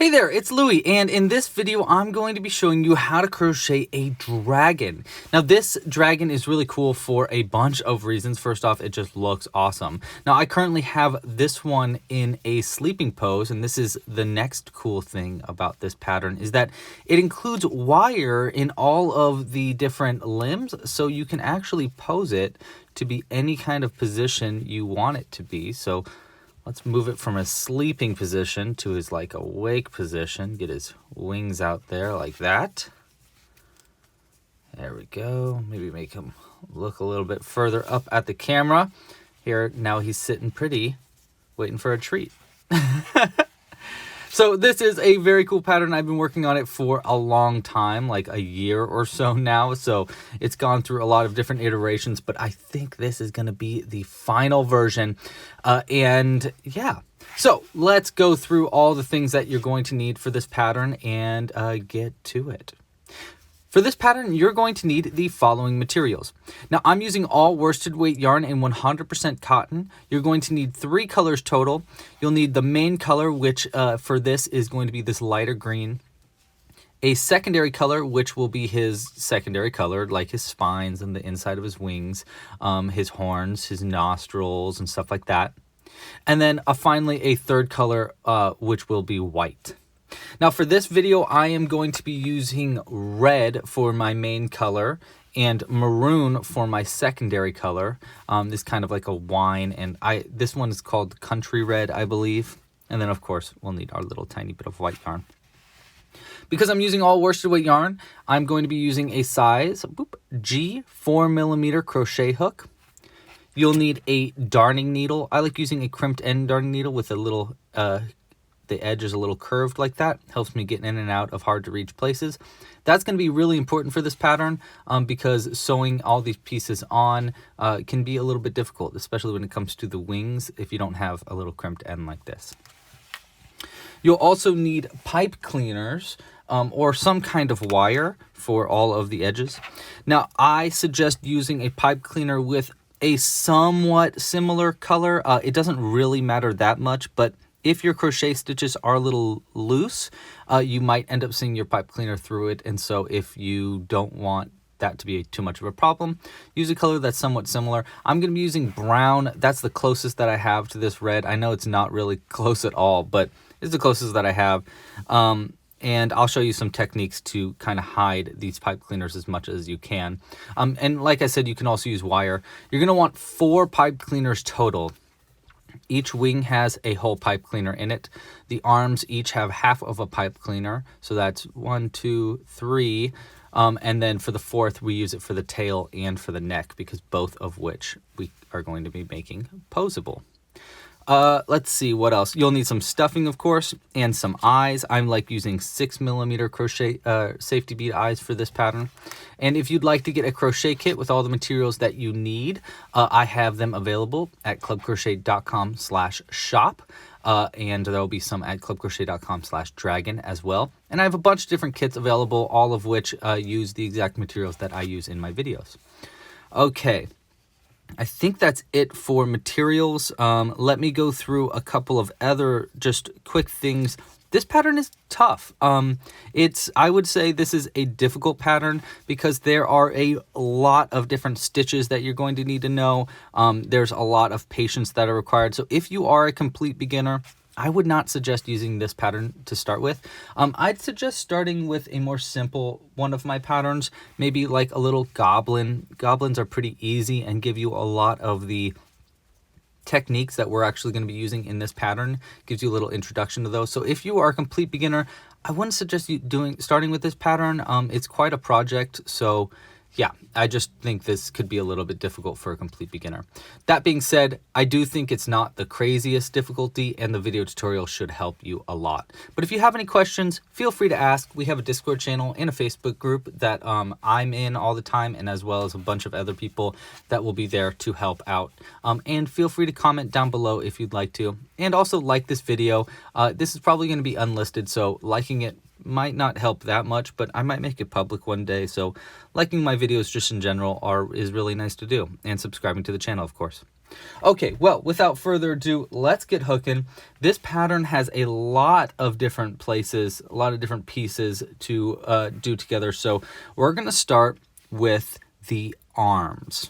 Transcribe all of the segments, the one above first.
Hey there, it's Louie, and in this video I'm going to be showing you how to crochet a dragon. Now this dragon is really cool for a bunch of reasons. First off, it just looks awesome. Now I currently have this one in a sleeping pose, and this is the next cool thing about this pattern is that it includes wire in all of the different limbs, so you can actually pose it to be any kind of position you want it to be. So let's move it from a sleeping position to his like awake position. Get his wings out there like that. There we go. Maybe make him look a little bit further up at the camera. Here, now he's sitting pretty, waiting for a treat. So this is a very cool pattern. I've been working on it for a long time, like a year or so now. So it's gone through a lot of different iterations, but I think this is going to be the final version. And yeah, so let's go through all the things that you're going to need for this pattern and get to it. For this pattern, you're going to need the following materials. Now, I'm using all worsted weight yarn and 100% cotton. You're going to need 3 colors total. You'll need the main color, which for this is going to be this lighter green. A secondary color, which will be his secondary color, like his spines and the inside of his wings, his horns, his nostrils, and stuff like that. And then finally, a third color, which will be white. Now for this video, I am going to be using red for my main color and maroon for my secondary color. This kind of like a wine, and this one is called country red, I believe. And then of course, we'll need our little tiny bit of white yarn. Because I'm using all worsted weight yarn, I'm going to be using a size G 4mm crochet hook. You'll need a darning needle. I like using a crimped end darning needle with a little the edge is a little curved like that. Helps me get in and out of hard to reach places. That's going to be really important for this pattern because sewing all these pieces on can be a little bit difficult, especially when it comes to the wings if you don't have a little crimped end like this. You'll also need pipe cleaners or some kind of wire for all of the edges. Now, I suggest using a pipe cleaner with a somewhat similar color. It doesn't really matter that much, but if your crochet stitches are a little loose, you might end up seeing your pipe cleaner through it. And so if you don't want that to be too much of a problem, use a color that's somewhat similar. I'm going to be using brown. That's the closest that I have to this red. I know it's not really close at all, but it's the closest that I have. And I'll show you some techniques to kind of hide these pipe cleaners as much as you can. And like I said, you can also use wire. You're going to want 4 pipe cleaners total. Each wing has a whole pipe cleaner in it. The arms each have half of a pipe cleaner. So that's 1, 2, 3. And then for the 4th, we use it for the tail and for the neck because both of which we are going to be making poseable. Let's see what else. You'll need some stuffing, of course, and some eyes. I'm like using 6mm crochet safety bead eyes for this pattern. And if you'd like to get a crochet kit with all the materials that you need, I have them available at clubcrochet.com/shop. And there'll be some at clubcrochet.com/dragon as well. And I have a bunch of different kits available, all of which use the exact materials that I use in my videos. Okay. I think that's it for materials. Let me go through a couple of other just quick things. This pattern is tough. I would say this is a difficult pattern because there are a lot of different stitches that you're going to need to know. There's a lot of patience that are required. So if you are a complete beginner, I would not suggest using this pattern to start with. I'd suggest starting with a more simple one of my patterns, maybe like a little goblin. Goblins are pretty easy and give you a lot of the techniques that we're actually going to be using in this pattern. Gives you a little introduction to those. So if you are a complete beginner, I wouldn't suggest you starting with this pattern. It's quite a project, so yeah, I just think this could be a little bit difficult for a complete beginner. That being said, I do think it's not the craziest difficulty, and the video tutorial should help you a lot. But if you have any questions, feel free to ask. We have a Discord channel and a Facebook group that I'm in all the time, and as well as a bunch of other people that will be there to help out. And feel free to comment down below if you'd like to. And also like this video. This is probably going to be unlisted, so liking it might not help that much, but I might make it public one day. So liking my videos just in general is really nice to do, and subscribing to the channel, of course. Okay, well, without further ado, let's get hooking. This pattern has a lot of different places, a lot of different pieces to do together. So we're going to start with the arms.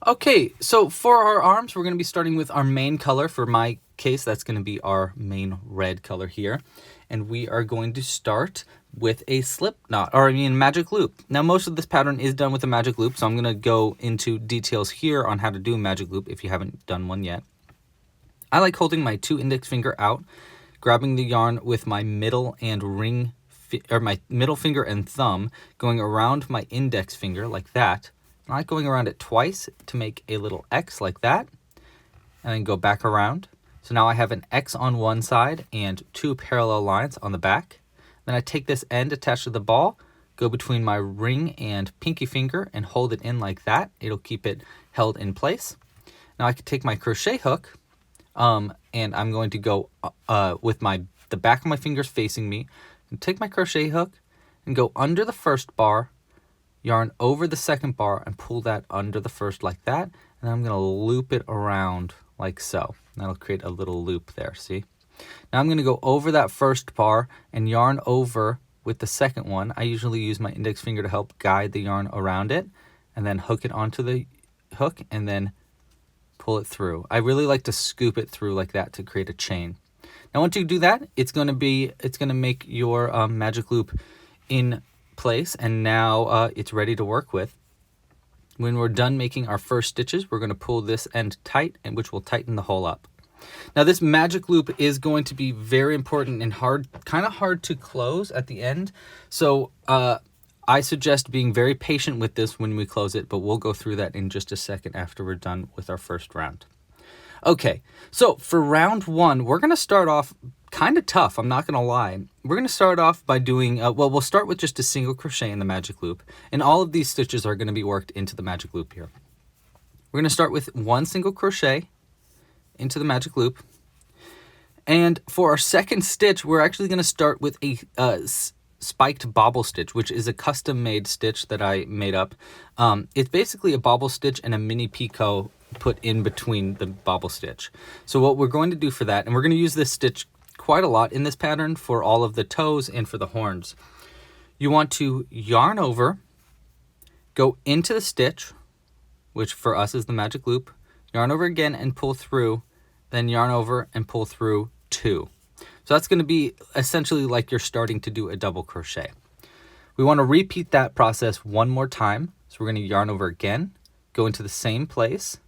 Okay, so for our arms, we're going to be starting with our main color. For my case, that's going to be our main red color here. And we are going to start with a slip knot, or I mean magic loop. Now, most of this pattern is done with a magic loop, so I'm going to go into details here on how to do a magic loop if you haven't done one yet. I like holding my 2 index finger out, grabbing the yarn with my middle and my middle finger and thumb, going around my index finger like that. I like going around it twice to make a little X like that, and then go back around. So now I have an X on one side and 2 parallel lines on the back. Then I take this end attached to the ball, go between my ring and pinky finger and hold it in like that. It'll keep it held in place. Now I can take my crochet hook, and I'm going to go with the back of my fingers facing me, and take my crochet hook and go under the first bar, yarn over the second bar and pull that under the first like that. And I'm going to loop it around like so. That'll create a little loop there, see? Now I'm going to go over that first bar and yarn over with the second one. I usually use my index finger to help guide the yarn around it, and then hook it onto the hook and then pull it through. I really like to scoop it through like that to create a chain. Now once you do that, it's going to make your magic loop in place, and now it's ready to work with. When we're done making our first stitches, we're going to pull this end tight, and which will tighten the hole up. Now this magic loop is going to be very important and kind of hard to close at the end. So I suggest being very patient with this when we close it, but we'll go through that in just a second after we're done with our first round. Okay, so for round 1, we're going to start off kind of tough, I'm not going to lie. We're going to start off by doing, we'll start with just a single crochet in the magic loop, and all of these stitches are going to be worked into the magic loop here. We're going to start with 1 single crochet into the magic loop, and for our second stitch, we're actually going to start with a spiked bobble stitch, which is a custom made stitch that I made up. It's basically a bobble stitch and a mini picot put in between the bobble stitch. So what we're going to do for that, and we're going to use this stitch quite a lot in this pattern for all of the toes and for the horns. You want to yarn over, go into the stitch, which for us is the magic loop, yarn over again and pull through, then yarn over and pull through 2. So that's going to be essentially like you're starting to do a double crochet. We want to repeat that process one more time. So we're going to yarn over again, go into the same place,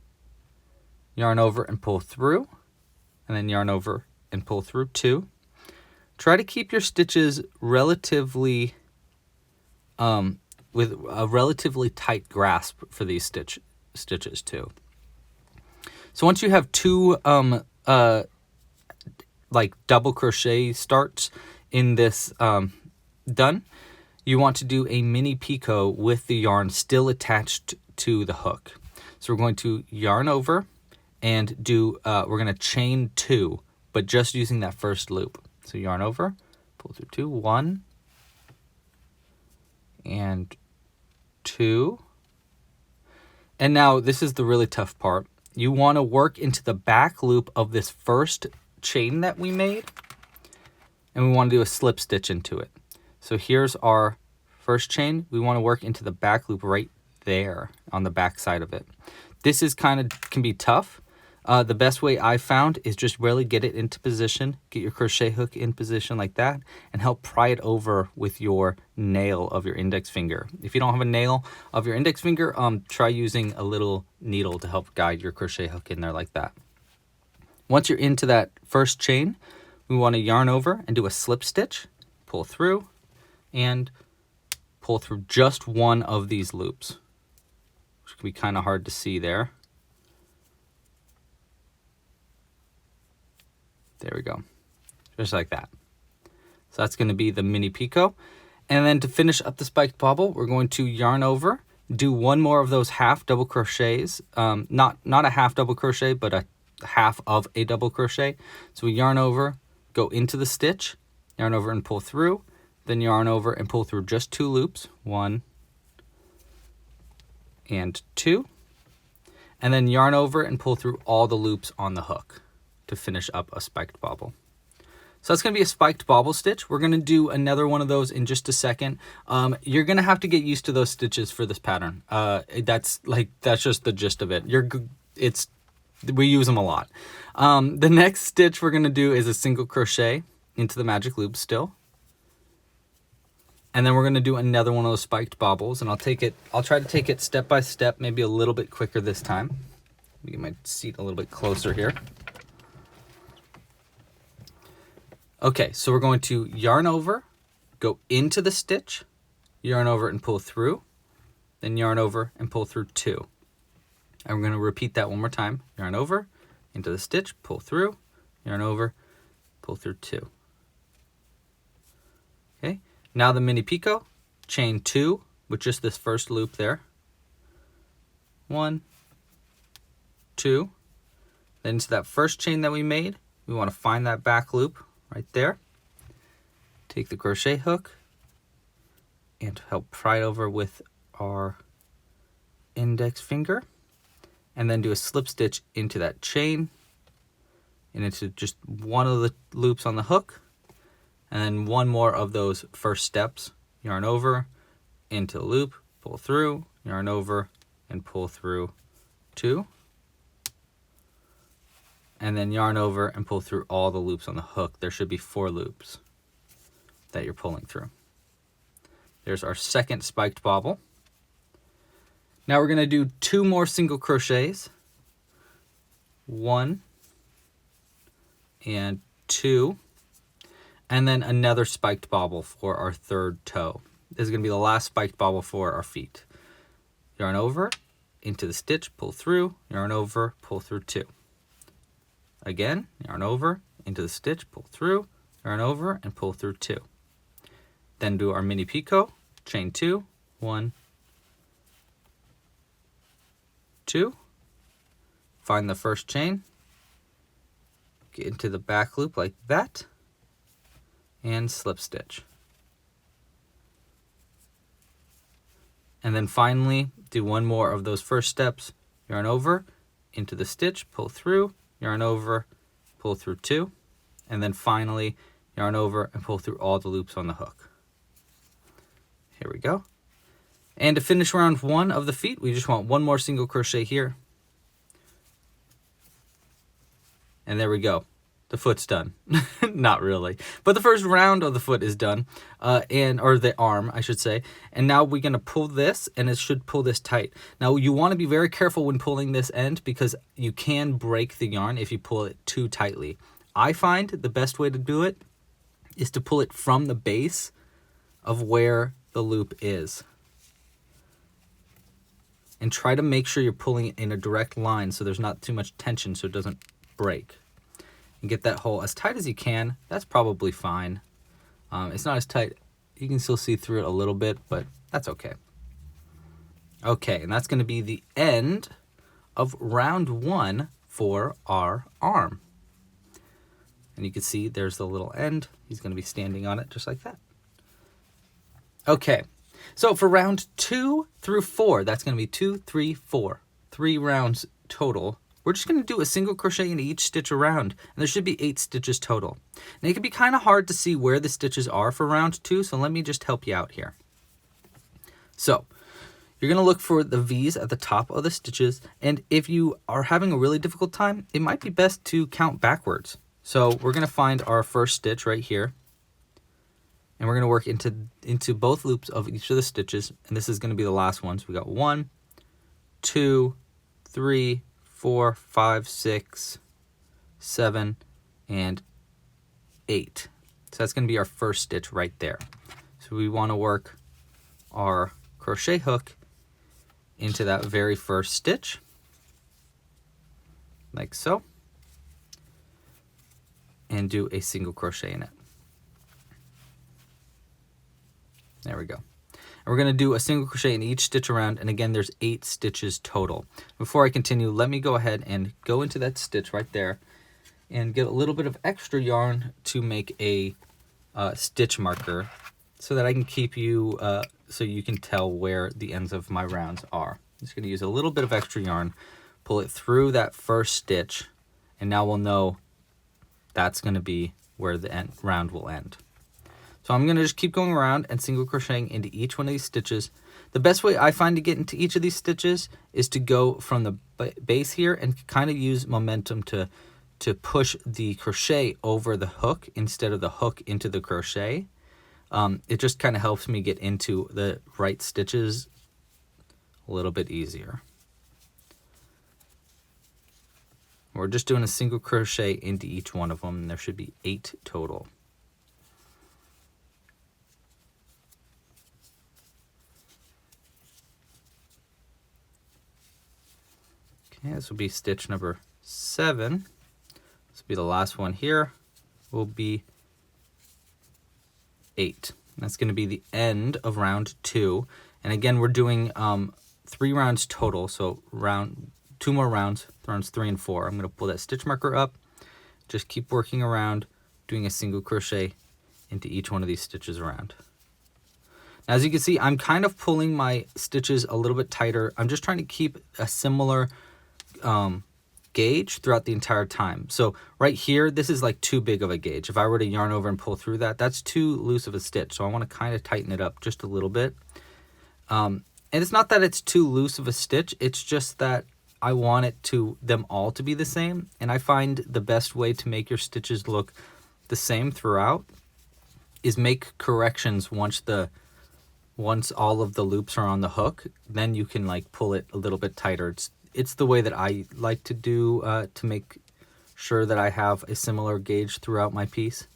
yarn over and pull through, and then yarn over and pull through 2. Try to keep your stitches relatively with a relatively tight grasp for these stitches too. So once you have 2 like double crochet starts in this done, you want to do a mini picot with the yarn still attached to the hook. So we're going to yarn over and do we're going to chain 2, but just using that first loop. So yarn over, pull through 2, 1 and 2. And now this is the really tough part. You want to work into the back loop of this first chain that we made, and we want to do a slip stitch into it. So here's our first chain. We want to work into the back loop right there on the back side of it. This is can be tough. The best way I found is just really get it into position, get your crochet hook in position like that, and help pry it over with your nail of your index finger. If you don't have a nail of your index finger, try using a little needle to help guide your crochet hook in there like that. Once you're into that first chain, we want to yarn over and do a slip stitch, pull through, and pull through just one of these loops, which can be kind of hard to see there. There we go, just like that. So that's going to be the mini picot. And then to finish up the spiked bobble, we're going to yarn over, do one more of those half double crochets, not a half double crochet, but a half of a double crochet. So we yarn over, go into the stitch, yarn over and pull through, then yarn over and pull through just 2 loops, 1 and 2. and then yarn over and pull through all the loops on the hook to finish up a spiked bobble. So that's going to be a spiked bobble stitch. We're going to do another one of those in just a second. You're going to have to get used to those stitches for this pattern. That's just the gist of it. We use them a lot. The next stitch we're going to do is a single crochet into the magic loop still. And then we're going to do another one of those spiked bobbles, and I'll try to take it step by step, maybe a little bit quicker this time. Let me get my seat a little bit closer here. Okay, so we're going to yarn over, go into the stitch, yarn over and pull through, then yarn over and pull through 2. And we're going to repeat that one more time. Yarn over, into the stitch, pull through, yarn over, pull through 2. Okay, now the mini picot, chain 2 with just this first loop there. 1, 2. Then into that first chain that we made, we want to find that back loop right there. Take the crochet hook and help pry it over with our index finger, and then do a slip stitch into that chain and into just one of the loops on the hook, and then one more of those first steps. Yarn over, into the loop, pull through, yarn over and pull through 2. And then yarn over and pull through all the loops on the hook. There should be 4 loops that you're pulling through. There's our second spiked bobble. Now we're going to do 2 more single crochets. 1 and 2. And then another spiked bobble for our third toe. This is going to be the last spiked bobble for our feet. Yarn over, into the stitch, pull through, yarn over, pull through 2. Again, yarn over, into the stitch, pull through, yarn over, and pull through 2. Then do our mini picot, chain 2, 1, 2. Find the first chain, get into the back loop like that, and slip stitch. And then finally, do one more of those first steps, yarn over, into the stitch, pull through, yarn over, pull through 2, and then finally yarn over and pull through all the loops on the hook. Here we go. And to finish round 1 of the feet, we just want 1 more single crochet here. And there we go. The foot's done. Not really. But the first round of the foot is done, or the arm, I should say. And now we're going to pull this, and it should pull this tight. Now, you want to be very careful when pulling this end because you can break the yarn if you pull it too tightly. I find the best way to do it is to pull it from the base of where the loop is. And try to make sure you're pulling it in a direct line so there's not too much tension so it doesn't break. And get that hole as tight as you can. That's probably fine. It's not as tight. You can still see through it a little bit, but that's okay. Okay, and that's going to be the end of round 1 for our arm. And you can see there's the little end. He's going to be standing on it just like that. Okay, so for round 2 through 4, that's going to be 2, 3, 4. 3 rounds total. We're just going to do a single crochet in each stitch around, and there should be 8 stitches total. Now it can be kind of hard to see where the stitches are for round 2, so let me just help you out here. So you're going to look for the V's at the top of the stitches, and if you are having a really difficult time, it might be best to count backwards. So we're going to find our first stitch right here, and we're going to work into both loops of each of the stitches, and this is going to be the last one. So we got 1, 2, 3, 4, 5, 6, 7, and 8. So that's going to be our first stitch right there. So we want to work our crochet hook into that very first stitch, like so, and do a single crochet in it. There we go. And we're going to do a single crochet in each stitch around, and again, there's 8 stitches total. Before I continue, let me go ahead and go into that stitch right there and get a little bit of extra yarn to make a stitch marker so that I can keep you, so you can tell where the ends of my rounds are. I'm just going to use a little bit of extra yarn, pull pull it through that first stitch, and now we'll know that's going to be where the round will end. So I'm going to just keep going around and single crocheting into each one of these stitches. The best way I find to get into each of these stitches is to go from the base here and kind of use momentum to push the crochet over the hook instead of the hook into the crochet. It just kind of helps me get into the right stitches a little bit easier. We're just doing a single crochet into each one of them, and there should be 8 total. Okay, this will be stitch number 7. This will be the last one here. Will be 8. That's going to be the end of round 2. And again, we're doing 3 rounds total. So 2 more rounds, rounds 3 and 4. I'm going to pull that stitch marker up. Just keep working around, doing a single crochet into each one of these stitches around. Now, as you can see, I'm kind of pulling my stitches a little bit tighter. I'm just trying to keep a similar gauge throughout the entire time. So right here, this is like too big of a gauge. If I were to yarn over and pull through that, that's too loose of a stitch. So I want to kind of tighten it up just a little bit. And it's not that it's too loose of a stitch. It's just that I want them all to be the same. And I find the best way to make your stitches look the same throughout is make corrections once all of the loops are on the hook. Then you can like pull it a little bit tighter. It's the way that I like to do to make sure that I have a similar gauge throughout my piece.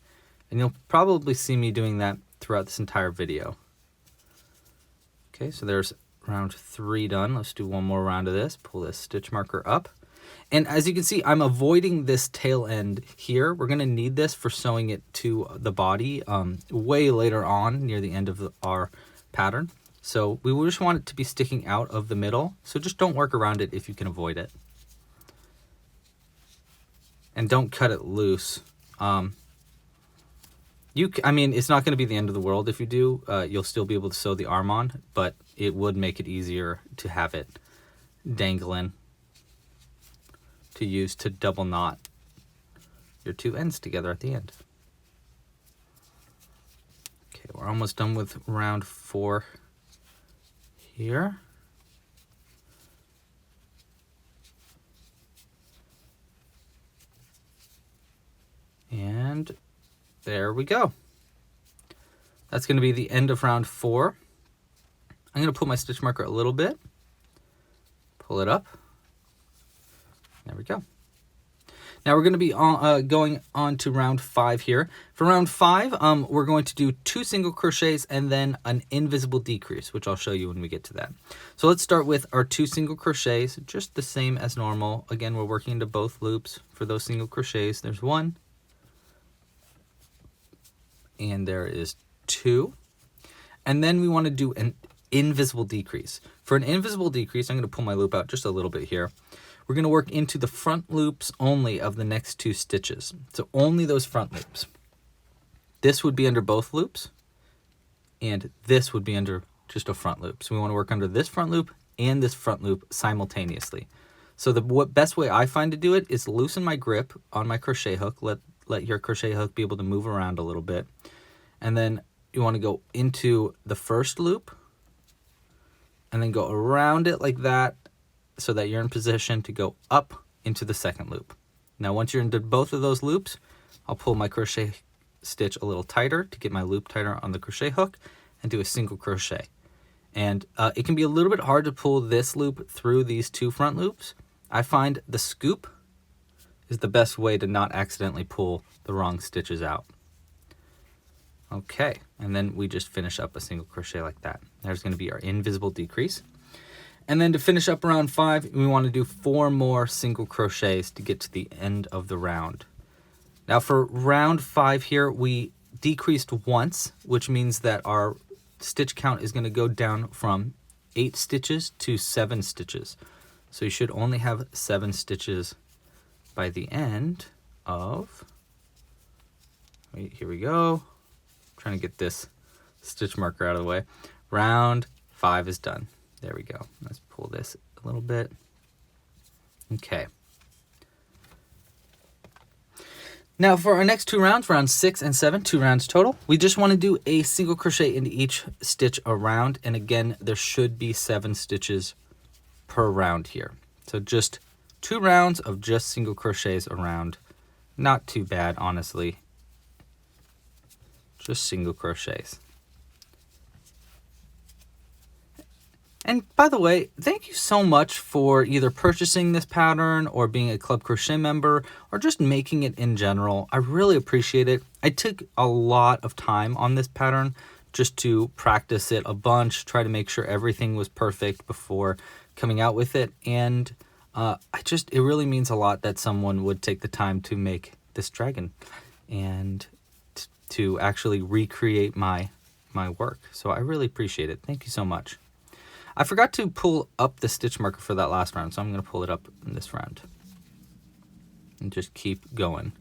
And you'll probably see me doing that throughout this entire video. Okay, so there's round 3 done. Let's do one more round of this. Pull this stitch marker up. And as you can see, I'm avoiding this tail end here. We're going to need this for sewing it to the body way later on near the end of our pattern. So we just want it to be sticking out of the middle. So just don't work around it if you can avoid it. And don't cut it loose. I mean, it's not going to be the end of the world if you do. You'll still be able to sew the arm on, but it would make it easier to have it dangling to use to double knot your 2 ends together at the end. Okay, we're almost done with round 4 here. And there we go. That's going to be the end of round 4. I'm going to pull my stitch marker a little bit, pull it up. There we go. Now we're going to be going on to round 5 here. For round 5, we're going to do 2 single crochets and then an invisible decrease, which I'll show you when we get to that. So let's start with our 2 single crochets, just the same as normal. Again, we're working into both loops for those single crochets. There's 1, and there is 2. And then we want to do an invisible decrease. For an invisible decrease, I'm going to pull my loop out just a little bit here. We're going to work into the front loops only of the next 2 stitches. So only those front loops. This would be under both loops, and this would be under just a front loop. So we want to work under this front loop and this front loop simultaneously. So the best way I find to do it is loosen my grip on my crochet hook. Let your crochet hook be able to move around a little bit. And then you want to go into the first loop and then go around it like that, so that you're in position to go up into the second loop. Now, once you're into both of those loops, I'll pull my crochet stitch a little tighter to get my loop tighter on the crochet hook and do a single crochet. And it can be a little bit hard to pull this loop through these 2 front loops. I find the scoop is the best way to not accidentally pull the wrong stitches out. Okay, and then we just finish up a single crochet like that. There's going to be our invisible decrease. And then to finish up round 5, we want to do 4 more single crochets to get to the end of the round. Now for round 5 here, we decreased once, which means that our stitch count is going to go down from 8 stitches to 7 stitches. So you should only have 7 stitches by the end of, wait, here we go. I'm trying to get this stitch marker out of the way. Round 5 is done. There we go. Let's pull this a little bit. Okay. Now for our next 2 rounds, round 6 and 7, 2 rounds total, we just want to do a single crochet into each stitch around. And again, there should be 7 stitches per round here. So just 2 rounds of just single crochets around. Not too bad, honestly. Just single crochets. And by the way, thank you so much for either purchasing this pattern or being a Club Crochet member or just making it in general. I really appreciate it. I took a lot of time on this pattern just to practice it a bunch, try to make sure everything was perfect before coming out with it. And it really means a lot that someone would take the time to make this dragon and to actually recreate my work. So I really appreciate it. Thank you so much. I forgot to pull up the stitch marker for that last round, so I'm going to pull it up in this round. And just keep going.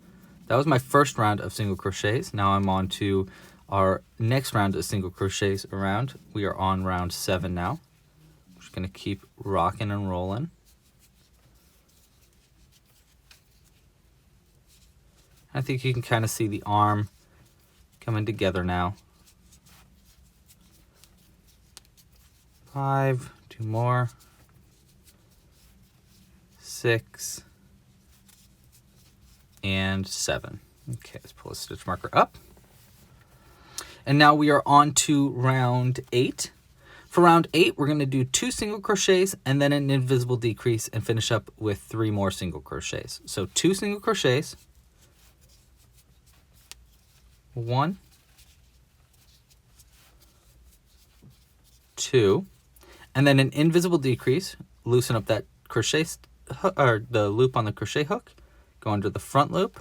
That was my first round of single crochets. Now I'm on to our next round of single crochets around. We are on round 7 now. I'm just going to keep rocking and rolling. I think you can kind of see the arm coming together now. 5, 2 more, 6, and 7. Okay, let's pull a stitch marker up. And now we are on to round 8. For round 8, we're going to do 2 single crochets and then an invisible decrease and finish up with 3 more single crochets. So 2 single crochets, 1, 2, and then an invisible decrease. Loosen up that crochet or the loop on the crochet hook, go under the front loop,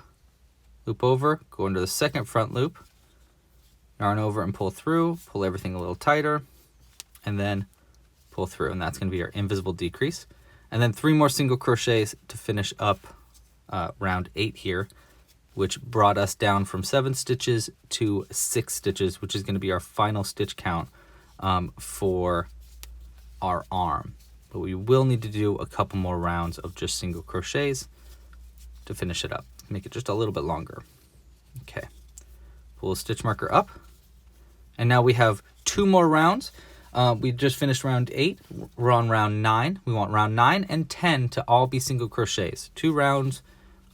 loop over, go under the second front loop, yarn over and pull through, pull everything a little tighter, and then pull through, and that's going to be our invisible decrease. And then 3 more single crochets to finish up round 8 here, which brought us down from 7 stitches to 6 stitches, which is going to be our final stitch count for our arm. But we will need to do a couple more rounds of just single crochets to finish it up, make it just a little bit longer. Okay, pull a stitch marker up, and now we have 2 more rounds. We just finished round 8. We're on round 9. We want round 9 and 10 to all be single crochets. 2 rounds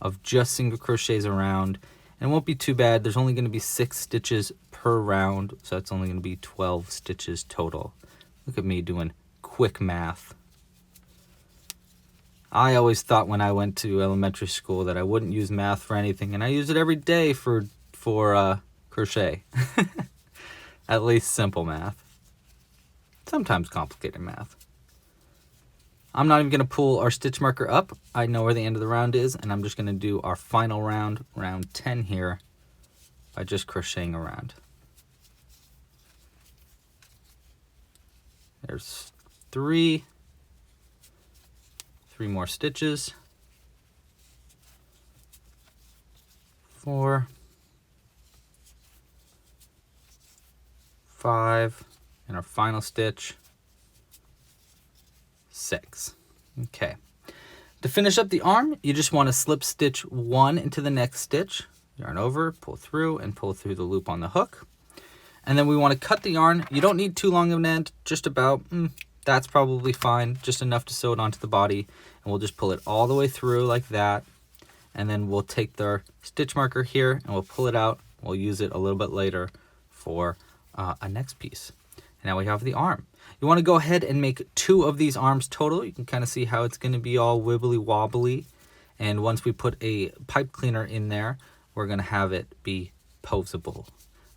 of just single crochets around, and it won't be too bad. There's only going to be 6 stitches per round, so that's only going to be 12 stitches total. Look at me doing quick math. I always thought when I went to elementary school that I wouldn't use math for anything, and I use it every day for crochet. At least simple math. Sometimes complicated math. I'm not even going to pull our stitch marker up. I know where the end of the round is, and I'm just going to do our final round, round 10 here, by just crocheting around. There's 3 more stitches, 4, 5, and our final stitch, 6. Okay, to finish up the arm, you just want to slip stitch 1 into the next stitch, yarn over, pull through, and pull through the loop on the hook. And then we want to cut the yarn. You don't need too long of an end, just about, that's probably fine, just enough to sew it onto the body. And we'll just pull it all the way through like that. And then we'll take the stitch marker here and we'll pull it out. We'll use it a little bit later for a next piece. And now we have the arm. You want to go ahead and make 2 of these arms total. You can kind of see how it's going to be all wibbly wobbly. And once we put a pipe cleaner in there, we're going to have it be poseable.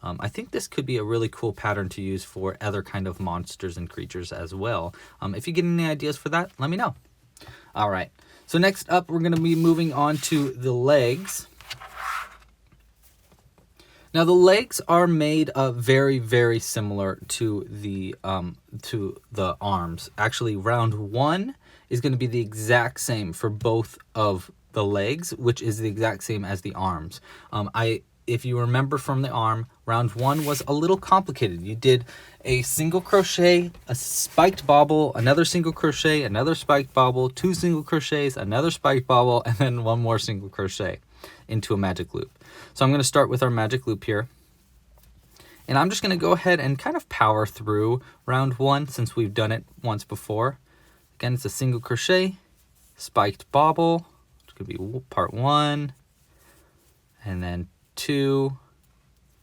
I think this could be a really cool pattern to use for other kind of monsters and creatures as well. If you get any ideas for that, let me know. All right, so next up, we're going to be moving on to the legs. Now, the legs are made very, very similar to the arms. Actually, round 1 is going to be the exact same for both of the legs, which is the exact same as the arms. I if you remember from the arm, round 1 was a little complicated. You did a single crochet, a spiked bobble, another single crochet, another spiked bobble, 2 single crochets, another spiked bobble, and then 1 more single crochet into a magic loop. So I'm going to start with our magic loop here. And I'm just going to go ahead and kind of power through round 1 since we've done it once before. Again, it's a single crochet, spiked bobble, which could be part 1, and then 2,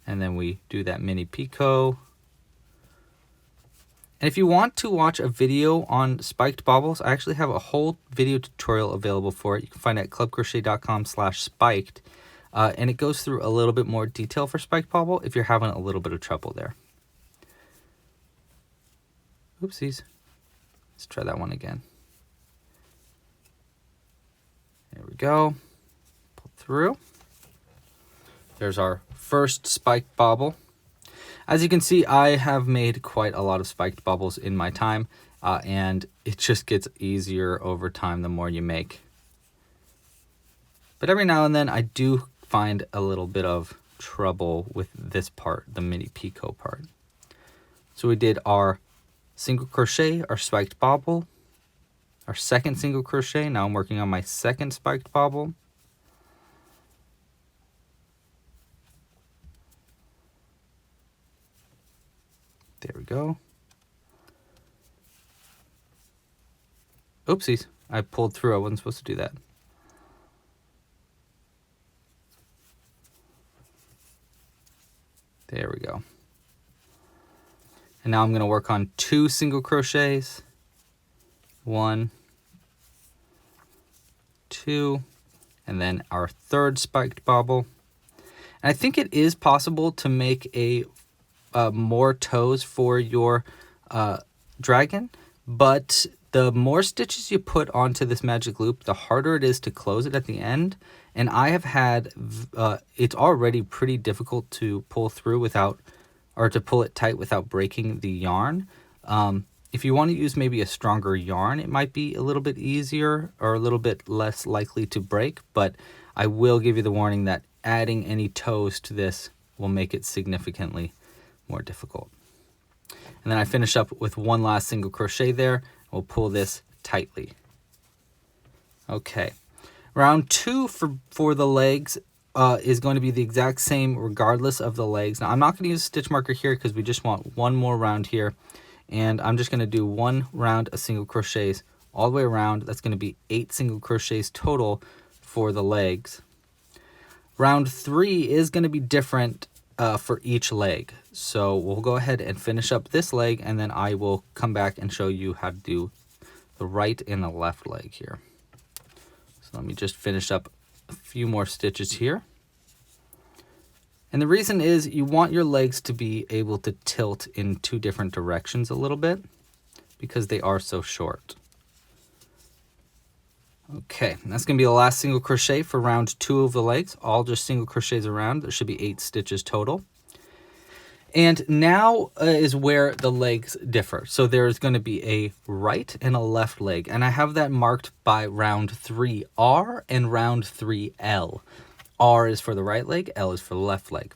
and then we do that mini picot. And if you want to watch a video on spiked bobbles, I actually have a whole video tutorial available for it. You can find it at clubcrochet.com/spiked. And it goes through a little bit more detail for spiked bobble if you're having a little bit of trouble there. Oopsies. Let's try that one again. There we go. Pull through. There's our first spiked bobble. As you can see, I have made quite a lot of spiked bobbles in my time, and it just gets easier over time the more you make. But every now and then I do find a little bit of trouble with this part, the mini picot part. So we did our single crochet, our spiked bobble, our second single crochet. Now I'm working on my second spiked bobble. There we go. Oopsies, I pulled through. I wasn't supposed to do that. There we go. And now I'm going to work on 2 single crochets. 1, 2, and then our third spiked bobble. And I think it is possible to make a more toes for your dragon, but the more stitches you put onto this magic loop, the harder it is to close it at the end. And I have had, it's already pretty difficult to pull through without, or to pull it tight without breaking the yarn. If you want to use maybe a stronger yarn, it might be a little bit easier or a little bit less likely to break, but I will give you the warning that adding any toes to this will make it significantly more difficult. And then I finish up with 1 last single crochet there. We'll pull this tightly. Okay. Round 2 for the legs is going to be the exact same regardless of the legs. Now I'm not going to use a stitch marker here because we just want 1 more round here. And I'm just going to do 1 round of single crochets all the way around. That's going to be 8 single crochets total for the legs. Round 3 is going to be different for each leg. So we'll go ahead and finish up this leg, and then I will come back and show you how to do the right and the left leg here. So let me just finish up a few more stitches here. And the reason is you want your legs to be able to tilt in 2 different directions a little bit because they are so short. Okay, and that's going to be the last single crochet for round 2 of the legs. All just single crochets around. There should be 8 stitches total. And now is where the legs differ. So there's going to be a right and a left leg. And I have that marked by round 3R and round 3L. R is for the right leg, L is for the left leg.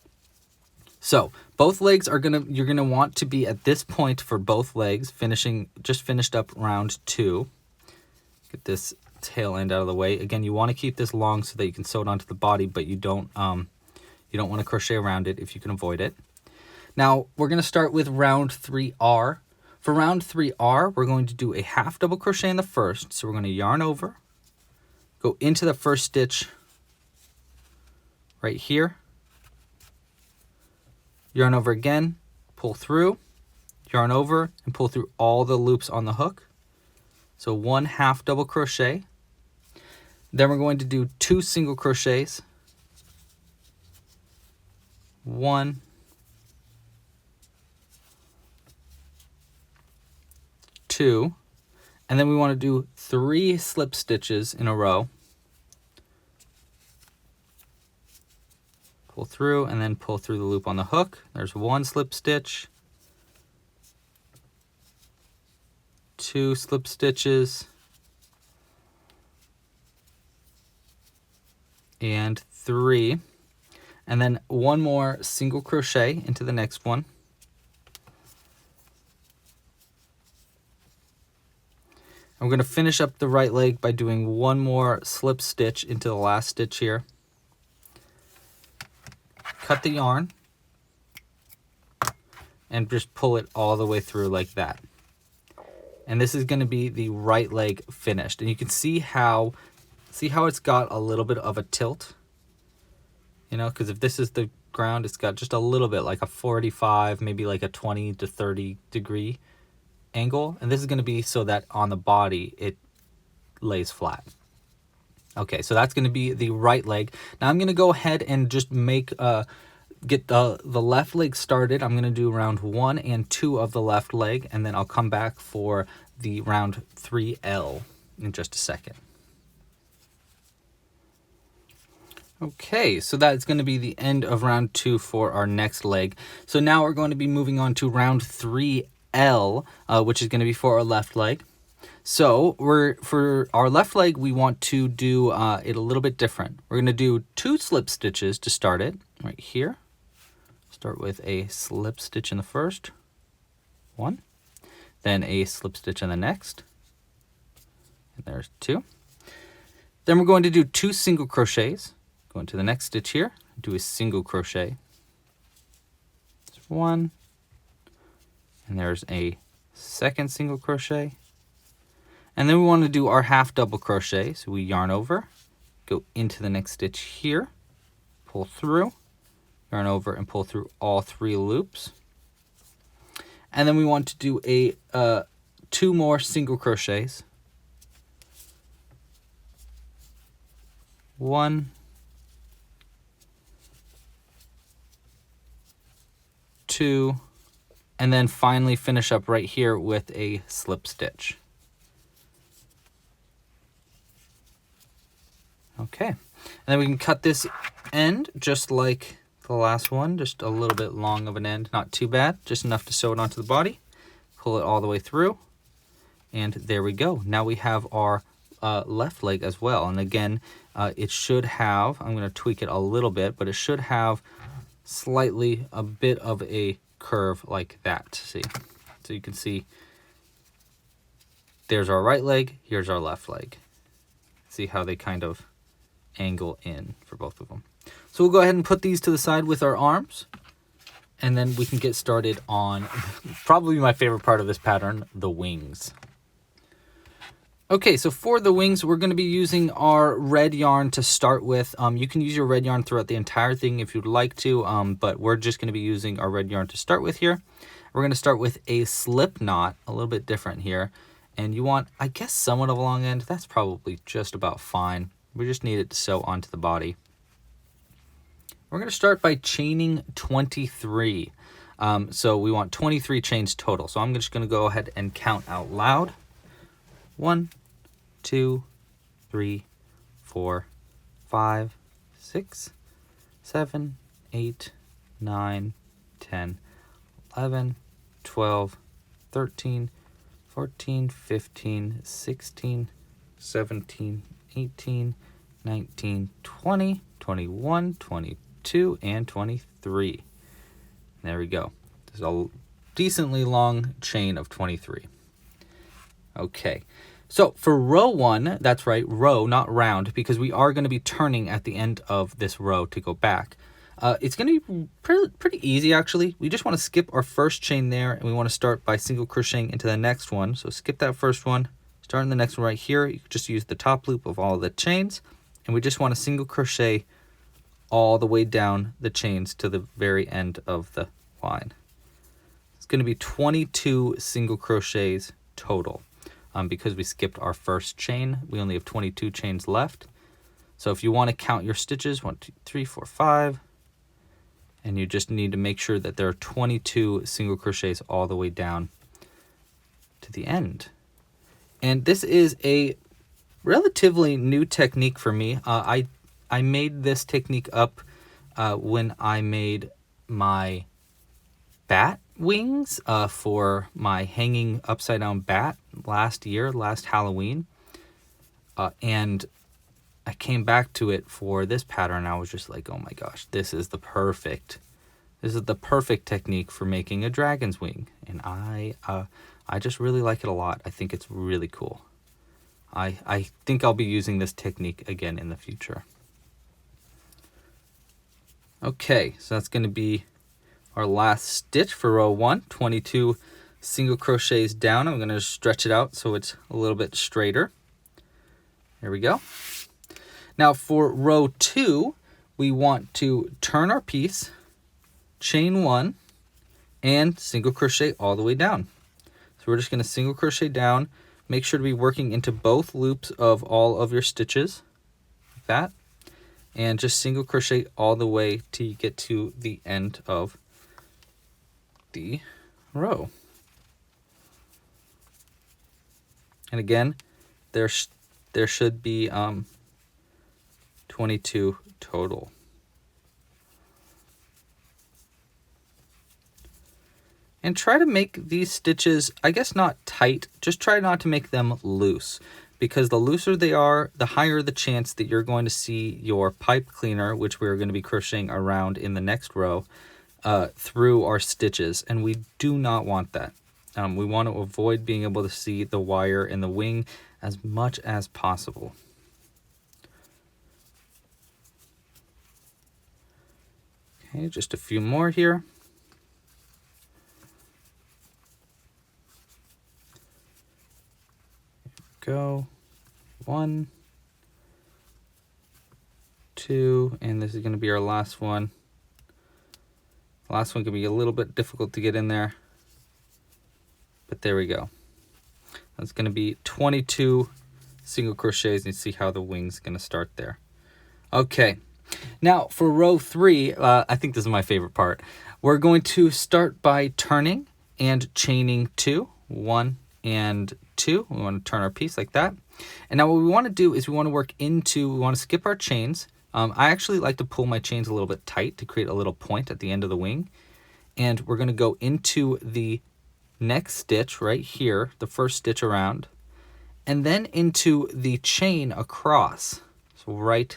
So both legs are you're gonna want to be at this point for both legs, just finished up round 2. Get this tail end out of the way. Again, you want to keep this long so that you can sew it onto the body, but you don't want to crochet around it if you can avoid it. Now we're going to start with round 3R. For round 3R, we're going to do a half double crochet in the first. So we're going to yarn over, go into the first stitch right here, yarn over again, pull through, yarn over, and pull through all the loops on the hook. So 1 half double crochet. Then we're going to do 2 single crochets. 1, 2, and then we want to do 3 slip stitches in a row. Pull through and then pull through the loop on the hook. There's 1 slip stitch, 2 slip stitches, and 3. and then one more single crochet into the next one. And we're going to finish up the right leg by doing one more slip stitch into the last stitch here. Cut the yarn and just pull it all the way through like that. And this is going to be the right leg finished. And you can see how it's got a little bit of a tilt, you know, because if this is the ground, it's got just a little bit, like a 45, maybe like a 20 to 30 degree angle. And this is going to be so that on the body it lays flat. Okay, so that's going to be the right leg. Now I'm going to go ahead and just get the left leg started. I'm going to do round 1 and 2 of the left leg, and then I'll come back for the round 3L in just a second. Okay, so that's going to be the end of round 2 for our next leg. So now we're going to be moving on to round 3L, which is going to be for our left leg. So for our left leg, we want to do it a little bit different. We're going to do 2 slip stitches to start it right here. Start with a slip stitch in the first one, then a slip stitch in the next, and there's 2. Then we're going to do 2 single crochets. Go into the next stitch here, do a single crochet. There's 1, and there's a second single crochet. And then we want to do our half double crochet. So we yarn over, go into the next stitch here, pull through, yarn over and pull through all 3 loops. And then we want to do a 2 more single crochets. 1, 2, and then finally finish up right here with a slip stitch. Okay, and then we can cut this end just like the last one, just a little bit long of an end, not too bad, just enough to sew it onto the body. Pull it all the way through, and there we go. Now we have our left leg as well. And again, it should have, I'm going to tweak it a little bit, but it should have slightly a bit of a curve like that. See, so you can see there's our right leg, here's our left leg. See how they kind of angle in for both of them. So we'll go ahead and put these to the side with our arms, and then we can get started on probably my favorite part of this pattern, the wings. Okay, so for the wings, we're going to be using our red yarn to start with. You can use your red yarn throughout the entire thing if you'd like to, but we're just going to be using our red yarn to start with here. We're going to start with a slip knot, a little bit different here. And you want, I guess, somewhat of a long end. That's probably just about fine. We just need it to sew onto the body. We're going to start by chaining 23. So we want 23 chains total. So I'm just going to go ahead and count out loud. 1, 2, 3, 4, 5, 6, 7, 8, 9, 10, 11, 12, 13, 14, 15, 16, 17, 18, 19, 20, 21, 22, and 23. There we go. There's a decently long chain of 23. Okay, so for row 1, that's right, row, not round, because we are going to be turning at the end of this row to go back. It's going to be pretty easy, actually. We just want to skip our first chain there, and we want to start by single crocheting into the next one. So skip that first one, start in the next one right here. You can just use the top loop of all the chains, and we just want to single crochet all the way down the chains to the very end of the line. It's going to be 22 single crochets total. Because we skipped our first chain, we only have 22 chains left. So if you want to count your stitches, 1, 2, 3, 4, 5, and you just need to make sure that there are 22 single crochets all the way down to the end. And this is a relatively new technique for me. I made this technique up when I made my bat wings for my hanging upside down bat last Halloween. And I came back to it for this pattern. I was just like, oh my gosh, this is the perfect technique for making a dragon's wing. And I just really like it a lot. I think it's really cool. I think I'll be using this technique again in the future. Okay, so that's going to be our last stitch for row 1, 22 single crochets down. I'm going to stretch it out so it's a little bit straighter. There we go. Now for row 2, we want to turn our piece, chain 1, and single crochet all the way down. So we're just going to single crochet down. Make sure to be working into both loops of all of your stitches, like that. And just single crochet all the way till you get to the end of the row. And again, there should be 22 total. And try to make these stitches, I guess not tight, just try not to make them loose. Because the looser they are, the higher the chance that you're going to see your pipe cleaner, which we're going to be crocheting around in the next row, through our stitches. And we do not want that. We want to avoid being able to see the wire in the wing as much as possible. Okay, just a few more here. Go. 1, 2, and this is going to be our last one. The last one can be a little bit difficult to get in there, but there we go. That's going to be 22 single crochets, and you see how the wing's going to start there. Okay, now for row 3, I think this is my favorite part. We're going to start by turning and chaining 2, 1 and 2. We want to turn our piece like that. And now what we want to do is we want to skip our chains. I actually like to pull my chains a little bit tight to create a little point at the end of the wing. And we're going to go into the next stitch right here, the first stitch around, and then into the chain across. So right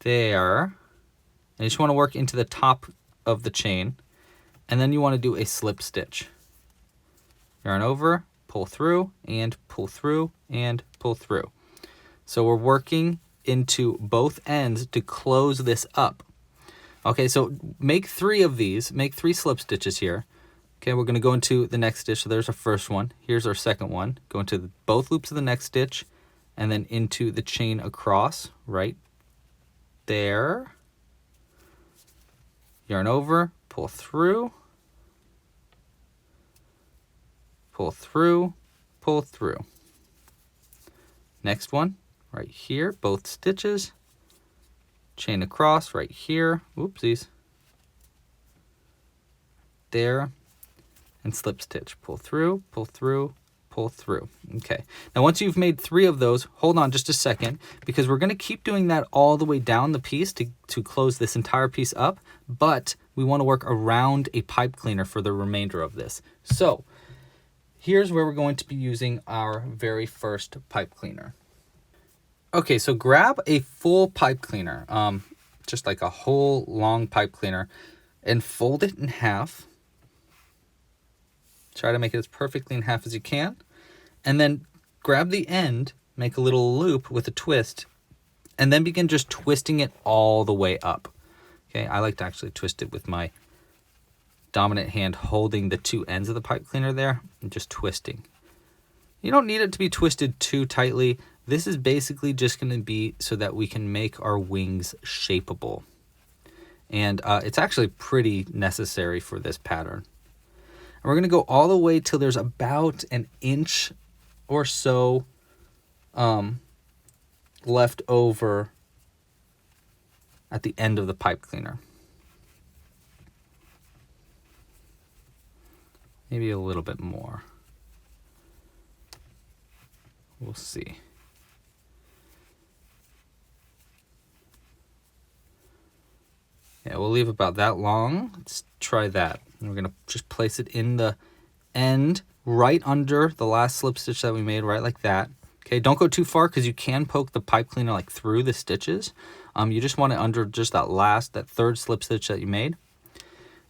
there. And you just want to work into the top of the chain. And then you want to do a slip stitch. Yarn over, pull through, and pull through, and pull through. So we're working into both ends to close this up. Okay, so make 3 of these. Make 3 slip stitches here. Okay, we're going to go into the next stitch. So there's our first one. Here's our second one. Go into both loops of the next stitch, and then into the chain across right there. Yarn over, pull through, pull through, pull through. Next one, right here, both stitches, chain across right here, oopsies, there, and slip stitch, pull through, pull through, pull through. Okay, now once you've made 3 of those, hold on just a second, because we're going to keep doing that all the way down the piece to close this entire piece up, but we want to work around a pipe cleaner for the remainder of this. So here's where we're going to be using our very first pipe cleaner. Okay, so grab a full pipe cleaner, just like a whole long pipe cleaner, and fold it in half. Try to make it as perfectly in half as you can. And then grab the end, make a little loop with a twist, and then begin just twisting it all the way up. Okay, I like to actually twist it with my dominant hand holding the 2 ends of the pipe cleaner there and just twisting. You don't need it to be twisted too tightly. This is basically just going to be so that we can make our wings shapeable. And it's actually pretty necessary for this pattern. And we're going to go all the way till there's about an inch or so left over at the end of the pipe cleaner. Maybe a little bit more. We'll see. Yeah, we'll leave about that long. Let's try that. And we're going to just place it in the end right under the last slip stitch that we made, right like that. Okay, don't go too far because you can poke the pipe cleaner like through the stitches. You just want it under just that third slip stitch that you made.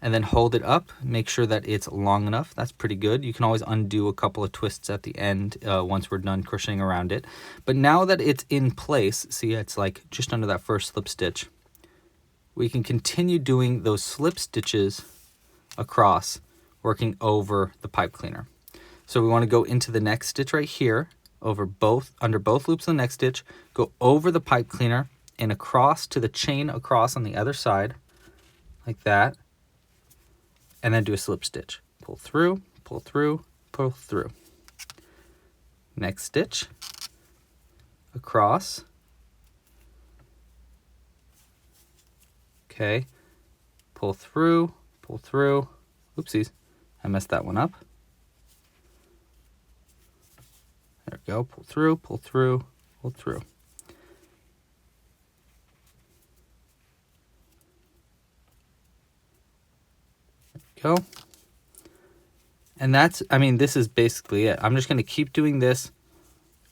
And then hold it up, make sure that it's long enough. That's pretty good. You can always undo a couple of twists at the end once we're done crocheting around it. But now that it's in place, see it's like just under that first slip stitch, we can continue doing those slip stitches across, working over the pipe cleaner. So we want to go into the next stitch right here, under both loops of the next stitch, go over the pipe cleaner and across to the chain across on the other side, like that. And then do a slip stitch. Pull through, pull through, pull through. Next stitch, across. Okay, pull through, pull through. Oopsies, I messed that one up. There we go, pull through, pull through, pull through. Go. And that's, I mean, this is basically it. I'm just going to keep doing this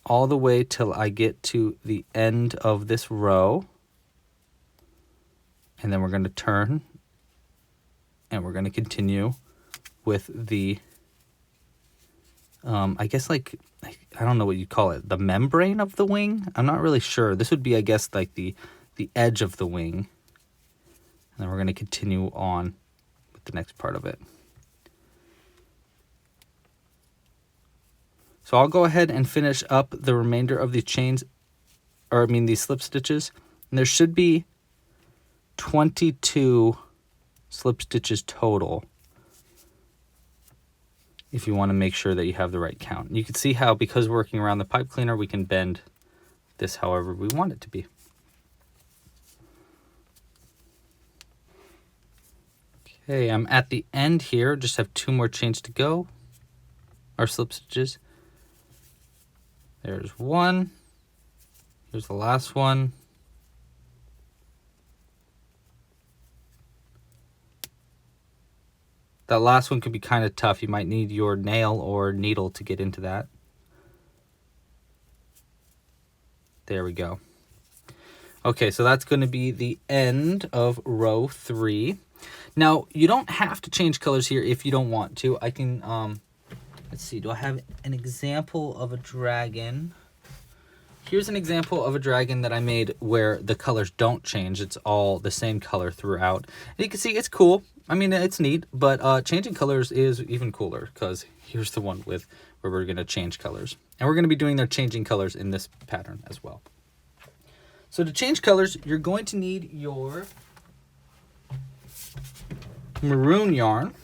all the way till I get to the end of this row. And then we're going to turn and we're going to continue with the, I guess like, I don't know what you call it, the membrane of the wing. I'm not really sure. This would be, I guess, like the edge of the wing. And then we're going to continue on the next part of it. So I'll go ahead and finish up the remainder of the chains, or I mean these slip stitches. And there should be 22 slip stitches total if you want to make sure that you have the right count. You can see how, because we're working around the pipe cleaner, we can bend this however we want it to be. Okay, I'm at the end here, just have 2 more chains to go, or slip stitches. There's one, here's the last one. That last one could be kind of tough. You might need your nail or needle to get into that. There we go. Okay, so that's going to be the end of row 3. Now, you don't have to change colors here if you don't want to. I can, let's see, do I have an example of a dragon? Here's an example of a dragon that I made where the colors don't change. It's all the same color throughout. And you can see it's cool. I mean, it's neat, but changing colors is even cooler, because here's the one with where we're going to change colors. And we're going to be doing their changing colors in this pattern as well. So to change colors, you're going to need your maroon yarn,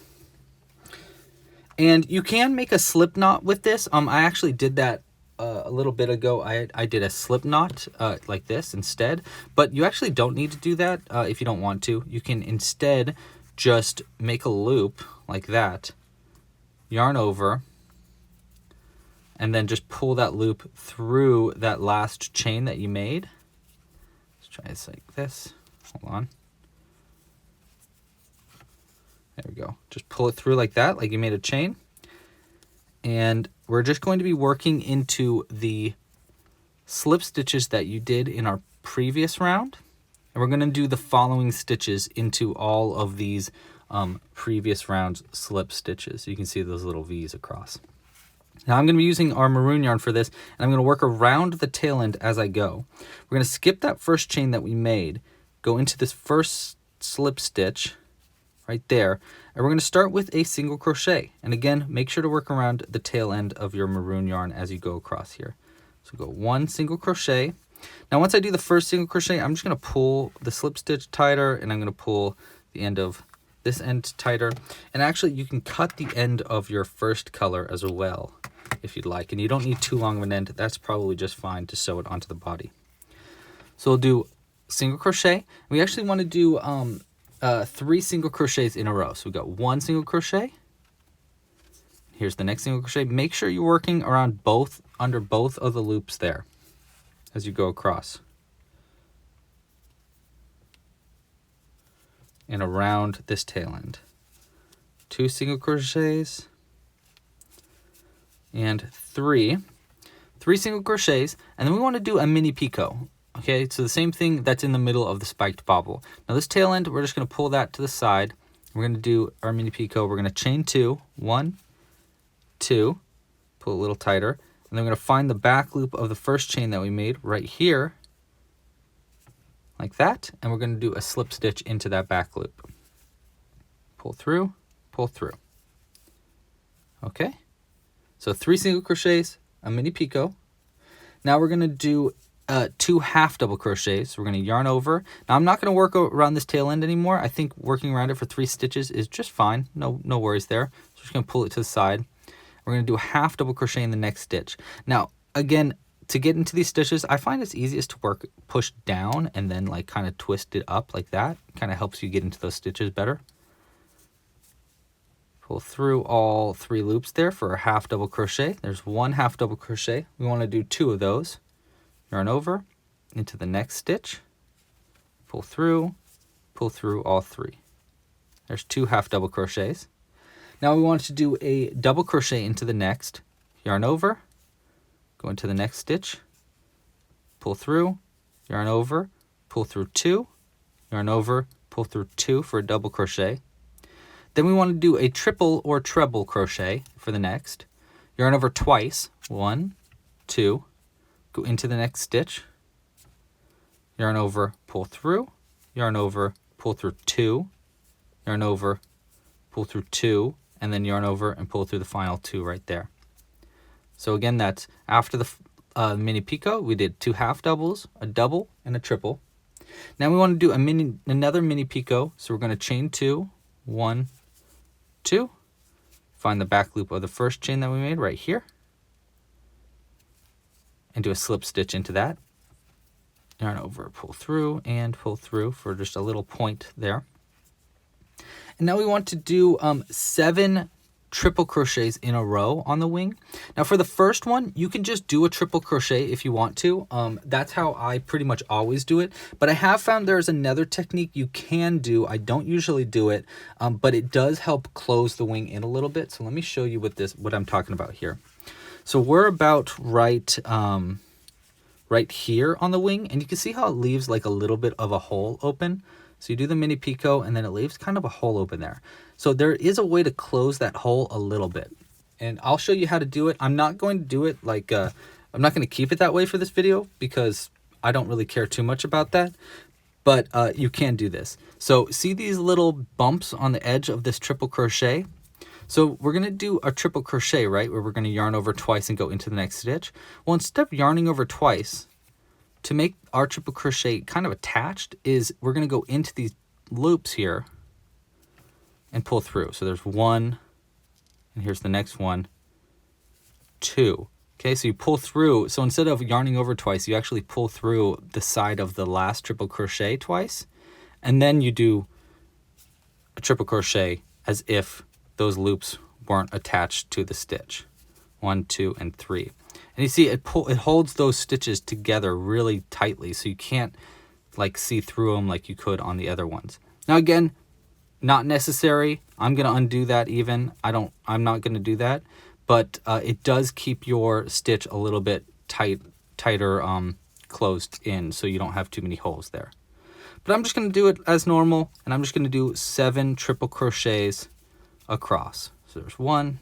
and you can make a slip knot with this. I actually did that a little bit ago. I did a slip knot like this instead, but you actually don't need to do that if you don't want to. You can instead just make a loop like that, yarn over, and then just pull that loop through that last chain that you made. Let's try this like this. Hold on. There we go. Just pull it through like that, like you made a chain. And we're just going to be working into the slip stitches that you did in our previous round. And we're going to do the following stitches into all of these previous round's slip stitches. You can see those little V's across. Now I'm going to be using our maroon yarn for this, and I'm going to work around the tail end as I go. We're going to skip that first chain that we made, go into this first slip stitch right there, and we're going to start with a single crochet. And again, make sure to work around the tail end of your maroon yarn as you go across here. So go 1 single crochet. Now once I do the first single crochet, I'm just going to pull the slip stitch tighter, and I'm going to pull the end of this end tighter. And actually you can cut the end of your first color as well if you'd like, and you don't need too long of an end. That's probably just fine to sew it onto the body. So we'll do single crochet. We actually want to do 3 single crochets in a row. So we got 1 single crochet. Here's the next single crochet. Make sure you're working around under both of the loops there as you go across and around this tail end. 2 single crochets and 3 3 single crochets, and then we want to do a mini picot. Okay, so the same thing that's in the middle of the spiked bobble. Now this tail end, we're just going to pull that to the side. We're going to do our mini picot. We're going to chain 2, 1, 2, pull a little tighter, and then we're going to find the back loop of the first chain that we made right here, like that, and we're going to do a slip stitch into that back loop. Pull through, pull through. Okay, so 3 single crochets, a mini picot. Now we're going to do 2 half double crochets. We're going to yarn over. Now I'm not going to work around this tail end anymore. I think working around it for 3 stitches is just fine. No worries there. So just going to pull it to the side. We're going to do a half double crochet in the next stitch. Now again, to get into these stitches, I find it's easiest to push down and then like kind of twist it up like that. Kind of helps you get into those stitches better. Pull through all 3 loops there for a half double crochet. There's 1 half double crochet. We want to do 2 of those. Yarn over into the next stitch, pull through all 3. There's 2 half double crochets. Now we want to do a double crochet into the next, yarn over, go into the next stitch, pull through, yarn over, pull through 2, yarn over, pull through 2 for a double crochet. Then we want to do a triple or treble crochet for the next, yarn over twice, 1, 2, go into the next stitch, yarn over, pull through, yarn over, pull through 2, yarn over, pull through 2, and then yarn over and pull through the final 2 right there. So again, that's after the mini picot, we did 2 half doubles, a double, and a triple. Now we want to do another mini picot, so we're going to chain 2, 1, 2, find the back loop of the first chain that we made right here, and do a slip stitch into that. Yarn over, pull through, and pull through for just a little point there. And now we want to do 7 triple crochets in a row on the wing. Now for the first one, you can just do a triple crochet if you want to. That's how I pretty much always do it. But I have found there's another technique you can do. I don't usually do it, but it does help close the wing in a little bit. So let me show you what I'm talking about here. So we're about right here on the wing, and you can see how it leaves like a little bit of a hole open. So you do the mini picot, and then it leaves kind of a hole open there. So there is a way to close that hole a little bit, and I'll show you how to do it. I'm not going to do it like, I'm not going to keep it that way for this video because I don't really care too much about that, but you can do this. So see these little bumps on the edge of this triple crochet? So we're going to do a triple crochet, right, where we're going to yarn over twice and go into the next stitch. Well, instead of yarning over twice, to make our triple crochet kind of attached, is we're going to go into these loops here and pull through. So there's 1, and here's the next one, 2. Okay, so you pull through. So instead of yarning over twice, you actually pull through the side of the last triple crochet twice, and then you do a triple crochet as if those loops weren't attached to the stitch. 1, 2, and 3. And you see it holds those stitches together really tightly, so you can't like see through them like you could on the other ones. Now again, not necessary. I'm going to undo that even. I'm not going to do that, but it does keep your stitch a little bit tighter closed in, so you don't have too many holes there. But I'm just going to do it as normal, and I'm just going to do 7 triple crochets across. So there's 1,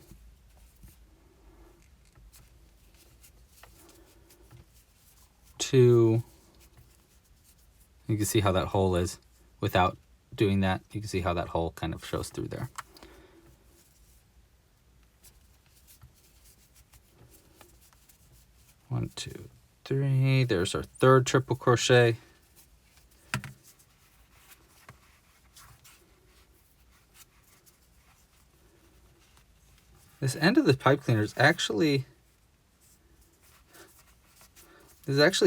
2. You can see how that hole is without doing that. You can see how that hole kind of shows through there. One, 2, 3. There's our 3rd triple crochet. This end of the pipe cleaner is actually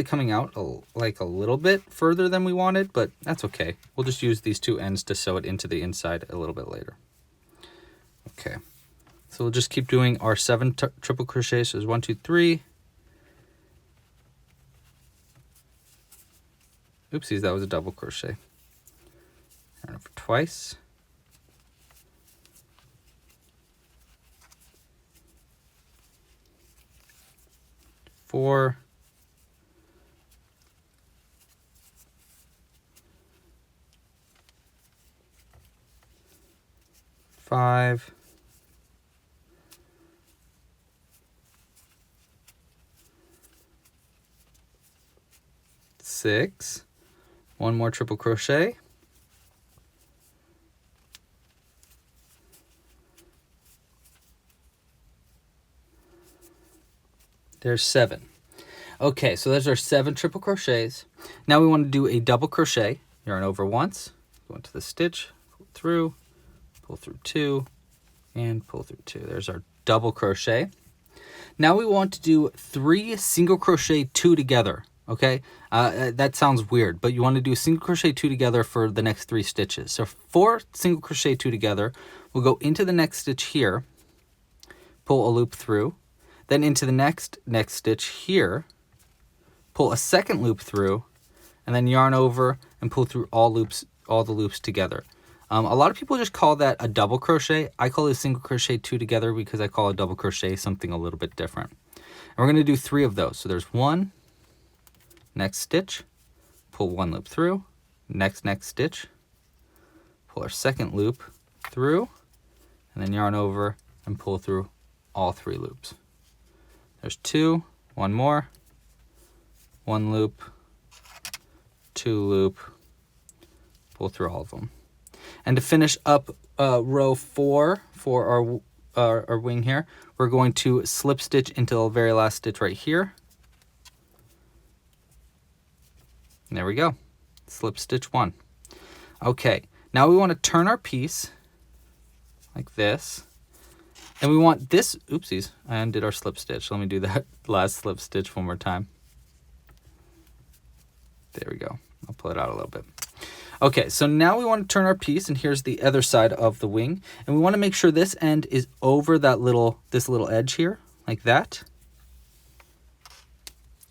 coming out like a little bit further than we wanted, but that's okay. We'll just use these 2 ends to sew it into the inside a little bit later. Okay, so we'll just keep doing our 7 triple crochets. So there's 1, 2, 3. Oopsies, that was a double crochet. Yarn over twice. 4, 4, 5, 6, one more triple crochet, there's 7. Okay, so there's our 7 triple crochets. Now we want to do a double crochet. Yarn over once, go into the stitch, pull through 2, and pull through 2. There's our double crochet. Now we want to do 3 single crochet 2 together. Okay, that sounds weird, but you want to do single crochet 2 together for the next 3 stitches. So 4 single crochet 2 together. We'll go into the next stitch here, pull a loop through, then into the next stitch here, pull a second loop through, and then yarn over and pull through all the loops together. A lot of people just call that a double crochet. I call it a single crochet 2 together because I call a double crochet something a little bit different. And we're going to do 3 of those. So there's 1, next stitch, pull 1 loop through, next stitch, pull our second loop through, and then yarn over and pull through all 3 loops. There's 2, 1 more, 1 loop, 2 loop, pull through all of them. And to finish up row 4 for our wing here, we're going to slip stitch into the very last stitch right here. And there we go, slip stitch 1. Okay, now we want to turn our piece like this. And we want this, oopsies, I undid our slip stitch. Let me do that last slip stitch one more time. There we go. I'll pull it out a little bit. Okay, so now we want to turn our piece, and here's the other side of the wing. And we want to make sure this end is over this little edge here, like that.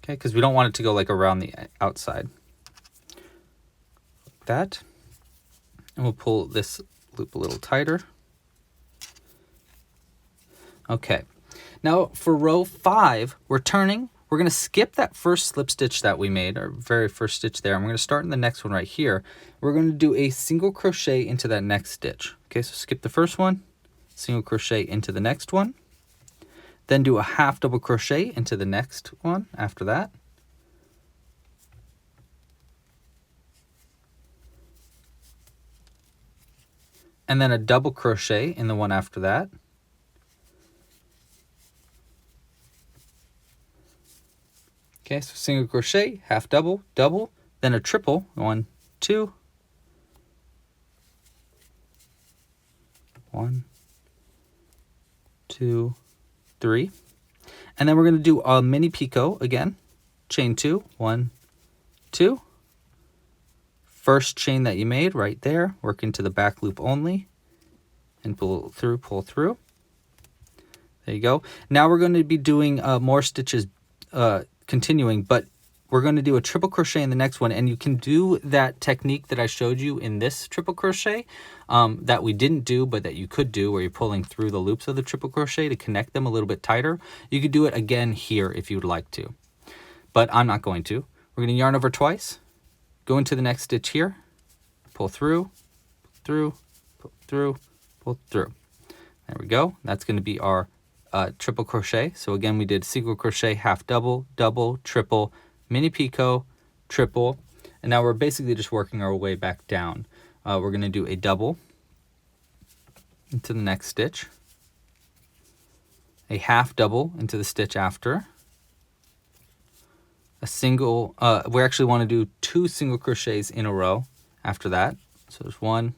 Okay, because we don't want it to go like around the outside. Like that. And we'll pull this loop a little tighter. Okay, now for row 5, we're turning. We're going to skip that first slip stitch that we made, our very first stitch there. And we're going to start in the next one right here. We're going to do a single crochet into that next stitch. Okay, so skip the first one, single crochet into the next one, then do a half double crochet into the next one after that. And then a double crochet in the one after that. Okay, so single crochet, half double, double, then a triple, 1, 2, 1, 2, 3. And then we're going to do a mini picot again, chain 2, 1, 2. First chain that you made right there, work into the back loop only, and pull through. There you go. Now we're going to be doing more stitches, continuing, but we're going to do a triple crochet in the next one, and you can do that technique that I showed you in this triple crochet that we didn't do but that you could do, where you're pulling through the loops of the triple crochet to connect them a little bit tighter. You could do it again here if you would like to, but I'm not going to. We're going to yarn over twice, go into the next stitch here, pull through, pull through. There we go. That's going to be our triple crochet. So again, we did single crochet, half double, double, triple, mini picot, triple, and now we're basically just working our way back down. We're going to do a double into the next stitch, a half double into the stitch after, a single, we actually want to do 2 single crochets in a row after that. So there's 1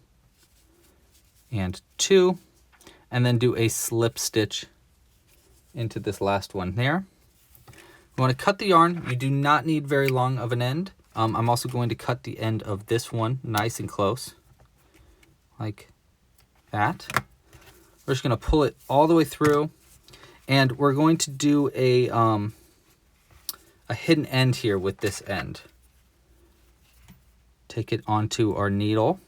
and 2, and then do a slip stitch into this last one there. We want to cut the yarn. You do not need very long of an end. I'm also going to cut the end of this one nice and close, like that. We're just going to pull it all the way through, and we're going to do a hidden end here with this end. Take it onto our needle.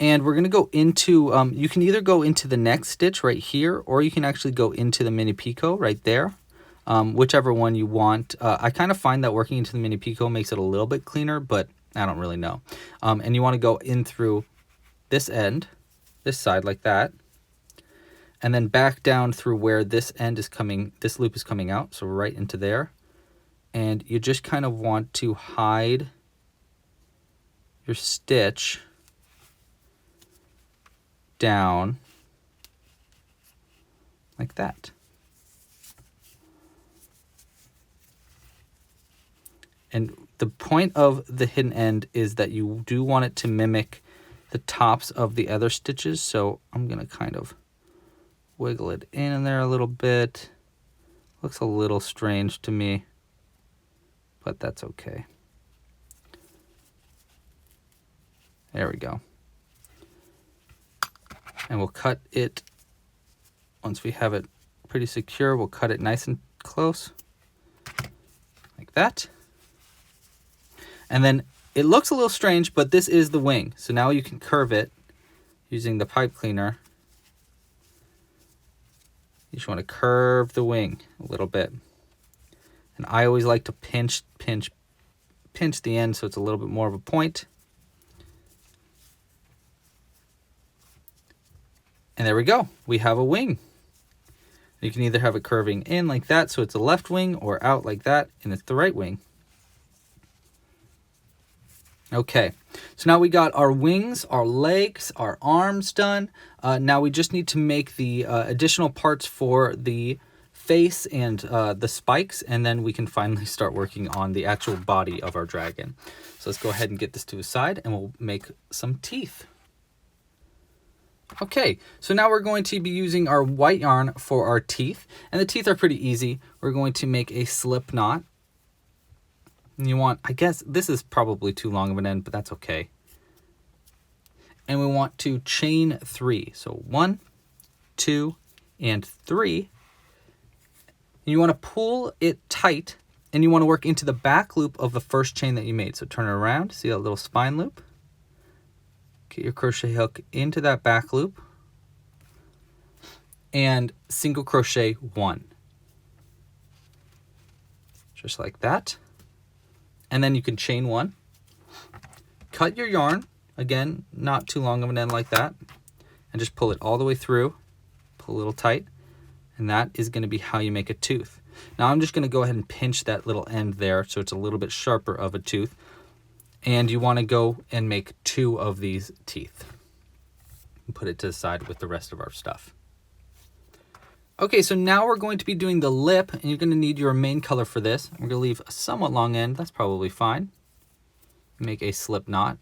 And we're going to go into, you can either go into the next stitch right here, or you can actually go into the mini picot right there, whichever one you want. I kind of find that working into the mini picot makes it a little bit cleaner, but I don't really know. And you want to go in through this end, this side like that, and then back down through where this end is coming, this loop is coming out, so right into there. And you just kind of want to hide your stitch down like that. And the point of the hidden end is that you do want it to mimic the tops of the other stitches. So I'm going to kind of wiggle it in there a little bit. Looks a little strange to me, but that's okay. There we go. And we'll cut it, once we have it pretty secure, we'll cut it nice and close, like that. And then it looks a little strange, but this is the wing. So now you can curve it using the pipe cleaner. You just want to curve the wing a little bit. And I always like to pinch the end so it's a little bit more of a point. And there we go. We have a wing. You can either have it curving in like that, so it's a left wing, or out like that, and it's the right wing. Okay, so now we got our wings, our legs, our arms done. Now we just need to make the additional parts for the face and the spikes, and then we can finally start working on the actual body of our dragon. So let's go ahead and get this to the side, and we'll make some teeth. Okay, so now we're going to be using our white yarn for our teeth, and the teeth are pretty easy. We're going to make a slip knot. And you want, I guess this is probably too long of an end, but that's okay. And we want to chain 3. So 1, 2, and 3. And you want to pull it tight, and you want to work into the back loop of the first chain that you made. So turn it around, see that little spine loop? Get your crochet hook into that back loop and single crochet 1. Just like that. And then you can chain 1. Cut your yarn, again, not too long of an end like that, and just pull it all the way through, pull a little tight, and that is going to be how you make a tooth. Now I'm just going to go ahead and pinch that little end there so it's a little bit sharper of a tooth. And you want to go and make 2 of these teeth. And put it to the side with the rest of our stuff. Okay, so now we're going to be doing the lip, and you're going to need your main color for this. We're going to leave a somewhat long end. That's probably fine. Make a slip knot.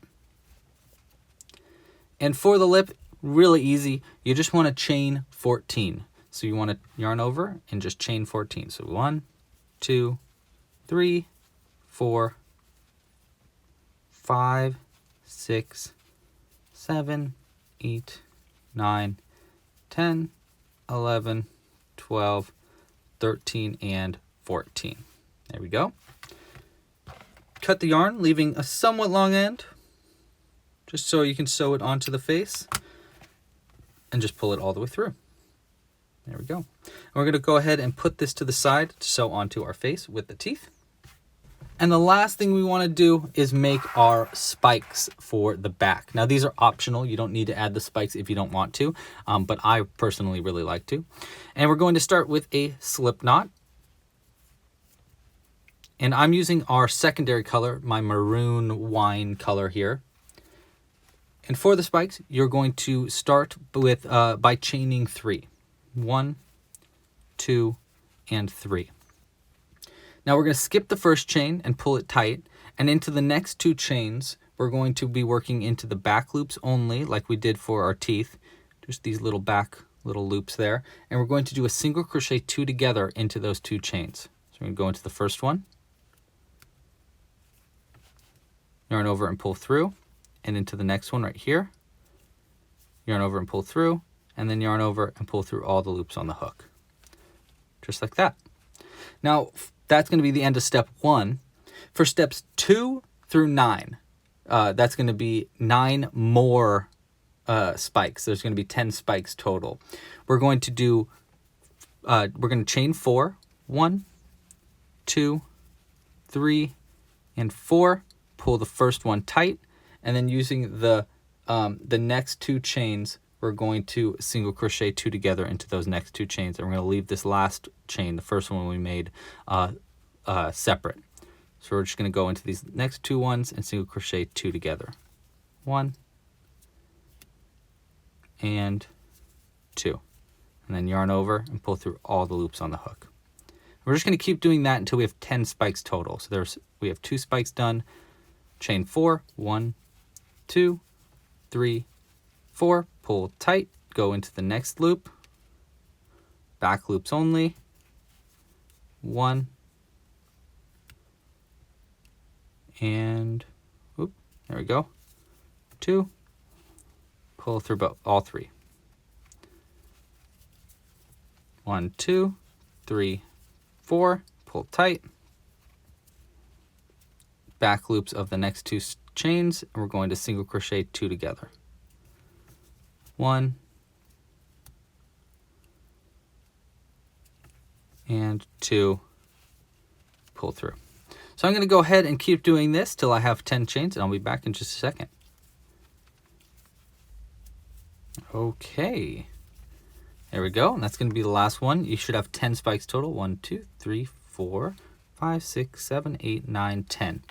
And for the lip, really easy. You just want to chain 14. So you want to yarn over and just chain 14. So 1, 2, 3, 4, 5, 6, 7, 8, 9, 10, 11, 12, 13, and 14. There we go. Cut the yarn, leaving a somewhat long end, just so you can sew it onto the face, and just pull it all the way through. There we go. And we're going to go ahead and put this to the side to sew onto our face with the teeth. And the last thing we want to do is make our spikes for the back. Now these are optional. You don't need to add the spikes if you don't want to, but I personally really like to. And we're going to start with a slip knot. And I'm using our secondary color, my maroon wine color here. And for the spikes, you're going to start with by chaining 3. 1, 2, and 3. Now we're going to skip the first chain and pull it tight, and into the next 2 chains we're going to be working into the back loops only, like we did for our teeth, just these little back little loops there, and we're going to do a single crochet 2 together into those 2 chains. So we're going to go into the first one, yarn over and pull through, and into the next one right here, yarn over and pull through, and then yarn over and pull through all the loops on the hook, just like that. Now that's going to be the end of step 1. For steps 2 through 9, that's going to be 9 more spikes. There's going to be 10 spikes total. We're going to do, we're going to chain 4. 1, 2, 3, and 4. Pull the first one tight, and then using the next 2 chains, we're going to single crochet 2 together into those next 2 chains, and we're going to leave this last chain, the first one we made, separate. So we're just going to go into these next 2 ones and single crochet 2 together. 1 and 2, and then yarn over and pull through all the loops on the hook. We're just going to keep doing that until we have 10 spikes total. So we have 2 spikes done. Chain 4, 1, 2, 3, 4, pull tight, go into the next loop, back loops only, 1, and whoop, there we go, 2, pull through all 3, 1, 2, 3, 4, pull tight, back loops of the next 2 chains, and we're going to single crochet 2 together. 1 and 2, pull through. So I'm going to go ahead and keep doing this till I have 10 chains, and I'll be back in just a second. Okay, there we go, and that's going to be the last one. You should have 10 spikes total. 1, 2, 3, 4, 5, 6, 7, 8, 9, 10.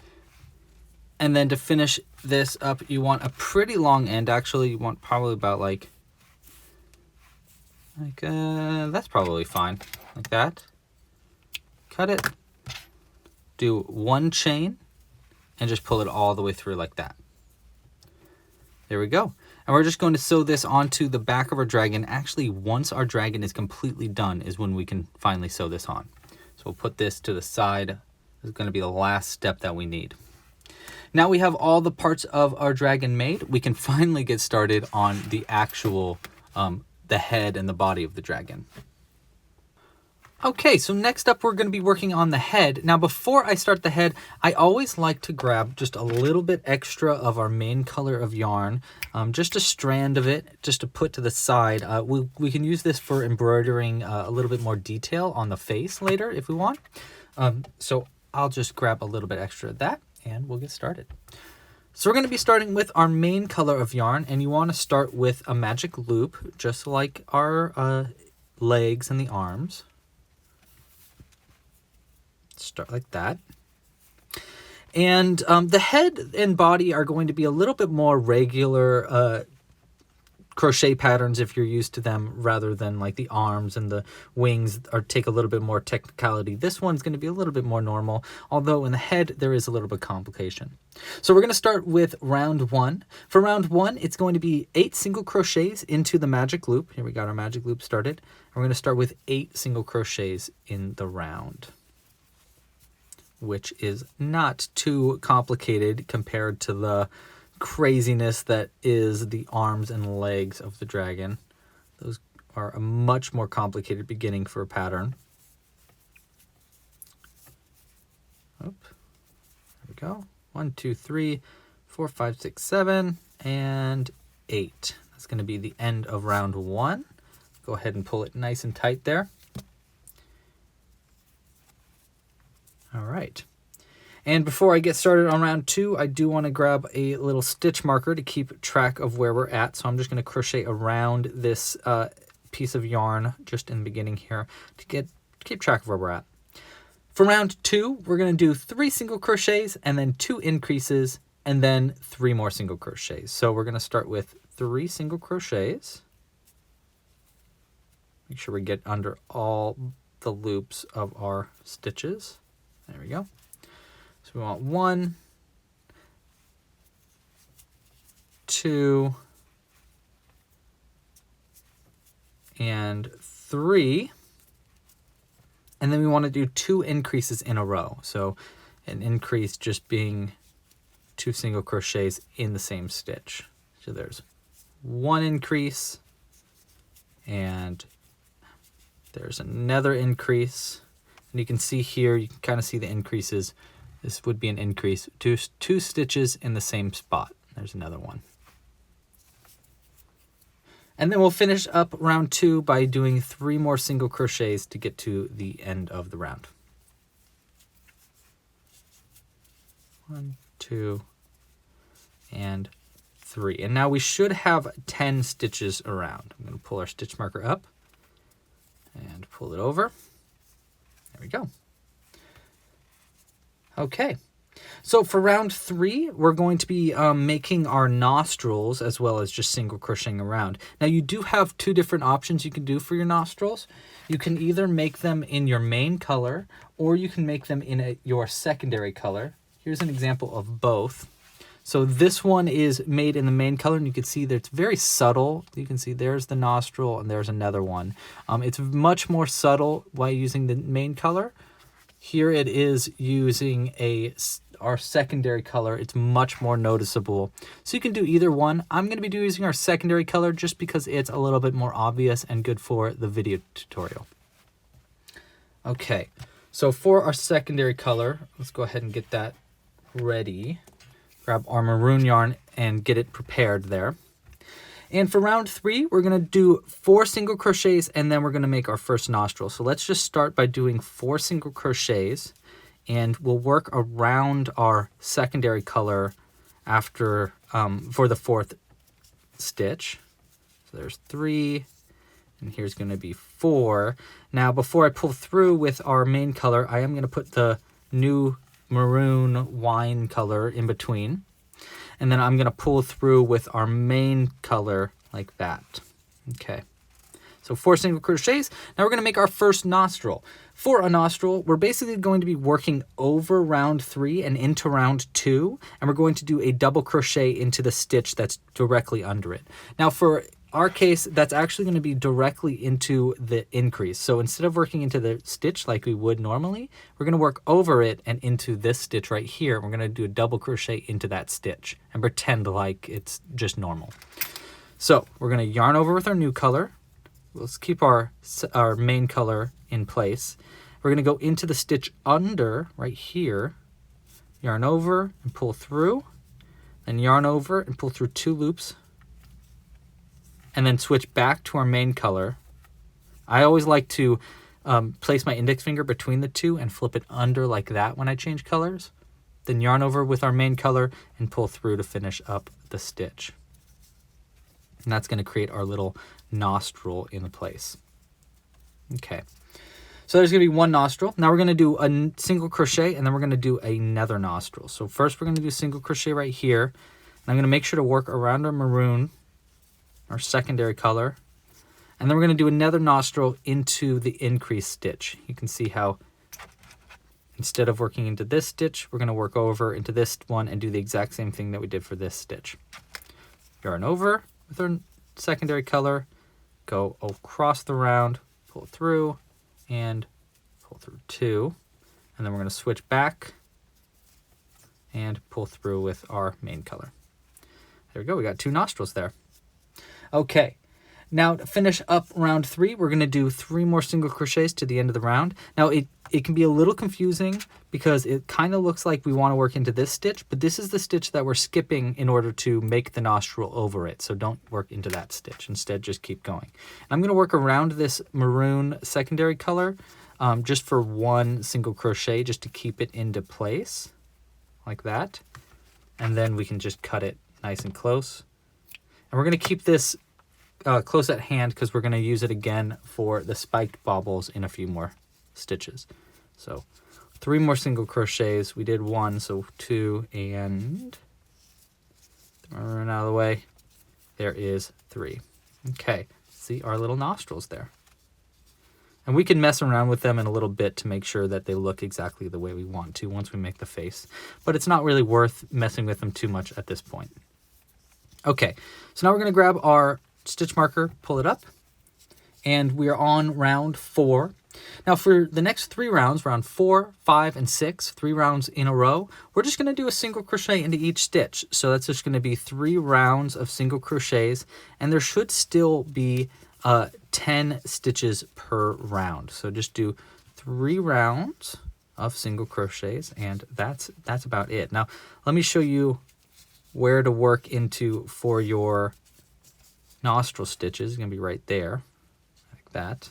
And then to finish this up, you want a pretty long end. Actually, you want probably about like that's probably fine, like that. Cut it, do 1 chain, and just pull it all the way through like that. There we go. And we're just going to sew this onto the back of our dragon. Actually, once our dragon is completely done is when we can finally sew this on. So we'll put this to the side. This is going to be the last step that we need. Now we have all the parts of our dragon made. We can finally get started on the actual, the head and the body of the dragon. Okay, so next up we're going to be working on the head. Now before I start the head, I always like to grab just a little bit extra of our main color of yarn, just a strand of it, just to put to the side. We can use this for embroidering a little bit more detail on the face later if we want. So I'll just grab a little bit extra of that, and we'll get started. So we're going to be starting with our main color of yarn, and you want to start with a magic loop, just like our legs and the arms. Start like that. And the head and body are going to be a little bit more regular crochet patterns if you're used to them, rather than like the arms and the wings take a little bit more technicality. This one's going to be a little bit more normal, although in the head there is a little bit of complication. So we're going to start with round 1. For round 1, it's going to be 8 single crochets into the magic loop. Here we got our magic loop started. And we're going to start with 8 single crochets in the round, which is not too complicated compared to the craziness that is the arms and legs of the dragon. Those are a much more complicated beginning for a pattern. There we go. 1, 2, 3, 4, 5, 6, 7, and 8. That's going to be the end of round 1. Go ahead and pull it nice and tight there. All right. And before I get started on round 2, I do want to grab a little stitch marker to keep track of where we're at. So I'm just going to crochet around this piece of yarn just in the beginning here to keep track of where we're at. For round 2, we're going to do 3 single crochets and then 2 increases and then 3 more single crochets. So we're going to start with 3 single crochets. Make sure we get under all the loops of our stitches. There we go. So we want 1, 2, and 3. And then we want to do 2 increases in a row. So an increase just being 2 single crochets in the same stitch. So there's 1 increase, and there's another increase. And you can see here, you can kind of see the increases. This would be an increase, two stitches in the same spot. There's another one. And then we'll finish up round 2 by doing 3 more single crochets to get to the end of the round. 1, 2, and 3. And now we should have 10 stitches around. I'm going to pull our stitch marker up and pull it over. There we go. Okay. So for round 3, we're going to be making our nostrils as well as just single crocheting around. Now you do have 2 different options you can do for your nostrils. You can either make them in your main color or you can make them in your secondary color. Here's an example of both. So this one is made in the main color, and you can see that it's very subtle. You can see there's the nostril and there's another one. It's much more subtle while using the main color. Here it is using our secondary color. It's much more noticeable. So you can do either one. I'm going to be using our secondary color just because it's a little bit more obvious and good for the video tutorial. Okay, so for our secondary color, let's go ahead and get that ready. Grab our maroon yarn and get it prepared there. And for round 3, we're going to do 4 single crochets and then we're going to make our first nostril. So let's just start by doing 4 single crochets and we'll work around our secondary color after for the 4th stitch. So there's 3 and here's going to be 4. Now before I pull through with our main color, I am going to put the new maroon wine color in between, and then I'm going to pull through with our main color like that. Okay, so 4 single crochets. Now we're going to make our first nostril. For a nostril, we're basically going to be working over round 3 and into round 2, and we're going to do a double crochet into the stitch that's directly under it. Now for our case, that's actually going to be directly into the increase. So instead of working into the stitch like we would normally, we're going to work over it and into this stitch right here. We're going to do a double crochet into that stitch and pretend like it's just normal. So we're going to yarn over with our new color. Let's keep our main color in place. We're going to go into the stitch under right here, yarn over and pull through, then yarn over and pull through 2 loops, and then switch back to our main color. I always like to place my index finger between the 2 and flip it under like that when I change colors. Then yarn over with our main color and pull through to finish up the stitch. And that's going to create our little nostril in the place. Okay, so there's going to be 1 nostril. Now we're going to do a single crochet and then we're going to do another nostril. So first we're going to do single crochet right here. And I'm going to make sure to work around our maroon, our secondary color, and then we're going to do another nostril into the increase stitch. You can see how instead of working into this stitch, we're going to work over into this one and do the exact same thing that we did for this stitch. Yarn over with our secondary color, go across the round, pull through, and pull through 2, and then we're going to switch back and pull through with our main color. There we go, we got 2 nostrils there. Okay, now to finish up round 3, we're going to do 3 more single crochets to the end of the round. Now it can be a little confusing because it kind of looks like we want to work into this stitch, but this is the stitch that we're skipping in order to make the nostril over it. So don't work into that stitch. Instead, just keep going. I'm going to work around this maroon secondary color just for 1 single crochet just to keep it into place like that. And then we can just cut it nice and close. And we're going to keep this close at hand because we're going to use it again for the spiked baubles in a few more stitches. So 3 more single crochets. We did 1, so 2, and run out of the way. There is 3. Okay, see our little nostrils there. And we can mess around with them in a little bit to make sure that they look exactly the way we want to once we make the face. But it's not really worth messing with them too much at this point. Okay, so now we're going to grab our stitch marker, pull it up, and we are on round 4. Now for the next 3 rounds, round 4, 5, and 6, 3 rounds in a row, we're just going to do a single crochet into each stitch. So that's just going to be 3 rounds of single crochets, and there should still be 10 stitches per round. So just do 3 rounds of single crochets, and that's about it. Now let me show you where to work into for your nostril stitches. It's going to be right there, like that.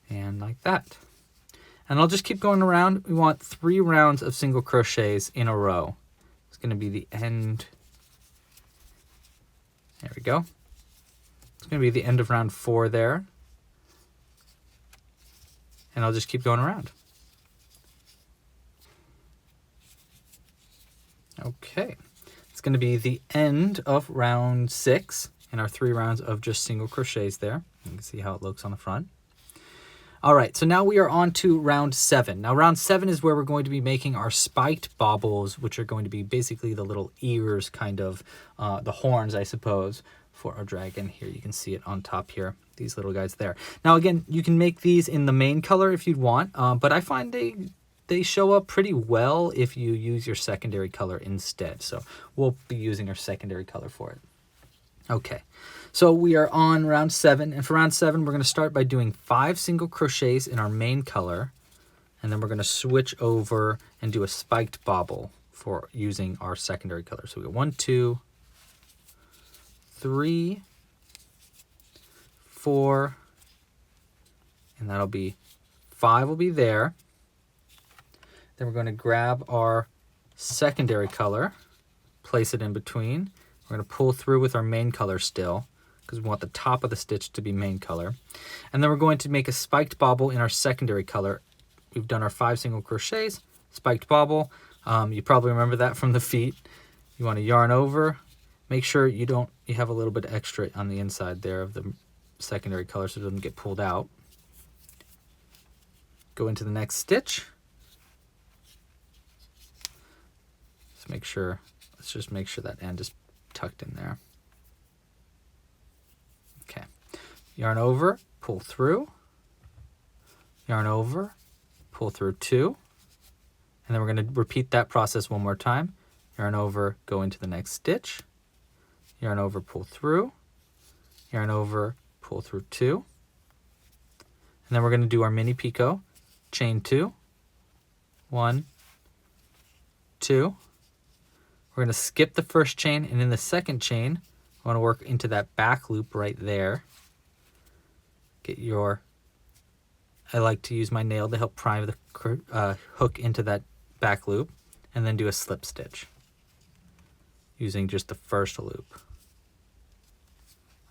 And like that. And I'll just keep going around. We want 3 rounds of single crochets in a row. It's going to be the end. There we go. It's going to be the end of round 4 there. And I'll just keep going around. Okay. It's going to be the end of round 6 and our 3 rounds of just single crochets there. You can see how it looks on the front. All right, so now we are on to round 7. Now round 7 is where we're going to be making our spiked baubles, which are going to be basically the little ears, kind of, the horns, I suppose, for our dragon. Here, you can see it on top here, these little guys there. Now again, you can make these in the main color if you'd want, but I find they show up pretty well if you use your secondary color instead. So we'll be using our secondary color for it. Okay, so we are on round 7, and for round 7, we're going to start by doing 5 single crochets in our main color, and then we're going to switch over and do a spiked bauble for using our secondary color. So we go 1, 2, 3, 4, and that'll be 5 will be there. Then we're going to grab our secondary color, place it in between. We're going to pull through with our main color still, because we want the top of the stitch to be main color. And then we're going to make a spiked bauble in our secondary color. We've done our 5 single crochets, spiked bauble. You probably remember that from the feet. You want to yarn over. Make sure you have a little bit extra on the inside there of the secondary color so it doesn't get pulled out. Go into the next stitch. Let's just make sure that end is tucked in there. Okay. Yarn over, pull through. Yarn over, pull through 2. And then we're going to repeat that process one more time. Yarn over, go into the next stitch. Yarn over, pull through. Yarn over, pull through 2. And then we're going to do our mini picot. Chain 2. 1, 2. We're going to skip the first chain, and in the second chain, I want to work into that back loop right there. I like to use my nail to help prime the hook into that back loop, and then do a slip stitch using just the first loop,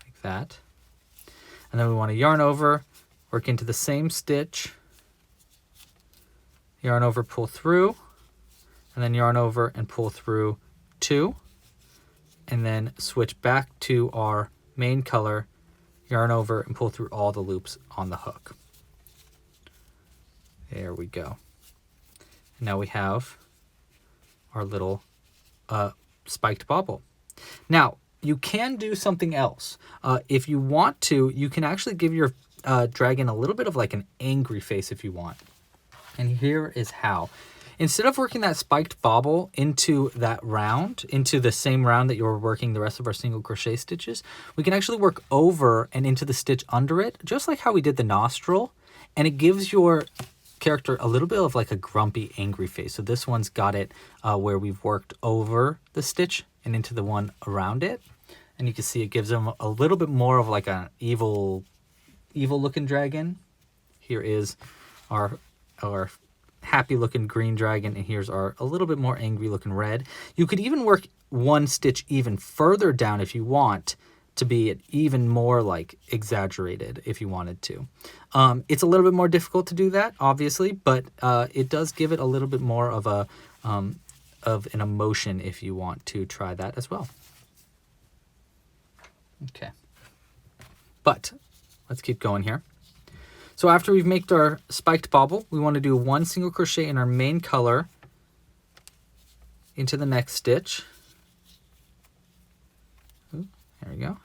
like that. And then we want to yarn over, work into the same stitch, yarn over, pull through, and then yarn over and pull through 2, and then switch back to our main color, yarn over and pull through all the loops on the hook. There we go. And now we have our little spiked bauble. Now, you can do something else. If you want to, you can actually give your dragon a little bit of like an angry face if you want. And here is how. Instead of working that spiked bauble into that round, into the same round that you're working the rest of our single crochet stitches, we can actually work over and into the stitch under it, just like how we did the nostril, and it gives your character a little bit of like a grumpy, angry face. So this one's got it where we've worked over the stitch and into the one around it, and you can see it gives them a little bit more of like an evil looking dragon. Here is our happy looking green dragon, and here's our a little bit more angry looking red. You could even work one stitch even further down if you want to be even more like exaggerated if you wanted to. It's a little bit more difficult to do that, obviously, but it does give it a little bit more of an emotion if you want to try that as well. Okay, but let's keep going here. So after we've made our spiked bauble, we want to do 1 single crochet in our main color into the next stitch. Ooh, there we go.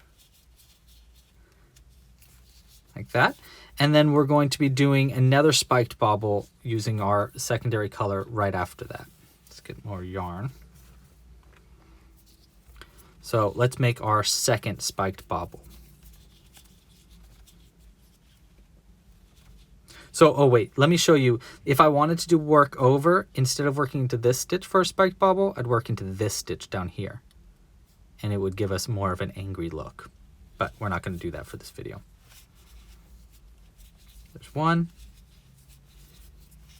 Like that. And then we're going to be doing another spiked bauble using our secondary color right after that. Let's get more yarn. So let's make our second spiked bauble. So, oh wait, let me show you. If I wanted to do work over, instead of working into this stitch for a spiked bobble, I'd work into this stitch down here. And it would give us more of an angry look. But we're not going to do that for this video. There's 1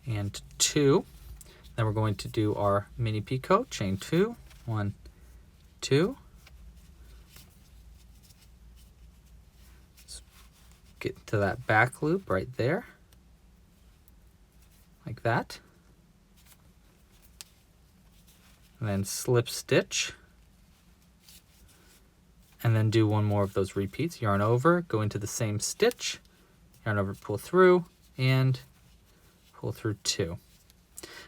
and 2. Then we're going to do our mini picot, chain 2, 1, 2. Let's get to that back loop right there, like that. And then slip stitch. And then do one more of those repeats. Yarn over, go into the same stitch, yarn over, pull through, and pull through 2.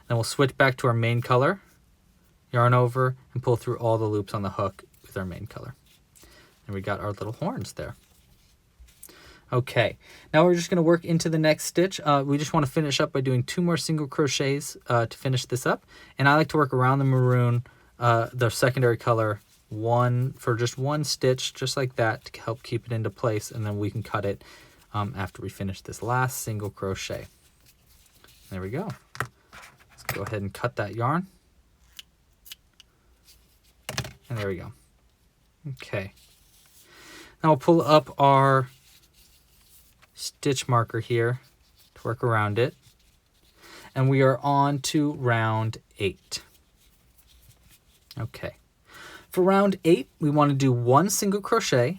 Then we'll switch back to our main color, yarn over, and pull through all the loops on the hook with our main color. And we got our little horns there. Okay, now we're just going to work into the next stitch. We just want to finish up by doing 2 more single crochets to finish this up. And I like to work around the maroon, the secondary color, for just 1 stitch, just like that, to help keep it into place, and then we can cut it after we finish this last single crochet. There we go. Let's go ahead and cut that yarn. And there we go. Okay. Now we'll pull up our stitch marker here to work around it. And we are on to round 8. Okay. For round 8, we want to do 1 single crochet.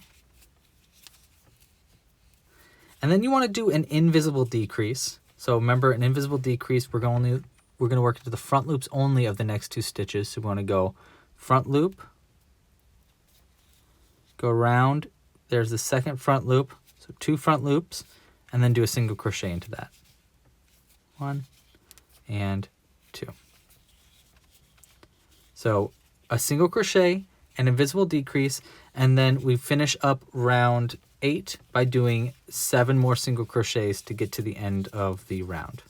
And then you want to do an invisible decrease. So remember, an invisible decrease, we're going to work into the front loops only of the next 2 stitches. So we want to go front loop, go around, there's the second front loop, so 2 front loops, and then do a single crochet into that. 1 and 2. So a single crochet, an invisible decrease, and then we finish up round 8 by doing 7 more single crochets to get to the end of the round.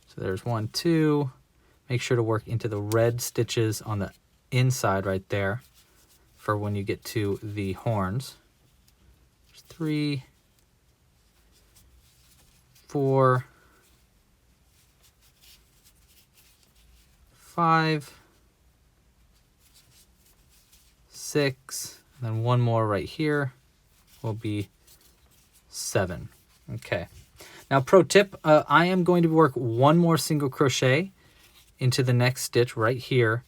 So there's 1, 2. Make sure to work into the red stitches on the inside right there for when you get to the horns. There's 3, 4, 5, 6, and then 1 more right here will be 7. Okay. Now, pro tip, I am going to work 1 more single crochet into the next stitch right here,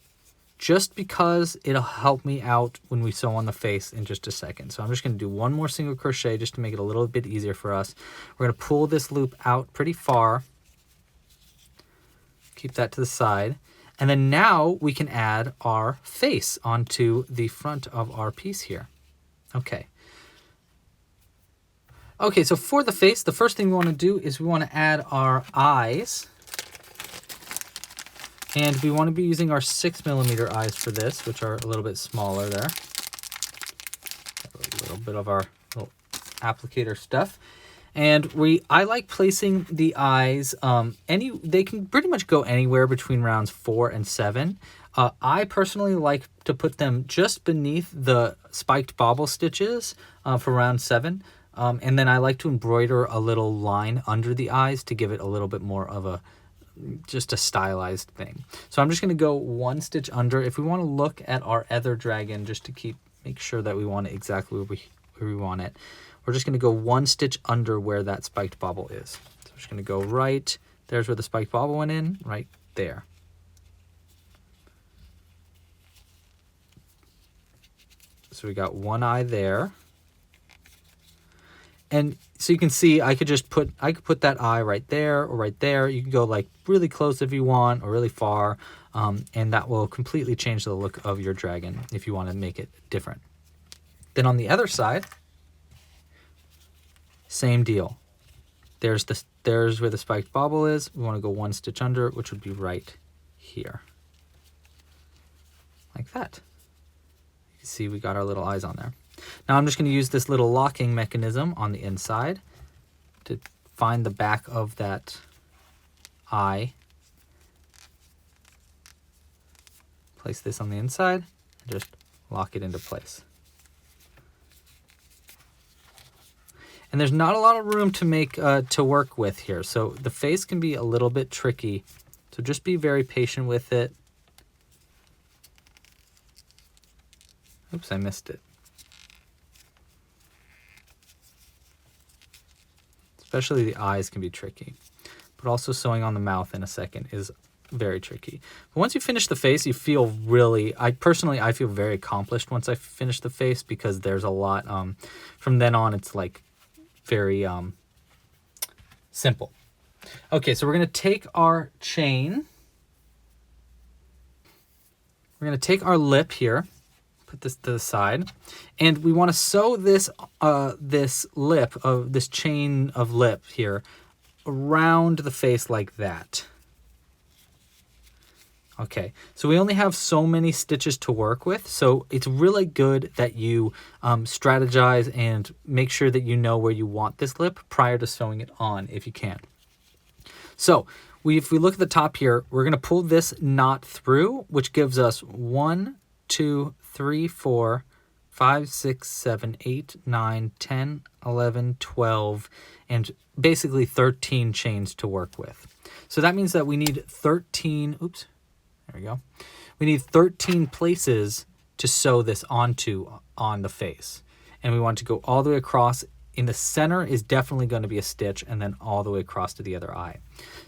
just because it'll help me out when we sew on the face in just a second. So I'm just going to do 1 more single crochet just to make it a little bit easier for us. We're going to pull this loop out pretty far. Keep that to the side. And then now we can add our face onto the front of our piece here. Okay. Okay, so for the face, the first thing we want to do is we want to add our eyes. And we want to be using our 6mm eyes for this, which are a little bit smaller there. A little bit of our little applicator stuff. And I like placing the eyes, they can pretty much go anywhere between rounds 4 and 7. I personally like to put them just beneath the spiked bobble stitches for round 7. And then I like to embroider a little line under the eyes to give it a little bit more of just a stylized thing. So I'm just going to go 1 stitch under. If we want to look at our other dragon, just to make sure that we want it exactly where we want it, we're just going to go 1 stitch under where that spiked bobble is. So we're just going to go right, there's where the spiked bobble went in, right there. So we got 1 eye there. And so you can see I could put that eye right there or right there. You can go like really close if you want or really far. And that will completely change the look of your dragon if you want to make it different. Then on the other side, same deal. There's where the spiked bobble is. We want to go 1 stitch under, which would be right here. Like that. You can see we got our little eyes on there. Now I'm just going to use this little locking mechanism on the inside to find the back of that eye. Place this on the inside and just lock it into place. And there's not a lot of room to make to work with here. So the face can be a little bit tricky. So just be very patient with it. Oops, I missed it. Especially the eyes can be tricky. But also sewing on the mouth in a second is very tricky. But once you finish the face, you feel really, I feel very accomplished once I finish the face, because there's a lot, from then on it's like very simple. Okay, so we're going to take our chain. We're going to take our lip here, put this to the side, and we want to sew this this chain of lip here around the face like that. Okay, so we only have so many stitches to work with, so it's really good that you strategize and make sure that you know where you want this lip prior to sewing it on if you can. So if we look at the top here, we're going to pull this knot through, which gives us 1, 2, 3, 4, 5, 6, 7, 8, 9, 10, 11, 12, and basically 13 chains to work with. So that means that we need 13, oops, there we go. We need 13 places to sew this onto on the face. And we want to go all the way across. In the center is definitely going to be a stitch, and then all the way across to the other eye.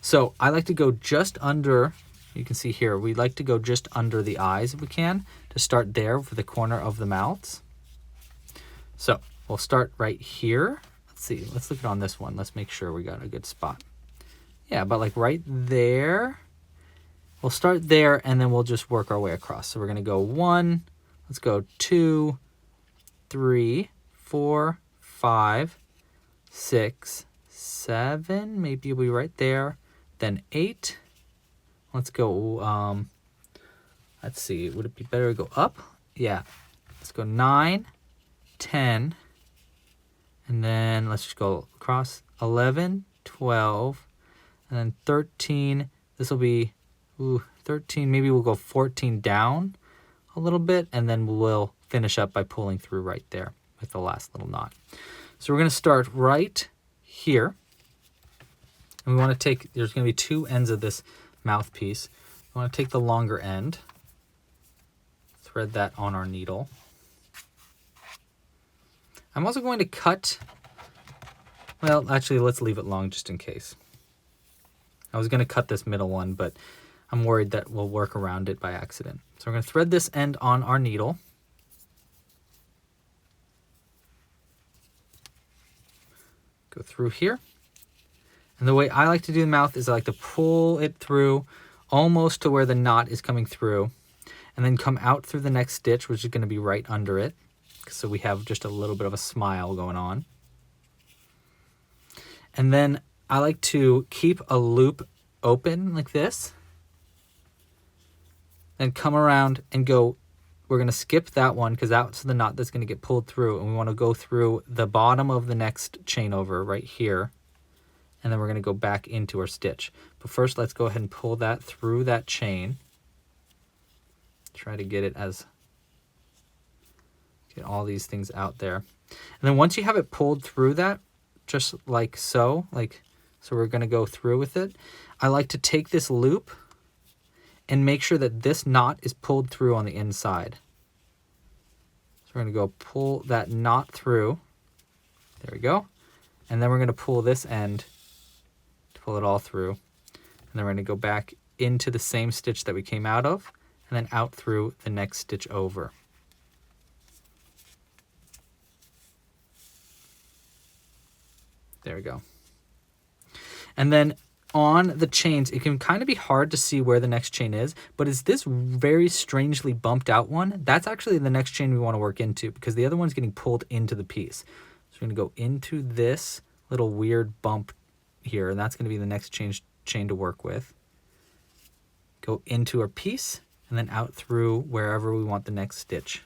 So I like to go just under, you can see here, we like to go just under the eyes if we can, to start there for the corner of the mouths. So we'll start right here. Let's see, let's look at on this one. Let's make sure we got a good spot. Yeah, but like right there. We'll start there, and then we'll just work our way across. So we're going to go 1, let's go 2, 3, 4, 5, 6, 7, maybe it'll be right there, then 8. Let's go, let's see, would it be better to go up? Yeah, let's go 9, 10, and then let's just go across 11, 12, and then 13. This will be 13, maybe we'll go 14 down a little bit, and then we'll finish up by pulling through right there with the last little knot. So we're going to start right here, and we want to take, there's going to be 2 ends of this mouthpiece. We want to take the longer end, thread that on our needle. I'm also going to cut, well, actually, let's leave it long just in case. I was going to cut this middle one, but I'm worried that we'll work around it by accident. So we're going to thread this end on our needle. Go through here. And the way I like to do the mouth is I like to pull it through almost to where the knot is coming through, and then come out through the next stitch, which is going to be right under it. So we have just a little bit of a smile going on. And then I like to keep a loop open like this, and come around and go, we're going to skip that one because that's the knot that's going to get pulled through, and we want to go through the bottom of the next chain over right here, and then we're going to go back into our stitch. But first, let's go ahead and pull that through that chain. Try to get it as, get all these things out there. And then once you have it pulled through that, just like so, so we're going to go through with it. I like to take this loop and make sure that this knot is pulled through on the inside. So we're going to go pull that knot through. There we go. And then we're going to pull this end to pull it all through. And then we're going to go back into the same stitch that we came out of, and then out through the next stitch over. There we go. And then on the chains, it can kind of be hard to see where the next chain is, but it's this very strangely bumped out one. That's actually the next chain we want to work into, because the other one's getting pulled into the piece. So we're going to go into this little weird bump here, and that's going to be the next chain to work with. Go into our piece, and then out through wherever we want the next stitch.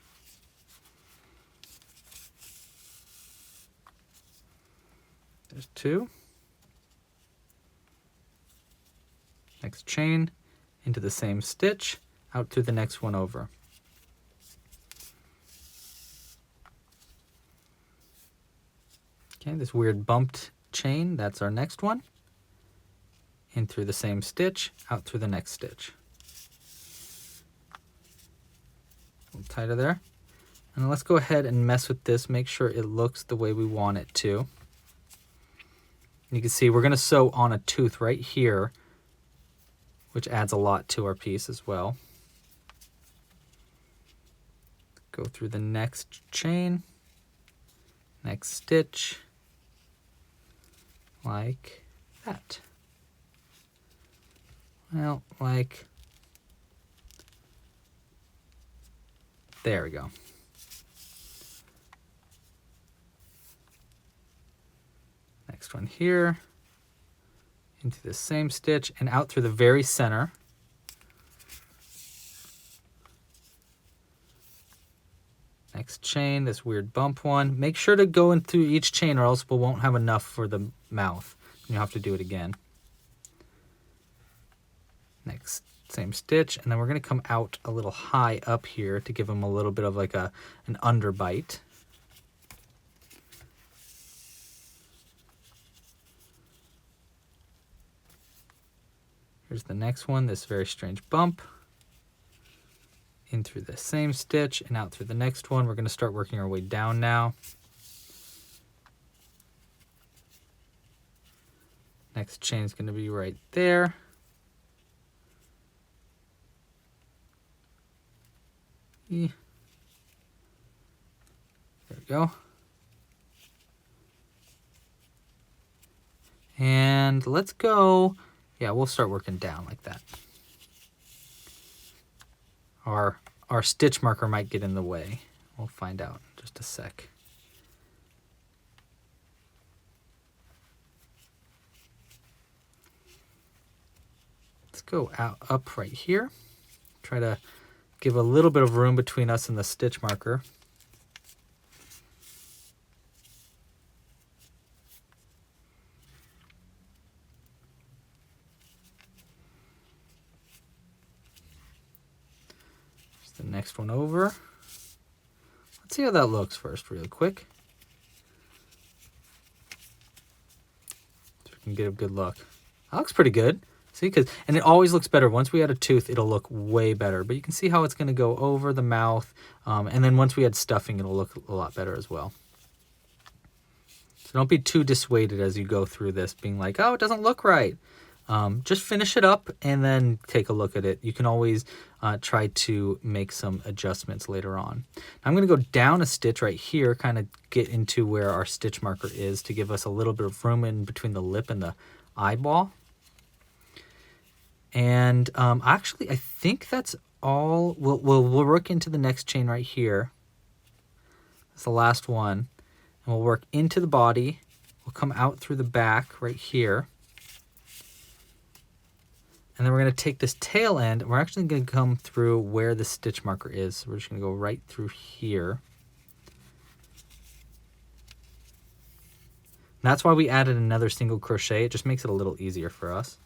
There's 2. Next chain, into the same stitch, out through the next one over. Okay, this weird bumped chain, that's our next one. In through the same stitch, out through the next stitch. A little tighter there. And let's go ahead and mess with this, make sure it looks the way we want it to. You can see we're going to sew on a tooth right here, which adds a lot to our piece as well. Go through the next chain, next stitch, like that. Well, like, there we go. Next one here, into the same stitch and out through the very center. Next chain, this weird bump one. Make sure to go in through each chain or else we won't have enough for the mouth. You'll have to do it again. Next, same stitch, and then we're going to come out a little high up here to give them a little bit of like an underbite. Here's the next one, this very strange bump. In through the same stitch and out through the next one. We're going to start working our way down now. Next chain is going to be right there. There we go. And let's go, yeah, we'll start working down like that. Our stitch marker might get in the way. We'll find out in just a sec. Let's go up right here. Try to give a little bit of room between us and the stitch marker. The next one over. Let's see how that looks first really quick. So we can get a good look. That looks pretty good. See, and it always looks better. Once we add a tooth, it'll look way better. But you can see how it's going to go over the mouth. And then once we add stuffing, it'll look a lot better as well. So don't be too dissuaded as you go through this, being like, oh, it doesn't look right. Just finish it up and then take a look at it. You can always try to make some adjustments later on. I'm going to go down a stitch right here, kind of get into where our stitch marker is to give us a little bit of room in between the lip and the eyeball. And actually, I think that's all. We'll work into the next chain right here. That's the last one. And we'll work into the body. We'll come out through the back right here. And then we're going to take this tail end, and we're actually going to come through where the stitch marker is. So we're just going to go right through here. And that's why we added another single crochet. It just makes it a little easier for us.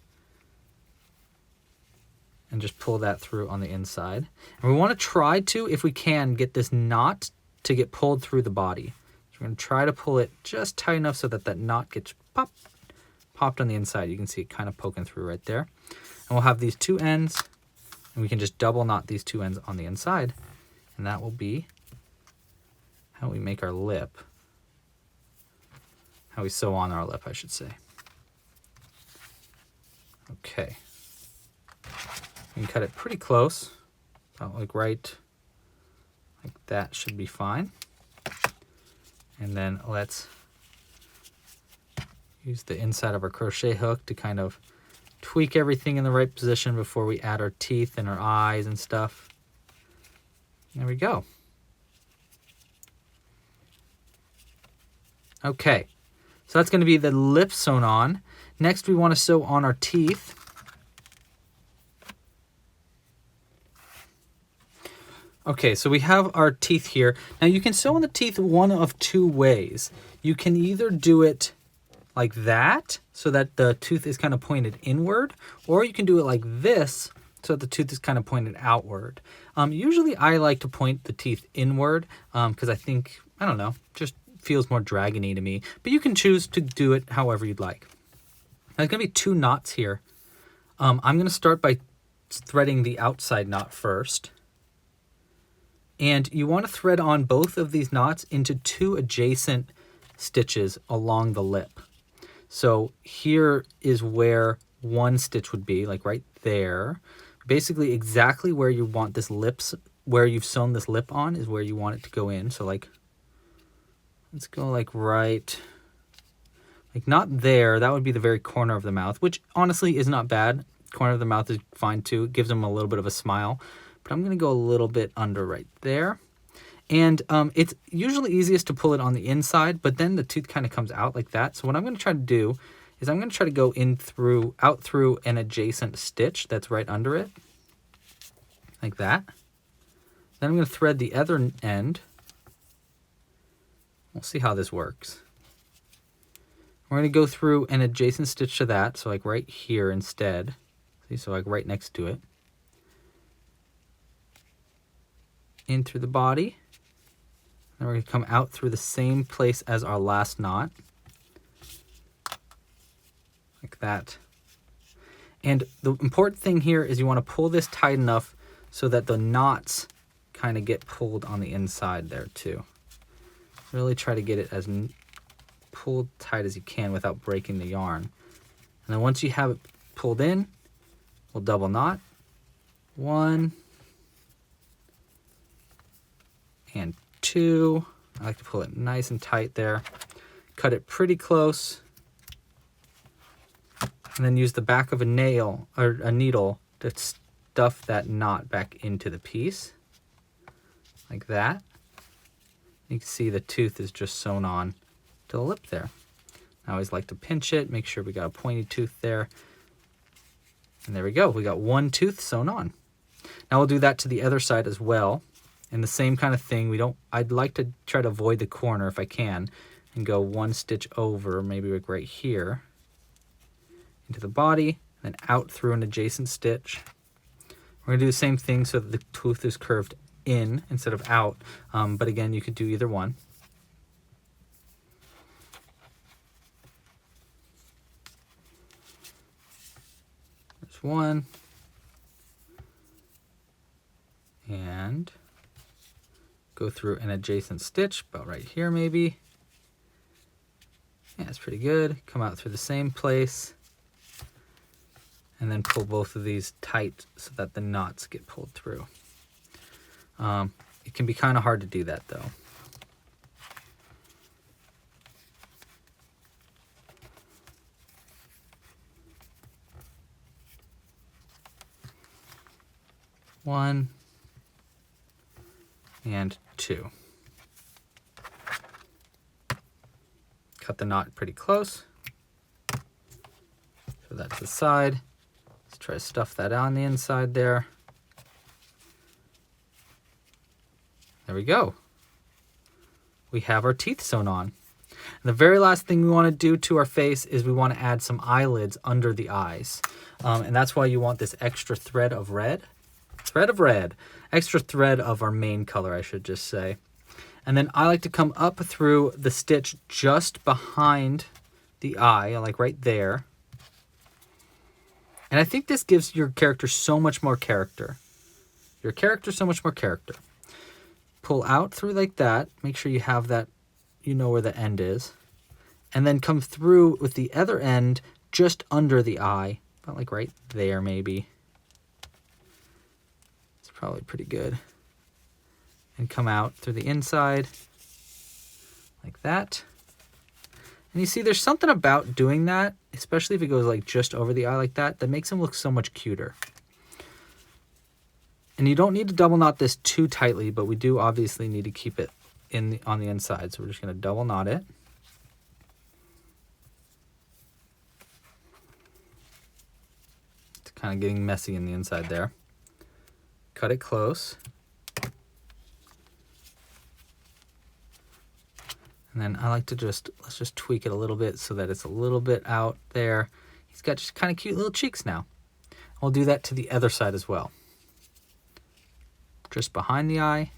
And just pull that through on the inside. And we want to try to, if we can, get this knot to get pulled through the body. So we're going to try to pull it just tight enough so that that knot gets popped on the inside. You can see it kind of poking through right there. And we'll have these two ends, and we can just double knot these two ends on the inside. And that will be how we make our lip. How we sew on our lip, I should say. Okay. You can cut it pretty close, about like right like that should be fine. And then let's use the inside of our crochet hook to kind of tweak everything in the right position before we add our teeth and our eyes and stuff. There we go. Okay, so that's going to be the lip sewn on. Next, we want to sew on our teeth. Okay, so we have our teeth here. Now you can sew on the teeth one of two ways. You can either do it like that, so that the tooth is kind of pointed inward, or you can do it like this, so that the tooth is kind of pointed outward. Usually I like to point the teeth inward, because I think, I don't know, just feels more dragony to me, but you can choose to do it however you'd like. There's going to be 2 knots here. I'm going to start by threading the outside knot first. And you want to thread on both of these knots into 2 adjacent stitches along the lip. So here is where one stitch would be, like right there. Basically exactly where you want this lips, where you've sewn this lip on is where you want it to go in. So like, let's go like right, like not there. That would be the very corner of the mouth, which honestly is not bad. Corner of the mouth is fine too. It gives them a little bit of a smile. But I'm going to go a little bit under right there. And it's usually easiest to pull it on the inside, but then the tooth kind of comes out like that. So what I'm going to try to do is I'm going to try to go in through, out through an adjacent stitch that's right under it, like that. Then I'm going to thread the other end. We'll see how this works. We're going to go through an adjacent stitch to that, so like right here instead. See, so like right next to it. In through the body. Then we're going to come out through the same place as our last knot. Like that. And the important thing here is you want to pull this tight enough so that the knots kind of get pulled on the inside there too. Really try to get it as pulled tight as you can without breaking the yarn. And then once you have it pulled in, we'll double knot. 1 and 2. I like to pull it nice and tight there. Cut it pretty close. And then use the back of a nail or a needle to stuff that knot back into the piece. Like that. You can see the tooth is just sewn on to the lip there. I always like to pinch it, make sure we got a pointy tooth there. And there we go. We got 1 tooth sewn on. Now we'll do that to the other side as well. And the same kind of thing. I'd like to try to avoid the corner if I can and go 1 stitch over, maybe like right here, into the body, then out through an adjacent stitch. We're going to do the same thing so that the tooth is curved in instead of out. But again, you could do either one. There's 1. And go through an adjacent stitch, about right here maybe. Yeah, that's pretty good. Come out through the same place. And then pull both of these tight so that the knots get pulled through. It can be kind of hard to do that though. One and 2. Cut the knot pretty close. So that's the side. Let's try to stuff that on the inside there. There we go. We have our teeth sewn on. And the very last thing we want to do to our face is we want to add some eyelids under the eyes. And that's why you want this extra thread of red. Extra thread of our main color, I should just say. And then I like to come up through the stitch just behind the eye, like right there. And I think this gives your character so much more character. Pull out through like that. Make sure you have that, you know where the end is. And then come through with the other end just under the eye. About like right there maybe. It's probably pretty good. And come out through the inside like that. And you see there's something about doing that, especially if it goes like just over the eye like that, that makes him look so much cuter. And you don't need to double knot this too tightly, but we do obviously need to keep it on the inside. So we're just going to double knot it. It's kind of getting messy in the inside there. Cut it close. And then I like to let's just tweak it a little bit so that it's a little bit out there. He's got just kind of cute little cheeks now. We'll do that to the other side as well. Just behind the eye.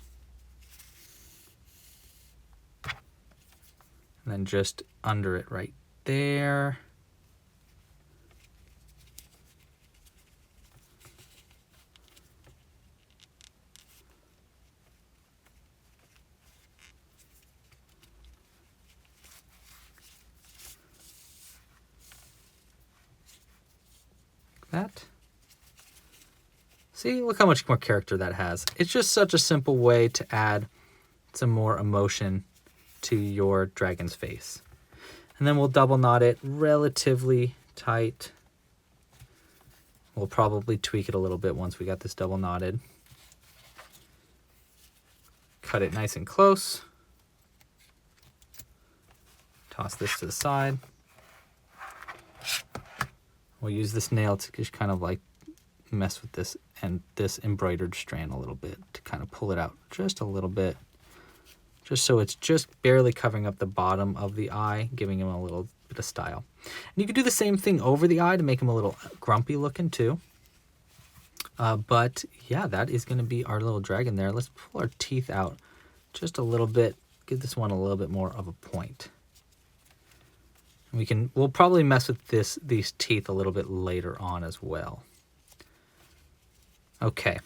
And then just under it right there. That. See, look how much more character that has. It's just such a simple way to add some more emotion to your dragon's face. And then we'll double knot it relatively tight. We'll probably tweak it a little bit once we got this double knotted. Cut it nice and close. Toss this to the side. We'll use this nail to just kind of like mess with this and this embroidered strand a little bit to kind of pull it out just a little bit, just so it's just barely covering up the bottom of the eye, giving him a little bit of style. And you can do the same thing over the eye to make him a little grumpy looking too. But yeah, that is going to be our little dragon there. Let's pull our teeth out just a little bit, give this one a little bit more of a point. We'll probably mess with these teeth a little bit later on as well. Okay,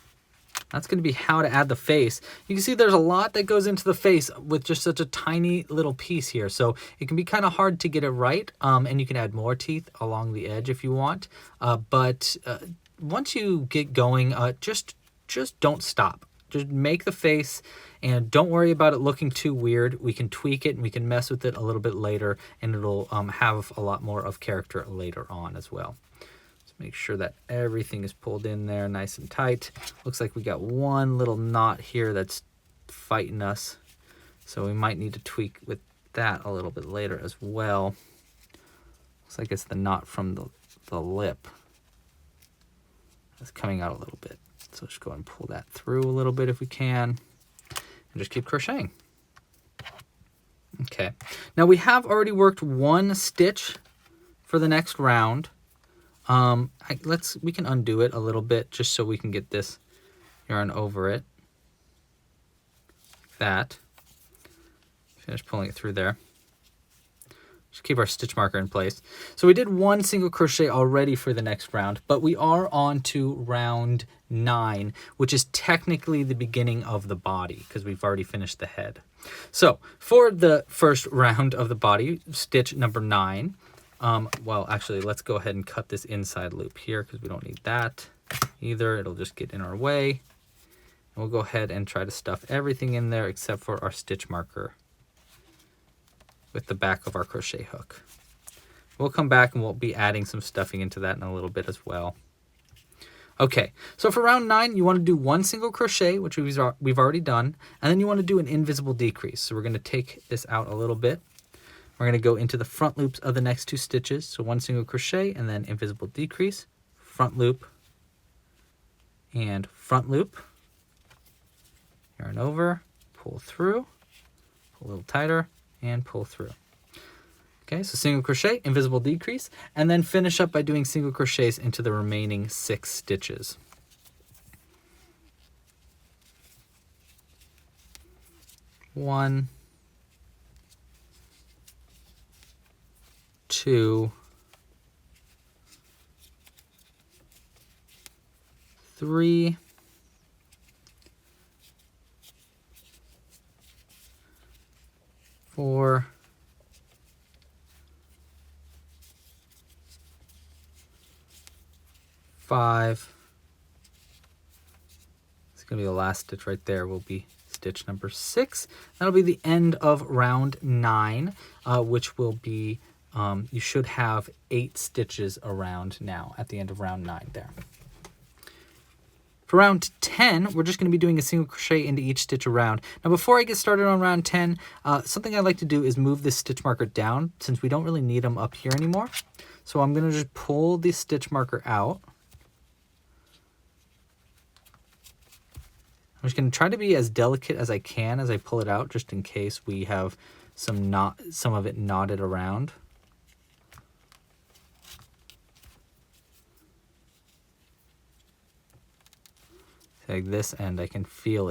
that's going to be how to add the face. You can see there's a lot that goes into the face with just such a tiny little piece here. So it can be kind of hard to get it right. And you can add more teeth along the edge if you want. But once you get going, just don't stop. Just make the face and don't worry about it looking too weird. We can tweak it and we can mess with it a little bit later, and it'll have a lot more of character later on as well. Let's make sure that everything is pulled in there nice and tight. Looks like we got one little knot here that's fighting us, so we might need to tweak with that a little bit later as well. Looks like it's the knot from the lip that's coming out a little bit. So just go ahead and pull that through a little bit if we can, and just keep crocheting. Okay, now we have already worked one stitch for the next round. We can undo it a little bit just so we can get this yarn over it. Like that. Finish pulling it through there. Just keep our stitch marker in place. So we did one single crochet already for the next round, but we are on to round 9, which is technically the beginning of the body because we've already finished the head. So for the first round of the body, stitch number 9. Well, actually, let's go ahead and cut this inside loop here because we don't need that either. It'll just get in our way. And we'll go ahead and try to stuff everything in there except for our stitch marker with the back of our crochet hook. We'll come back and we'll be adding some stuffing into that in a little bit as well. Okay, so for round 9, you want to do one single crochet, which we've already done, and then you want to do an invisible decrease. So we're going to take this out a little bit. We're going to go into the front loops of the next 2 stitches. So one single crochet and then invisible decrease, front loop, and front loop. Yarn over, pull through, pull a little tighter, and pull through. Okay, so single crochet, invisible decrease, and then finish up by doing single crochets into the remaining 6 stitches. One, 2, 3, 4, 5. It's going to be the last stitch right there. Will be stitch number 6. That'll be the end of round 9, which will be, you should have 8 stitches around now at the end of round 9 there. For round 10, we're just going to be doing a single crochet into each stitch around. Now, before I get started on round 10, something I like to do is move this stitch marker down since we don't really need them up here anymore. So I'm going to just pull the stitch marker out. I'm just going to try to be as delicate as I can as I pull it out, just in case we have some of it knotted around. Like this end, I can feel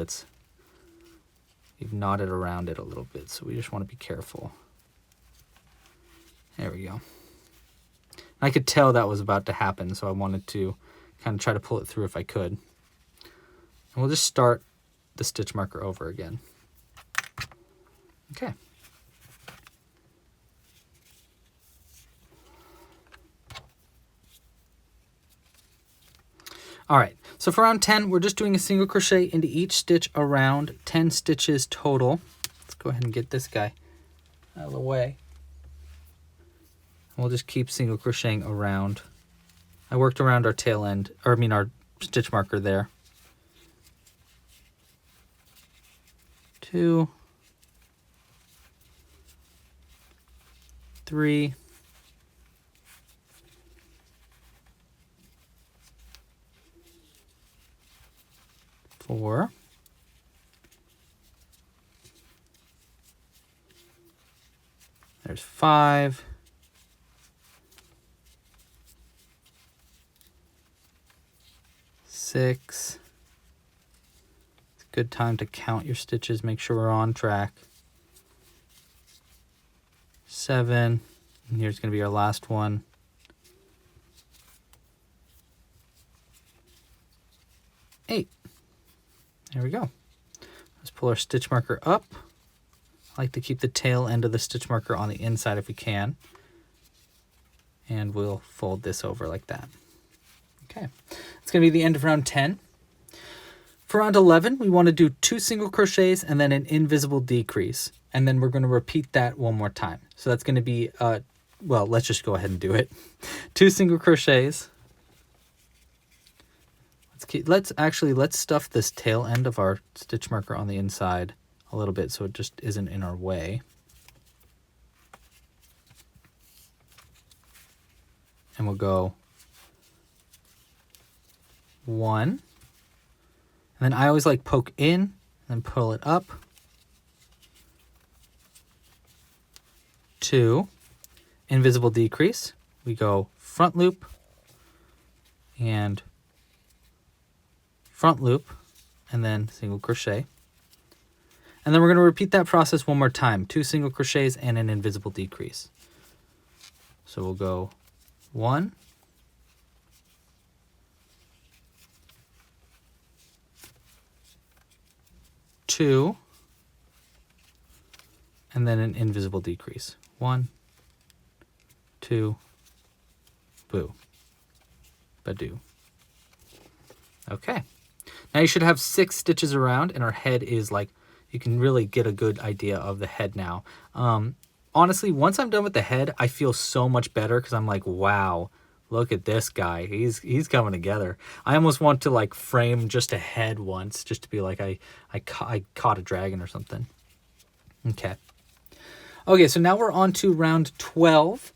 you've knotted around it a little bit, so we just want to be careful. go. I could tell that was about to happen, so I wanted to kind of try to pull it through if I could. And we'll just start the stitch marker over again. Okay. All right, so for round 10, we're just doing a single crochet into each stitch around, 10 stitches total. Let's go ahead and get this guy out of the way. We'll just keep single crocheting around. I worked around our tail end, or I mean our stitch marker there. 2, 3, 4, 5, 6. It's a good time to count your stitches, make sure we're on track. 7, and here's going to be our last one. 8. There we go. Let's pull our stitch marker up. I like to keep the tail end of the stitch marker on the inside if we can. And we'll fold this over like that. Okay, it's going to be the end of round 10. For round 11, we want to do 2 single crochets and then an invisible decrease. And then we're going to repeat that one more time. So that's going to be, well, let's just go ahead and do it. 2 single crochets. Let's stuff this tail end of our stitch marker on the inside a little bit so it just isn't in our way. And we'll go 1. And then I always like poke in and then pull it up. 2. Invisible decrease. We go front loop and front loop and then single crochet. And then we're going to repeat that process one more time. 2 single crochets and an invisible decrease. So we'll go 1, 2, and then an invisible decrease. 1, 2, boo, badoo. Okay. Now you should have 6 stitches around, and our head is like, you can really get a good idea of the head now. Honestly, once I'm done with the head, I feel so much better because I'm like, wow, look at this guy. He's coming together. I almost want to like frame just a head once, just to be like I caught a dragon or something. Okay. Okay, so now we're on to round 12.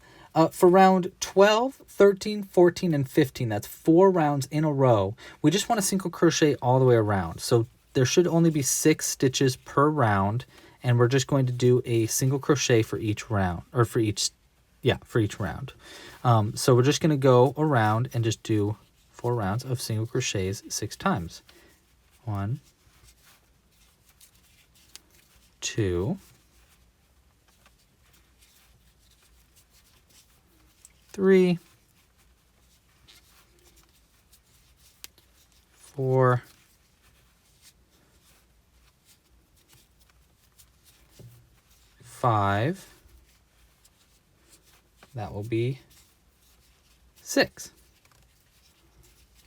For round 12, 13, 14, and 15, that's 4 rounds in a row. We just want to single crochet all the way around. So there should only be 6 stitches per round, and we're just going to do a single crochet for each round, or for each round. So we're just going to go around and just do 4 rounds of single crochets 6 times. 1, 2, 3, 4, 5. That will be 6.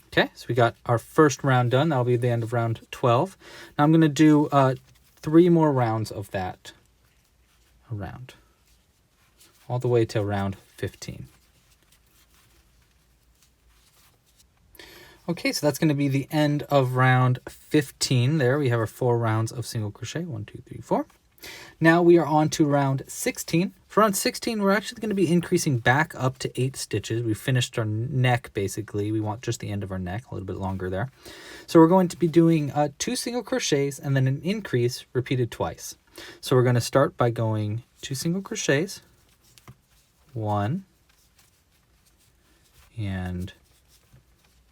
Okay, so we got our first round done. That'll be the end of round 12. Now I'm going to do 3 more rounds of that around, all the way to round 15. Okay, so that's going to be the end of round 15. There we have our 4 rounds of single crochet. 1, 2, 3, 4. Now we are on to round 16. For round 16, we're actually going to be increasing back up to 8 stitches. We finished our neck, basically. We want just the end of our neck, a little bit longer there. So we're going to be doing 2 single crochets and then an increase repeated twice. So we're going to start by going 2 single crochets, 1, and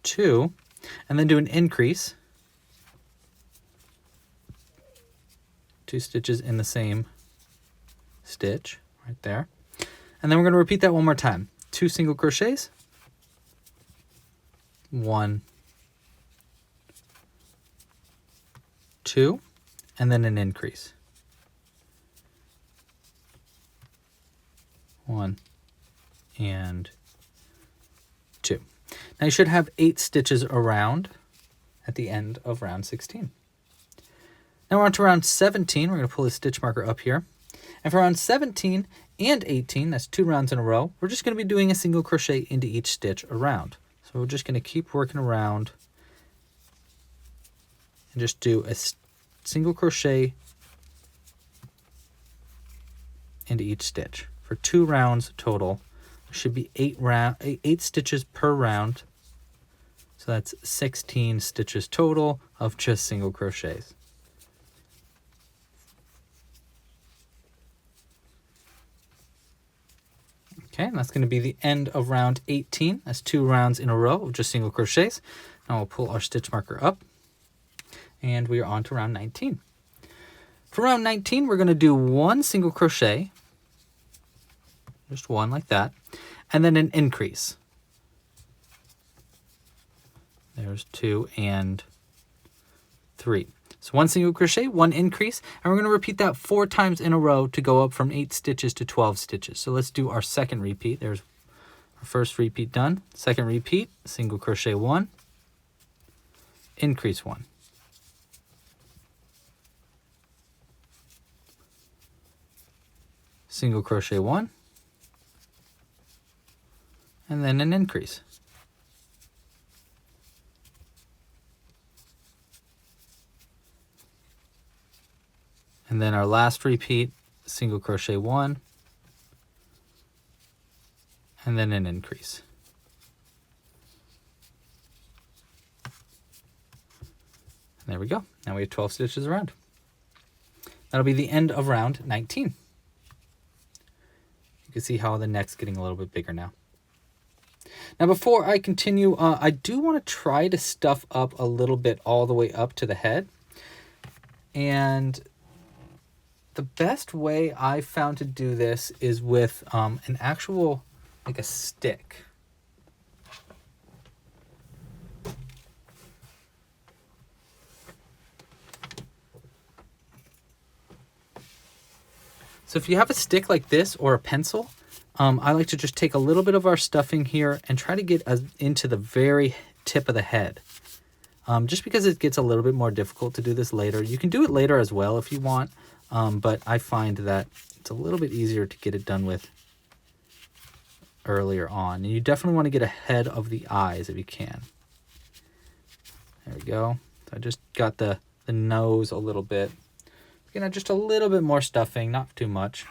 2, and then do an increase, 2 stitches in the same stitch right there, And then we're going to repeat that one more time. 2 single crochets, 1, 2, and then an increase. 1 and 2. Now you should have 8 stitches around at the end of round 16. Now we're on to round 17. We're going to pull the stitch marker up here. And for round 17 and 18, that's 2 rounds in a row, we're just going to be doing a single crochet into each stitch around. So we're just going to keep working around and just do a single crochet into each stitch. For 2 rounds total, there should be 8 stitches per round. So that's 16 stitches total of just single crochets. Okay, and that's going to be the end of round 18. That's 2 rounds in a row of just single crochets. Now we'll pull our stitch marker up, and we are on to round 19. For round 19, we're going to do 1 single crochet, just 1 like that, and then an increase. There's 2 and 3. So 1 single crochet, 1 increase, and we're going to repeat that 4 times in a row to go up from 8 stitches to 12 stitches. So let's do our second repeat. There's our first repeat done. Second repeat, single crochet 1, increase 1. Single crochet 1, and then an increase. And then our last repeat, single crochet 1, and then an increase. And there we go. Now we have 12 stitches around. That'll be the end of round 19. You can see how the neck's getting a little bit bigger now. Now before I continue, I do want to try to stuff up a little bit all the way up to the head. And the best way I found to do this is with an actual, like a stick. So if you have a stick like this or a pencil, I like to just take a little bit of our stuffing here and try to get into the very tip of the head. Just because it gets a little bit more difficult to do this later. You can do it later as well if you want, but I find that it's a little bit easier to get it done with earlier on. And you definitely want to get ahead of the eyes if you can. There we go. So I just got the nose a little bit. Again, just a little bit more stuffing, not too much.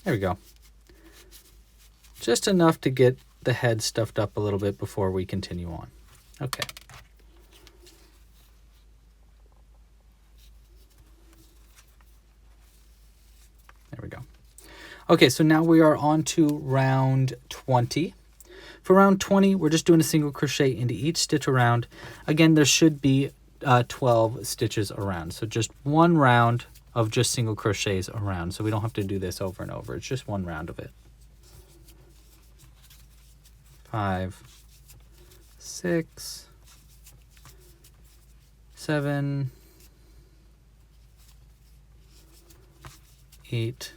There we go. Just enough to get the head stuffed up a little bit before we continue on. Okay. There we go. Okay, so now we are on to round 20. For round 20, we're just doing a single crochet into each stitch around. Again, there should be 12 stitches around. So just 1 round of just single crochets around. So we don't have to do this over and over. It's just 1 round of it. 5, 6, 7, 8,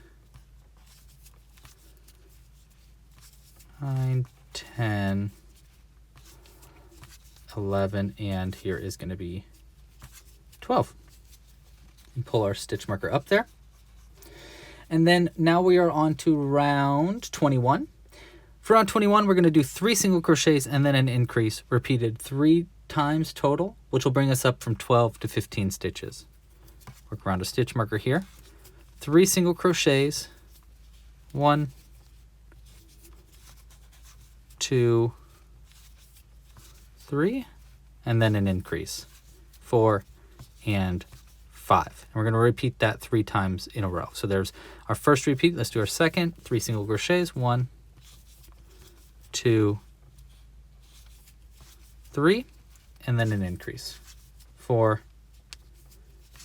9, 10, 11, and here is going to be 12. And pull our stitch marker up there. And then now we are on to round 21. For round 21, we're going to do 3 single crochets and then an increase repeated 3 times total, which will bring us up from 12 to 15 stitches. Work around a stitch marker here. 3 single crochets, 1, 2, 3, and then an increase, 4 and 5. And we're going to repeat that 3 times in a row. So there's our first repeat. Let's do our second. 3 single crochets. 1, 2, 3, and then an increase. 4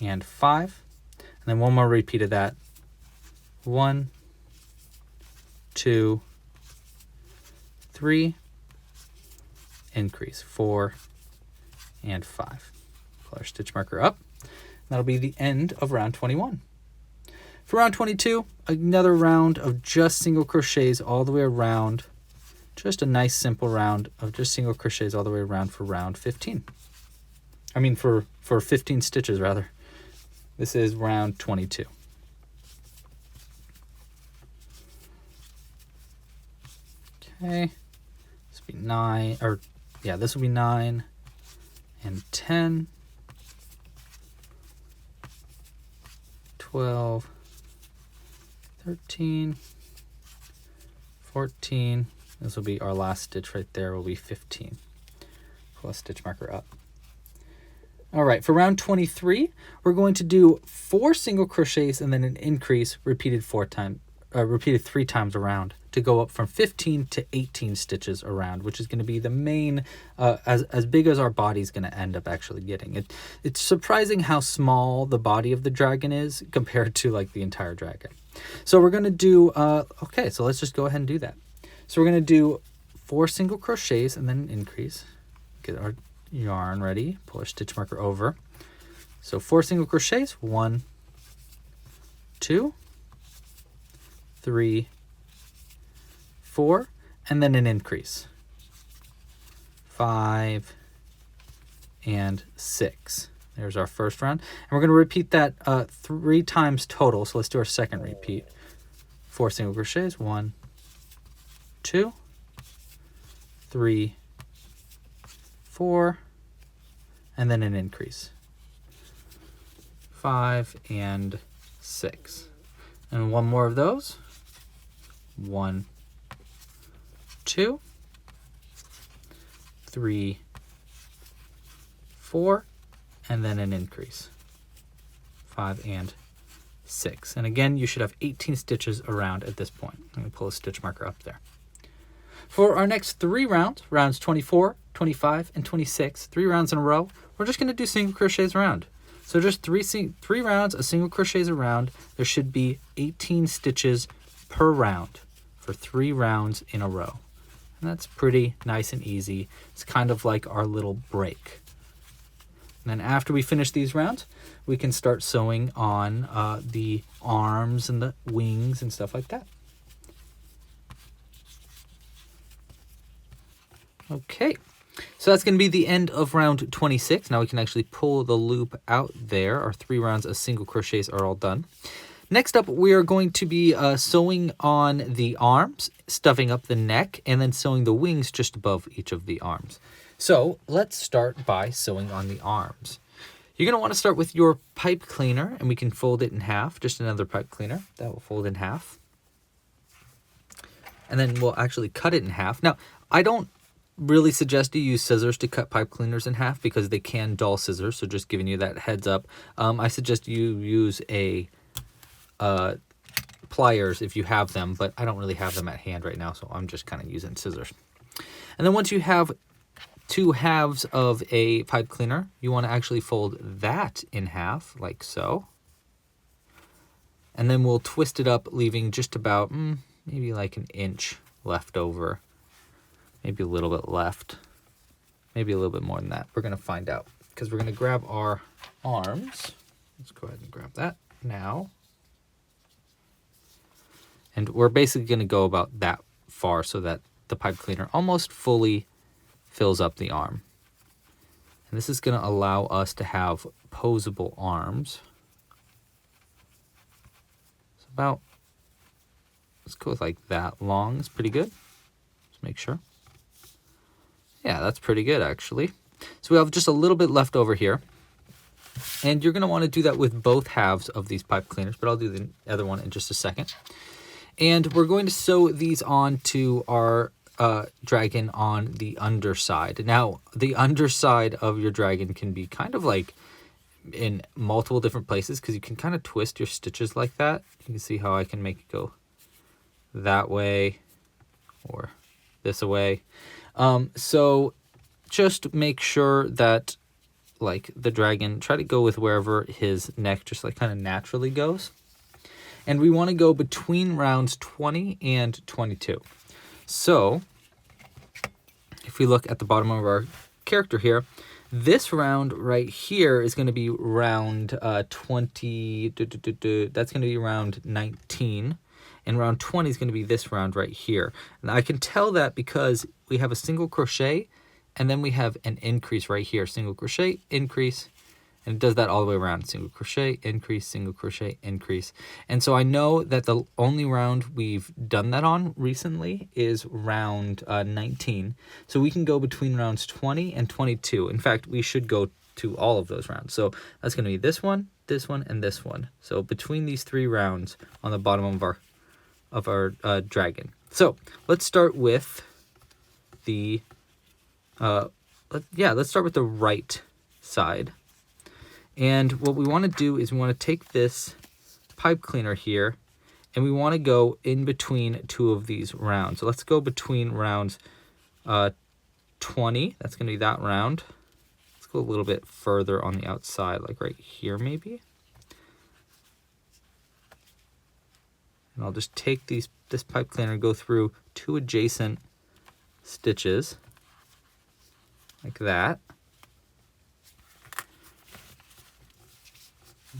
and 5. And then one more repeat of that. 1, 2, 3, increase. 4 and 5. Pull our stitch marker up. That'll be the end of round 21. For round 22, another round of just single crochets all the way around. Just a nice simple round of just single crochets all the way around for round 15. I mean for 15 stitches rather. This is round 22. Okay. This will be 9, or yeah, this will be 9 and 10. 12, 13, 14. This will be our last stitch right there, will be 15. Pull a stitch marker up. All right, for round 23, we're going to do 4 single crochets and then an increase repeated 3 times around to go up from 15 to 18 stitches around, which is going to be the main, as big as our body is going to end up actually getting. It's surprising how small the body of the dragon is compared to like the entire dragon. So we're going to do, okay, so let's just go ahead and do that. So we're going to do 4 single crochets and then an increase. Get our yarn ready, pull our stitch marker over. So 4 single crochets, 1, 2, 3, 4, and then an increase. 5 and 6. There's our first round. And we're going to repeat that 3 times total. So let's do our second repeat. 4 single crochets. 1, 2, 3, 4, and then an increase. 5 and 6. And one more of those. 1, 2, 3, 4, and then an increase. 5 and 6. And again, you should have 18 stitches around at this point. I'm going to pull a stitch marker up there. For our next 3 rounds, rounds 24, 25, and 26, 3 rounds in a row, we're just going to do single crochets around. So just 3 rounds of single crochets around. There should be 18 stitches per round for 3 rounds in a row. And that's pretty nice and easy. It's kind of like our little break. And then after we finish these rounds, we can start sewing on the arms and the wings and stuff like that. Okay, so that's going to be the end of round 26. Now we can actually pull the loop out there. Our 3 rounds of single crochets are all done. Next up, we are going to be sewing on the arms, stuffing up the neck, and then sewing the wings just above each of the arms. So let's start by sewing on the arms. You're going to want to start with your pipe cleaner, and we can fold it in half, just another pipe cleaner. That will fold in half. And then we'll actually cut it in half. Now, I don't really suggest you use scissors to cut pipe cleaners in half because they can dull scissors, so just giving you that heads up. I suggest you use a pliers if you have them, but I don't really have them at hand right now, so I'm just kind of using scissors. And then once you have 2 halves of a pipe cleaner, you want to actually fold that in half, like so. And then we'll twist it up, leaving just about maybe like an inch left over. Maybe a little bit left. Maybe a little bit more than that. We're going to find out because we're going to grab our arms. Let's go ahead and grab that now. And we're basically going to go about that far so that the pipe cleaner almost fully fills up the arm. And this is going to allow us to have posable arms. It's about, let's go with like that long. It's pretty good. Let's make sure. Yeah, that's pretty good actually. So we have just a little bit left over here. And you're going to want to do that with both halves of these pipe cleaners, but I'll do the other one in just a second. And we're going to sew these on to our dragon on the underside. Now, the underside of your dragon can be kind of like in multiple different places because you can kind of twist your stitches like that. You can see how I can make it go that way or this way. So just make sure that like the dragon, try to go with wherever his neck just like kind of naturally goes. And we want to go between rounds 20 and 22. So if we look at the bottom of our character here, this round right here is going to be round 20, that's going to be round 19, and round 20 is going to be this round right here. And I can tell that because we have a single crochet, and then we have an increase right here, single crochet, increase, and it does that all the way around, single crochet, increase, single crochet, increase. And so I know that the only round we've done that on recently is round 19. So we can go between rounds 20 and 22. In fact, we should go to all of those rounds. So that's going to be this one, and this one. So between these 3 rounds on the bottom of our dragon. So let's start with the let's start with the right side. And what we want to do is we want to take this pipe cleaner here and we want to go in between 2 of these rounds. So let's go between rounds 20. That's going to be that round. Let's go a little bit further on the outside, like right here maybe. And I'll just take this pipe cleaner and go through 2 adjacent stitches like that.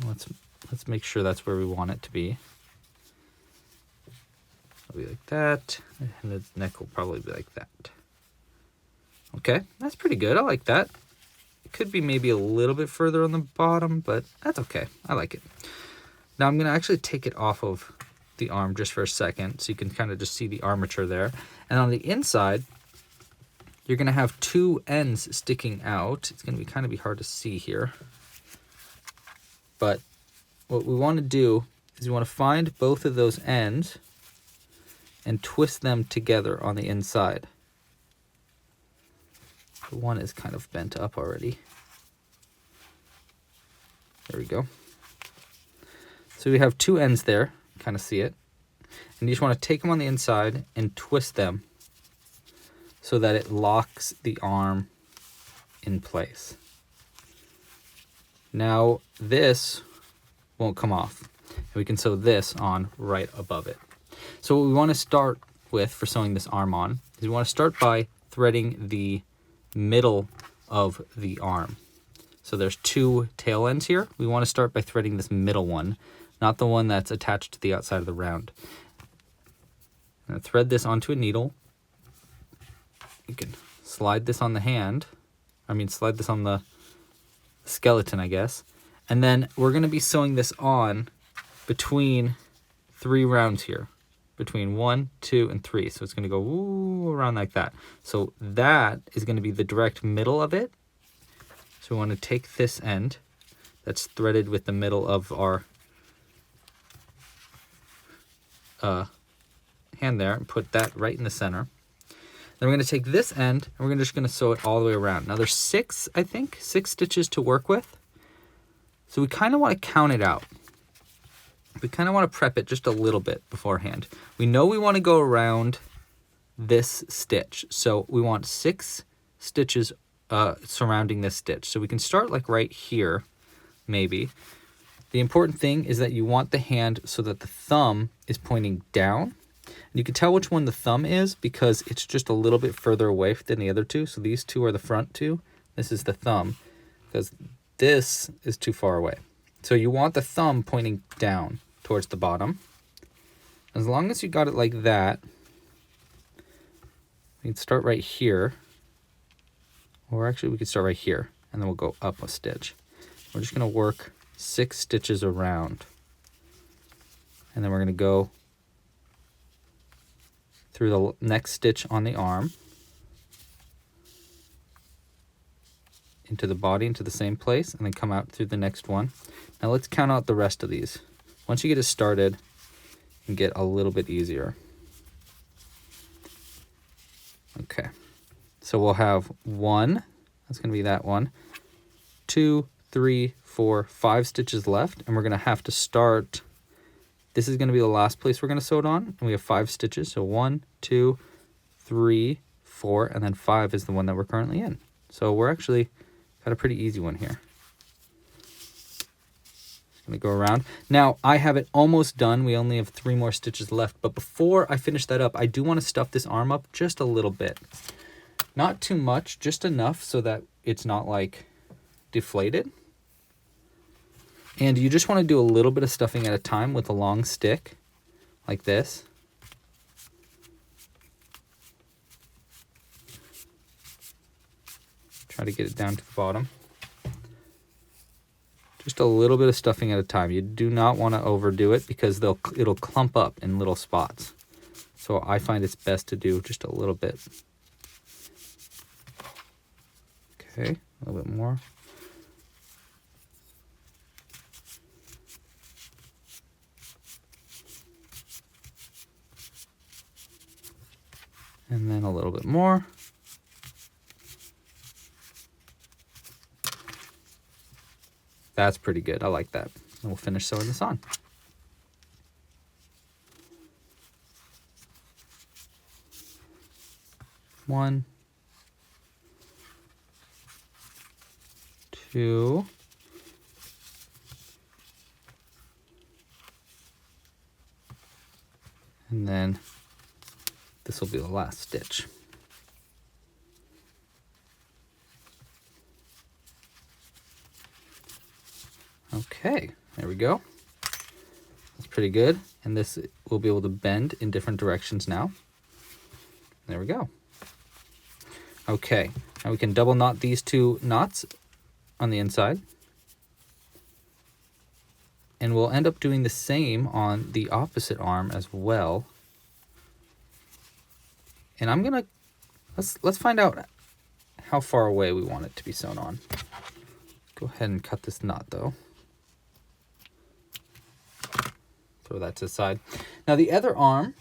Let's make sure that's where we want it to be. It'll be like that, and its neck will probably be like that. Okay, that's pretty good. I like that. It could be maybe a little bit further on the bottom, but that's okay. I like it. Now I'm going to actually take it off of the arm just for a second so you can kind of just see the armature there. And on the inside, you're going to have 2 ends sticking out. It's going to be hard to see here. But what we want to do is we want to find both of those ends and twist them together on the inside. The one is kind of bent up already. There we go. So we have 2 ends there, kind of see it. And you just want to take them on the inside and twist them so that it locks the arm in place. Now this won't come off, and we can sew this on right above it. So what we want to start with for sewing this arm on is we want to start by threading the middle of the arm. So there's 2 tail ends here. We want to start by threading this middle one, not the one that's attached to the outside of the round. I'm going to thread this onto a needle. You can slide this on the hand. Slide this on the skeleton, I guess. And then we're going to be sewing this on between 3 rounds here. Between 1, 2, and 3. So it's going to go around like that. So that is going to be the direct middle of it. So we want to take this end that's threaded with the middle of our hand there and put that right in the center. Then we're going to take this end and we're just going to sew it all the way around. Now there's 6 stitches to work with. So we kind of want to count it out. We kind of want to prep it just a little bit beforehand. We know we want to go around this stitch. So we want 6 stitches surrounding this stitch. So we can start like right here, maybe. The important thing is that you want the hand so that the thumb is pointing down. And you can tell which one the thumb is because it's just a little bit further away than the other 2. So these 2 are the front 2. This is the thumb because this is too far away. So you want the thumb pointing down towards the bottom. As long as you got it like that, we can start right here. Or actually we could start right here and then we'll go up a stitch. We're just going to work 6 stitches around. And then we're going to go through the next stitch on the arm, into the body, into the same place, and then come out through the next one. Now let's count out the rest of these. Once you get it started, it can get a little bit easier. Okay, so we'll have 1, that's going to be that one, 2, 3, 4, 5 stitches left, and we're going to have to start. This is going to be the last place we're going to sew it on, and we have 5 stitches. So 1, 2, 3, 4, and then 5 is the one that we're currently in. So we're actually got a pretty easy one here. Just going to go around. Now I have it almost done. We only have 3 more stitches left, but before I finish that up, I do want to stuff this arm up just a little bit. Not too much, just enough so that it's not like deflated. And you just want to do a little bit of stuffing at a time with a long stick, like this. Try to get it down to the bottom. Just a little bit of stuffing at a time. You do not want to overdo it because it'll clump up in little spots. So I find it's best to do just a little bit. Okay, a little bit more. And then a little bit more. That's pretty good. I like that. And we'll finish sewing this on. One, 2, and then this will be the last stitch. Okay, there we go. That's pretty good. And this will be able to bend in different directions now. There we go. Okay, now we can double knot these 2 knots on the inside. And we'll end up doing the same on the opposite arm as well. And I'm gonna, let's find out how far away we want it to be sewn on. Go ahead and cut this knot though. Throw that to the side. Now the other arm,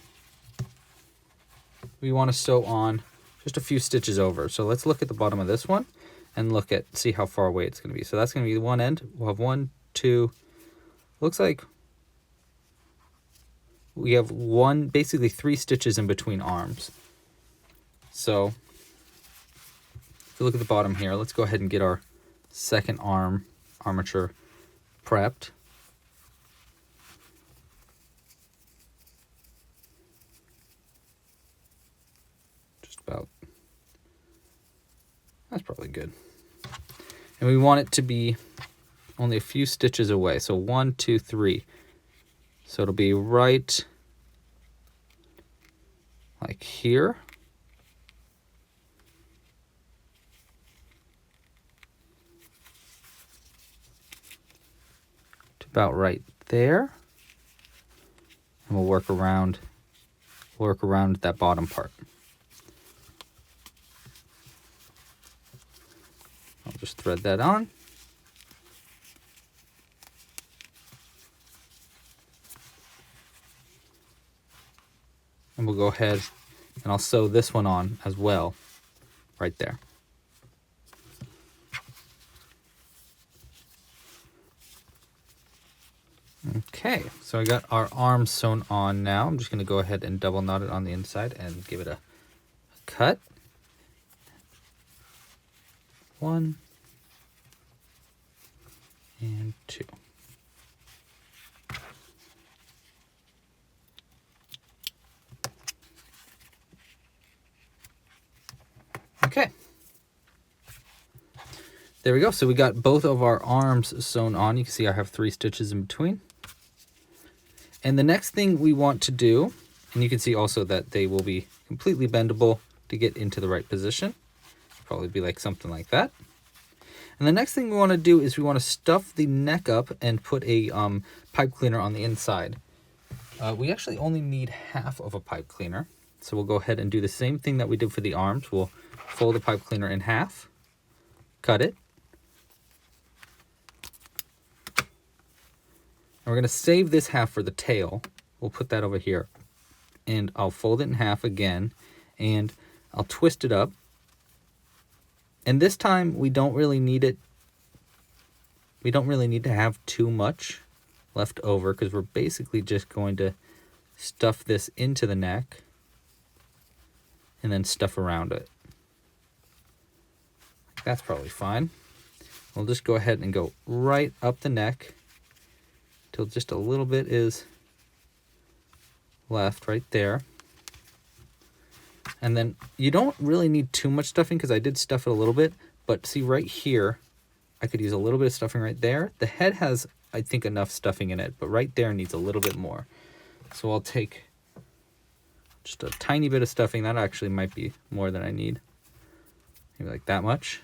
we want to sew on just a few stitches over. So let's look at the bottom of this one and see how far away it's going to be. So that's going to be the one end. We'll have 1, 2, looks like we have basically 3 stitches in between arms. So if you look at the bottom here, let's go ahead and get our second armature prepped. That's probably good. And we want it to be only a few stitches away. So 1, 2, 3. So it'll be right like here. To about right there. And we'll work around that bottom part. I'll just thread that on. And we'll go ahead and I'll sew this one on as well, right there. Okay, so I got our arms sewn on now. I'm just going to go ahead and double knot it on the inside and give it a cut. 1 and 2. Okay. There we go. So we got both of our arms sewn on. You can see I have 3 stitches in between. And the next thing we want to do, and you can see also that they will be completely bendable to get into the right position. Probably be like something like that. And the next thing we want to do is we want to stuff the neck up and put a pipe cleaner on the inside. We actually only need half of a pipe cleaner. So we'll go ahead and do the same thing that we did for the arms. We'll fold the pipe cleaner in half, cut it. And we're going to save this half for the tail. We'll put that over here. And I'll fold it in half again, and I'll twist it up. And this time we don't really need it We don't really need to have too much left over because we're basically just going to stuff this into the neck and then stuff around it. That's probably fine. We'll just go ahead and go right up the neck till just a little bit is left right there. And then you don't really need too much stuffing because I did stuff it a little bit, but see right here, I could use a little bit of stuffing right there. The head has, I think, enough stuffing in it, but right there needs a little bit more. So I'll take just a tiny bit of stuffing. That actually might be more than I need. Maybe like that much.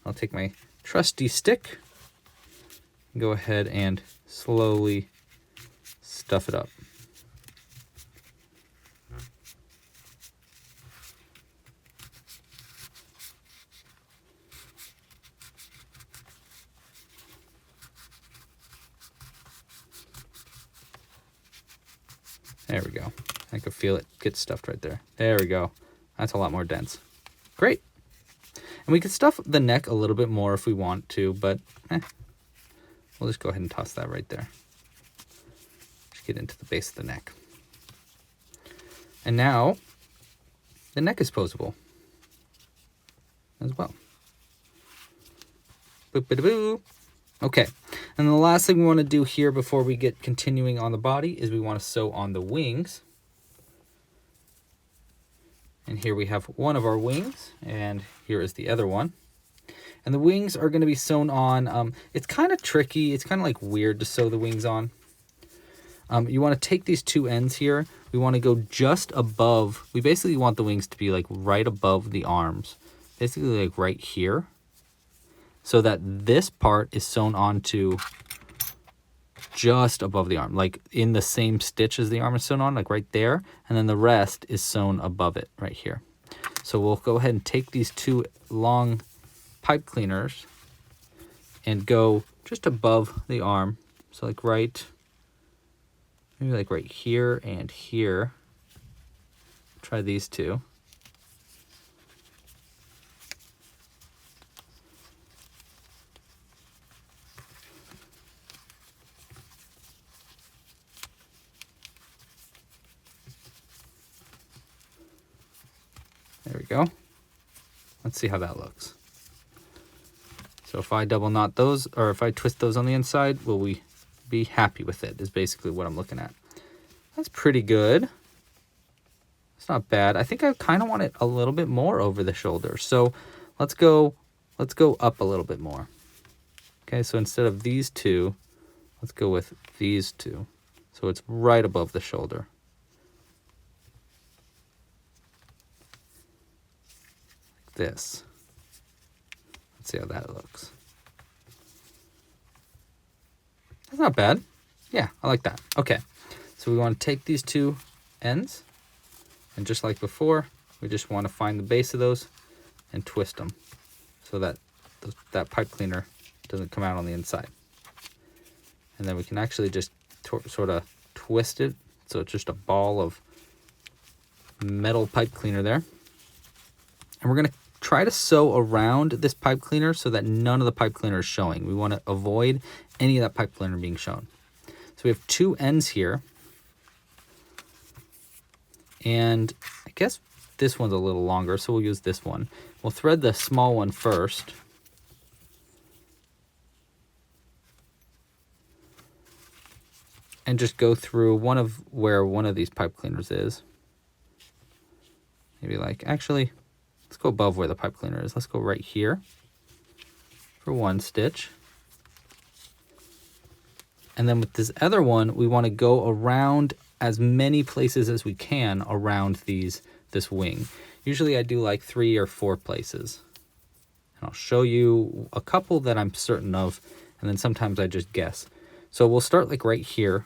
I'll take my trusty stick and go ahead and slowly stuff it up. There we go. I can feel it get stuffed right there. There we go. That's a lot more dense. Great. And we could stuff the neck a little bit more if we want to, but we'll just go ahead and toss that right there. Just get into the base of the neck. And now the neck is posable as well. Boop-a-da-boo. Okay, and the last thing we want to do here before we get continuing on the body is we want to sew on the wings. And here we have one of our wings, and here is the other one. And the wings are going to be sewn on. It's kind of tricky. It's kind of like weird to sew the wings on. You want to take these two ends here. We want to go just above. We basically want the wings to be like right above the arms. Basically like right here. So that this part is sewn onto just above the arm, like in the same stitch as the arm is sewn on, like right there. And then the rest is sewn above it right here. So we'll go ahead and take these two long pipe cleaners and go just above the arm. So like right, maybe like right here and here. Try these two. There we go. Let's see how that looks. So if I double knot those, or if I twist those on the inside, will we be happy with it, is basically what I'm looking at. That's pretty good. It's not bad. I think I kind of want it a little bit more over the shoulder. So let's go up a little bit more. Okay, so instead of these two, let's go with these two. So it's right above the shoulder. This. Let's see how that looks. That's not bad. Yeah, I like that. Okay, so we want to take these two ends, and just like before, we just want to find the base of those and twist them so that that pipe cleaner doesn't come out on the inside. And then we can actually just sort of twist it so it's just a ball of metal pipe cleaner there. And we're going to try to sew around this pipe cleaner so that none of the pipe cleaner is showing. We want to avoid any of that pipe cleaner being shown. So we have two ends here. And I guess this one's a little longer, so we'll use this one. We'll thread the small one first. And just go through where one of these pipe cleaners is. Maybe like, actually, let's go above where the pipe cleaner is. Let's go right here for one stitch. And then with this other one, we want to go around as many places as we can around this wing. Usually I do like 3 or 4 places. And I'll show you a couple that I'm certain of, and then sometimes I just guess. So we'll start like right here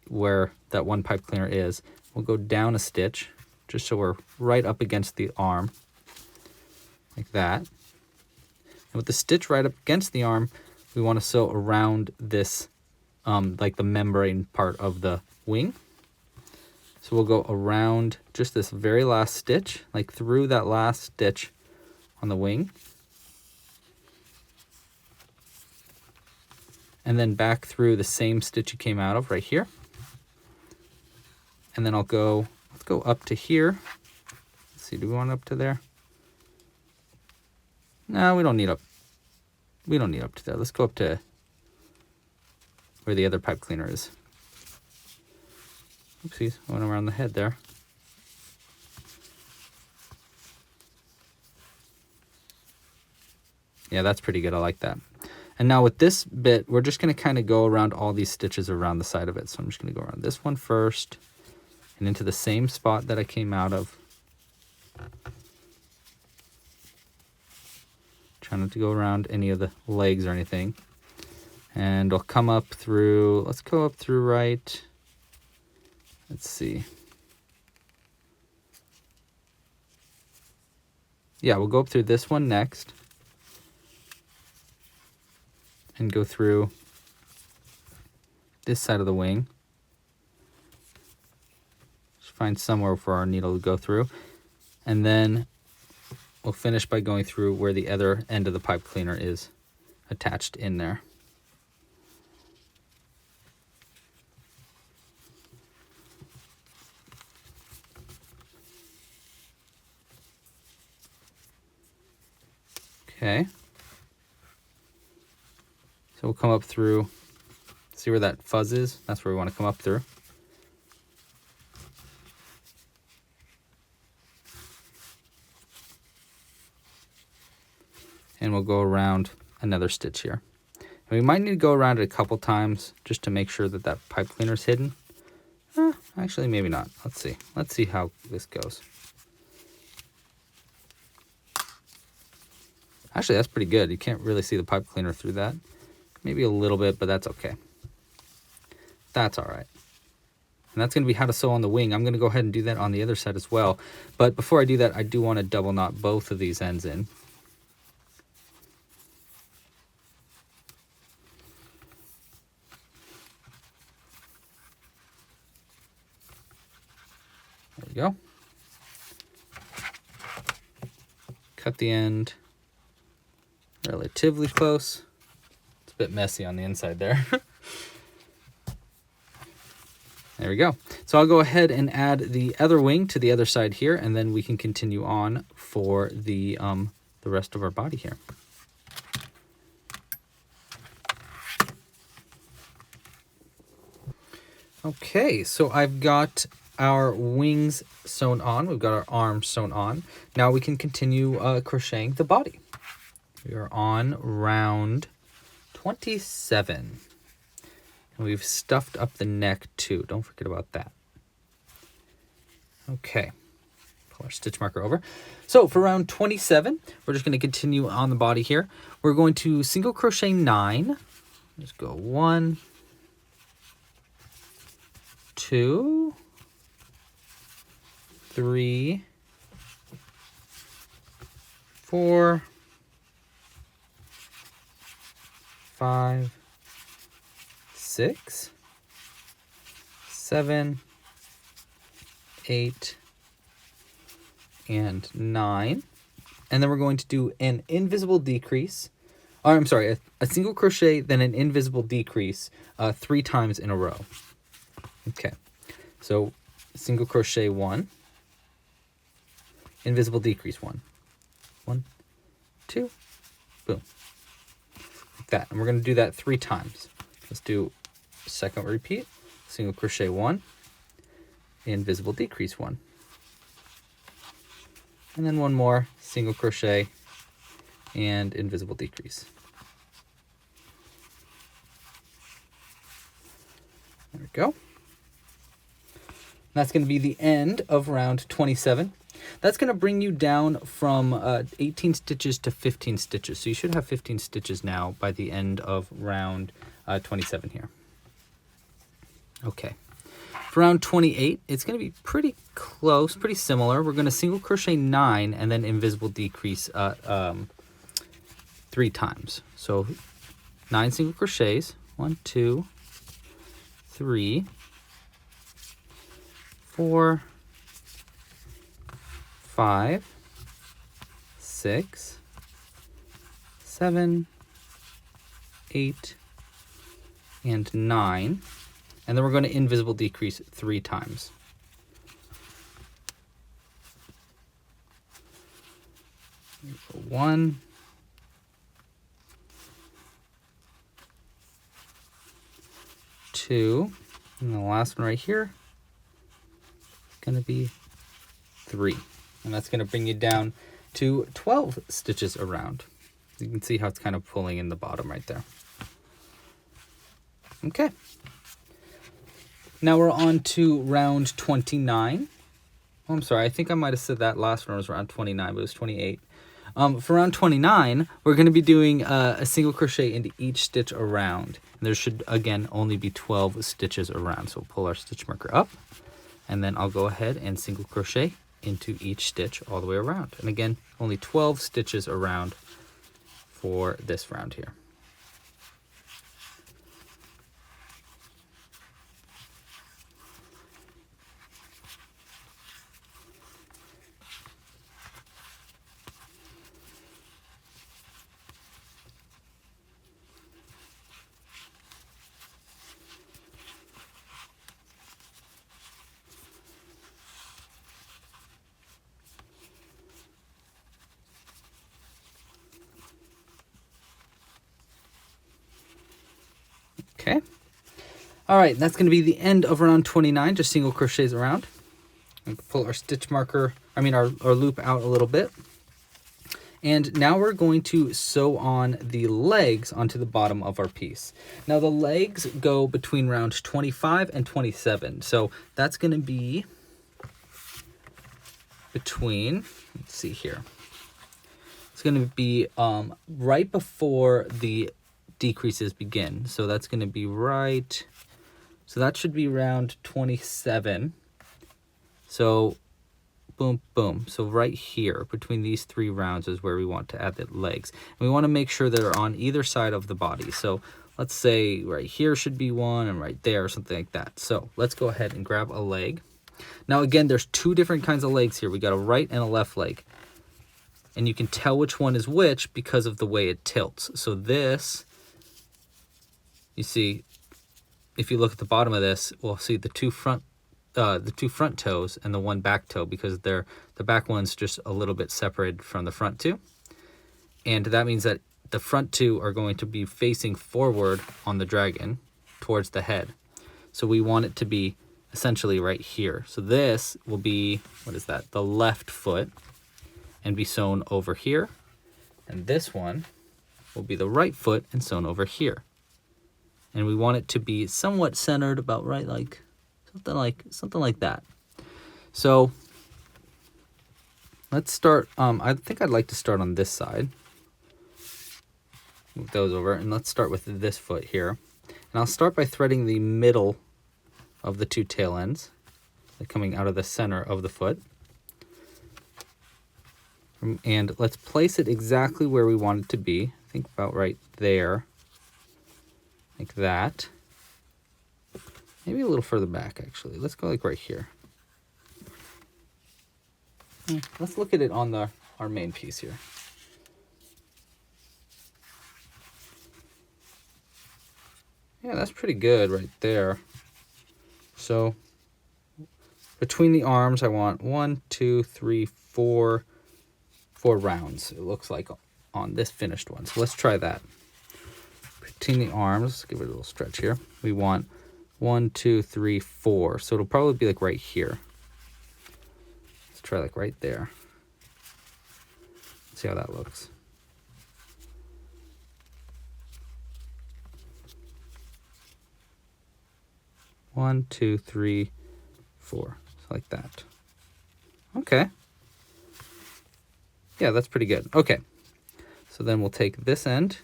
where that one pipe cleaner is. We'll go down a stitch just so we're right up against the arm. Like that. And with the stitch right up against the arm, we want to sew around this, like the membrane part of the wing. So we'll go around just this very last stitch, like through that last stitch on the wing. and then back through the same stitch you came out of right here. And then let's go up to here. Let's see, do we want up to there? No, we don't need up to there. Let's go up to where the other pipe cleaner is. Oopsies, I went around the head there. Yeah, that's pretty good. I like that. And now with this bit, we're just going to kind of go around all these stitches around the side of it. So I'm just going to go around this one first and into the same spot that I came out of. Try not to go around any of the legs or anything. And I'll come up through, let's go up through right. Let's see. Yeah, we'll go up through this one next. And go through this side of the wing. Just find somewhere for our needle to go through. And then we'll finish by going through where the other end of the pipe cleaner is attached in there. Okay. So we'll come up through, see where that fuzz is? That's where we want to come up through. And we'll go around another stitch here. And we might need to go around it a couple times just to make sure that that pipe cleaner is hidden. Actually, maybe not. Let's see. Let's see how this goes. Actually, that's pretty good. You can't really see the pipe cleaner through that. Maybe a little bit, but that's okay. That's all right. And that's going to be how to sew on the wing. I'm going to go ahead and do that on the other side as well. But before I do that, I do want to double knot both of these ends in. There we go. Cut the end relatively close. It's a bit messy on the inside there. There we go. So I'll go ahead and add the other wing to the other side here, and then we can continue on for the rest of our body here. Okay, so I've got our wings sewn on. We've got our arms sewn on. Now we can continue crocheting the body. We are on round 27. And we've stuffed up the neck too. Don't forget about that. Okay. Pull our stitch marker over. So for round 27, we're just going to continue on the body here. We're going to single crochet 9. Just go 1, 2, 3, 4, 5, 6, 7, 8, and 9. And then we're going to do an invisible decrease. Or, I'm sorry, a single crochet, then an invisible decrease 3 times in a row. Okay, so single crochet 1, invisible decrease 1, 1, 2, boom. Like that. And we're going to do that 3 times. Let's do second repeat, single crochet 1, invisible decrease 1. And then one more, single crochet and invisible decrease. There we go. That's going to be the end of round 27. That's going to bring you down from 18 stitches to 15 stitches. So you should have 15 stitches now by the end of round 27 here. Okay. For round 28, it's going to be pretty close, pretty similar. We're going to single crochet 9 and then invisible decrease 3 times. So 9 single crochets, 1, 2, 3, 4, 5, 6, 7, 8, and 9. And then we're going to invisible decrease 3 times. So 1, 2, and the last one right here is going to be 3. And that's going to bring you down to 12 stitches around. You can see how it's kind of pulling in the bottom right there. Okay. Now we're on to round 29. Oh, I'm sorry, I think I might have said that last one was around 29, but it was 28. For round 29, we're going to be doing a single crochet into each stitch around. And there should, again, only be 12 stitches around. So we'll pull our stitch marker up, and then I'll go ahead and single crochet into each stitch all the way around. And again, only 12 stitches around for this round here. Okay. All right, that's going to be the end of round 29, just single crochets around. And pull our stitch marker, our loop out a little bit. And now we're going to sew on the legs onto the bottom of our piece. Now the legs go between round 25 and 27. So that's going to be between, let's see here. It's going to be right before the decreases begin. So that's going to be right, so that should be round 27. So boom, boom. So right here between these 3 rounds is where we want to add the legs. And we want to make sure they're on either side of the body. So let's say right here should be one, and right there, or something like that. So let's go ahead and grab a leg. Now again, there's 2 different kinds of legs here. We got a right and a left leg. And you can tell which one is which because of the way it tilts. So this, you see, if you look at the bottom of this, we'll see the two front toes and the one back toe, because the back one's just a little bit separated from the front two. And that means that the front 2 are going to be facing forward on the dragon towards the head. So we want it to be essentially right here. So this will be, what is that? The left foot, and be sewn over here. And this one will be the right foot and sewn over here. And we want it to be somewhat centered about right, like something like that. So let's start. I think I'd like to start on this side. Move those over, and let's start with this foot here. And I'll start by threading the middle of the 2 tail ends, like coming out of the center of the foot. And let's place it exactly where we want it to be. I think about right there, like that. Maybe a little further back, actually. Let's go like right here. Let's look at it on our main piece here. Yeah, that's pretty good right there. So between the arms, I want 1, 2, 3, 4 rounds, it looks like, on this finished one. So let's try that. Between the arms, give it a little stretch here. We want 1, 2, 3, 4. So it'll probably be like right here. Let's try like right there. See how that looks. One, 2, 3, 4. So like that. Okay. Yeah, that's pretty good. Okay. So then we'll take this end.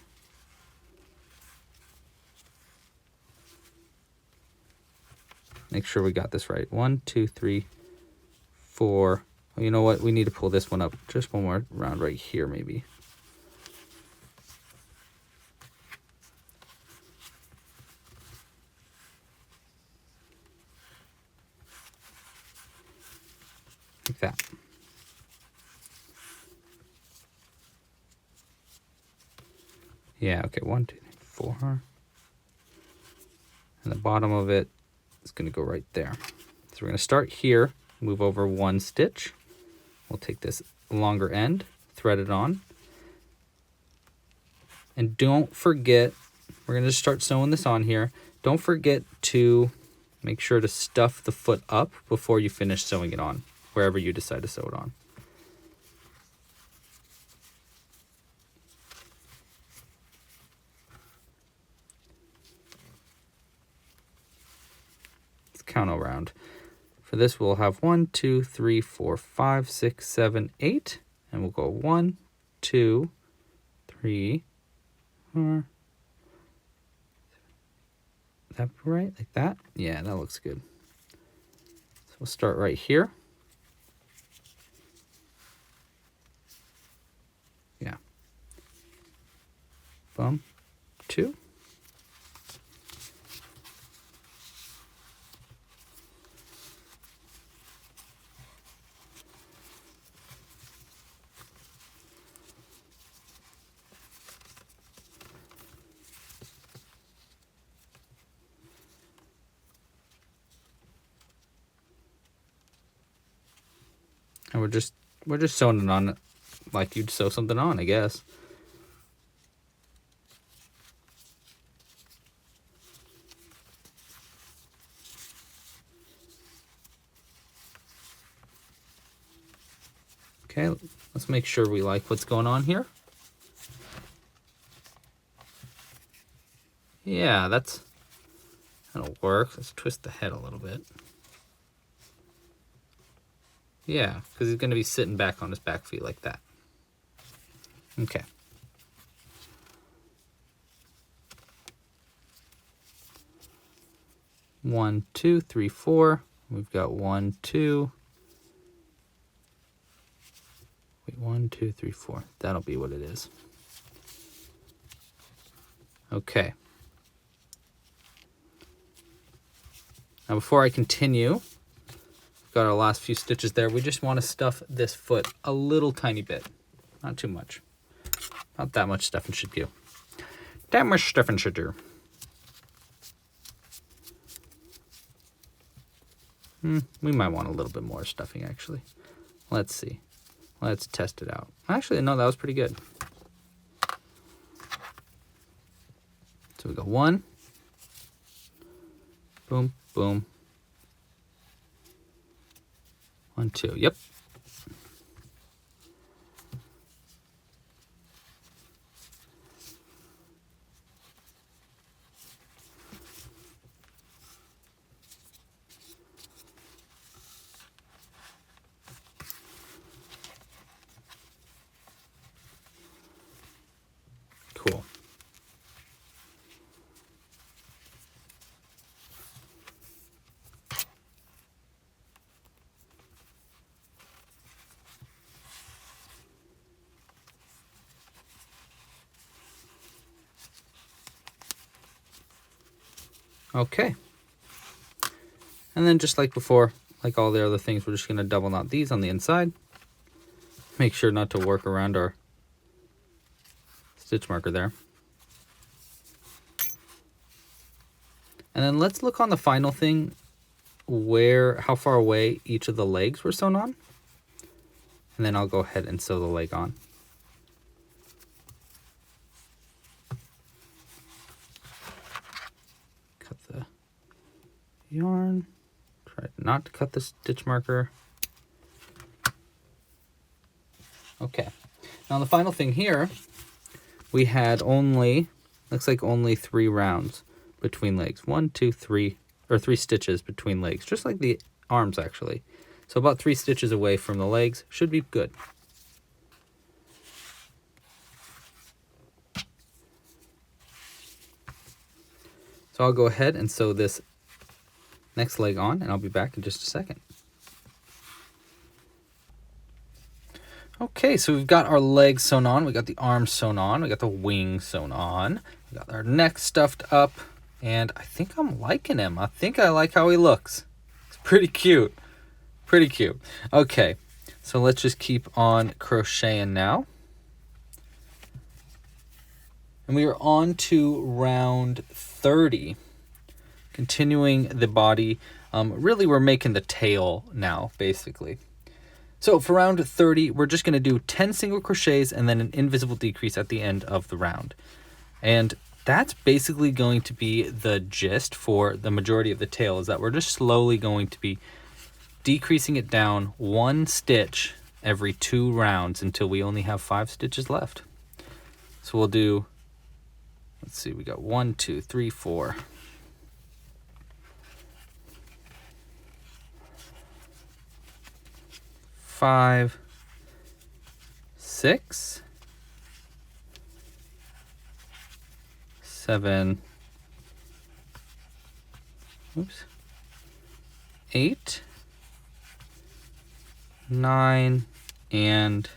Make sure we got this right. 1, 2, 3, 4. Oh, you know what? We need to pull this one up just one more round right here, maybe. Like that. Yeah, okay. 1, 2, 3, 4. And the bottom of it is going to go right there. So we're going to start here, move over 1 stitch. We'll take this longer end, thread it on. And don't forget, we're going to start sewing this on here. Don't forget to make sure to stuff the foot up before you finish sewing it on, wherever you decide to sew it on. Let's count around. For this, we'll have 1, 2, 3, 4, 5, 6, 7, 8. And we'll go 1, 2, 3, 4. Is that right? Like that? Yeah, that looks good. So we'll start right here. Yeah. Bum, 2. And we're just sewing it on like you'd sew something on, I guess. Okay, let's make sure we like what's going on here. Yeah, that'll work. Let's twist the head a little bit. Yeah, because he's going to be sitting back on his back feet like that. Okay. One, two, three, 4. We've got 1, 2. Wait, 1, 2, 3, 4. That'll be what it is. Okay. Now before I continue, got our last few stitches there. We just want to stuff this foot a little tiny bit. Not too much. Not that much stuffing should do. That much stuffing should do. We might want a little bit more stuffing, actually. Let's see. Let's test it out. Actually, no, that was pretty good. So we go 1. Boom, boom. 1, 2. Yep. Cool. Okay. And then just like before, like all the other things, we're just going to double knot these on the inside. Make sure not to work around our stitch marker there. And then let's look on the final thing how far away each of the legs were sewn on. And then I'll go ahead and sew the leg on. Cut the yarn. Try not to cut the stitch marker. Okay. Now the final thing here, we had looks like only 3 rounds between legs. 1, 2, 3, or 3 stitches between legs, just like the arms actually. So about 3 stitches away from the legs should be good. So I'll go ahead and sew this next leg on, and I'll be back in just a second. Okay, so we've got our legs sewn on, we got the arms sewn on, we got the wings sewn on, we got our neck stuffed up, and I think I'm liking him. I think I like how he looks. It's pretty cute. Pretty cute. Okay, so let's just keep on crocheting now. And we are on to round 30. continuing the body. Really, we're making the tail now, basically. So for round 30, we're just going to do 10 single crochets and then an invisible decrease at the end of the round. And that's basically going to be the gist for the majority of the tail, is that we're just slowly going to be decreasing it down 1 stitch every 2 rounds until we only have 5 stitches left. So we'll do, let's see, we got 1, 2, 3, 4. 5, 6, 7, 8, 9, and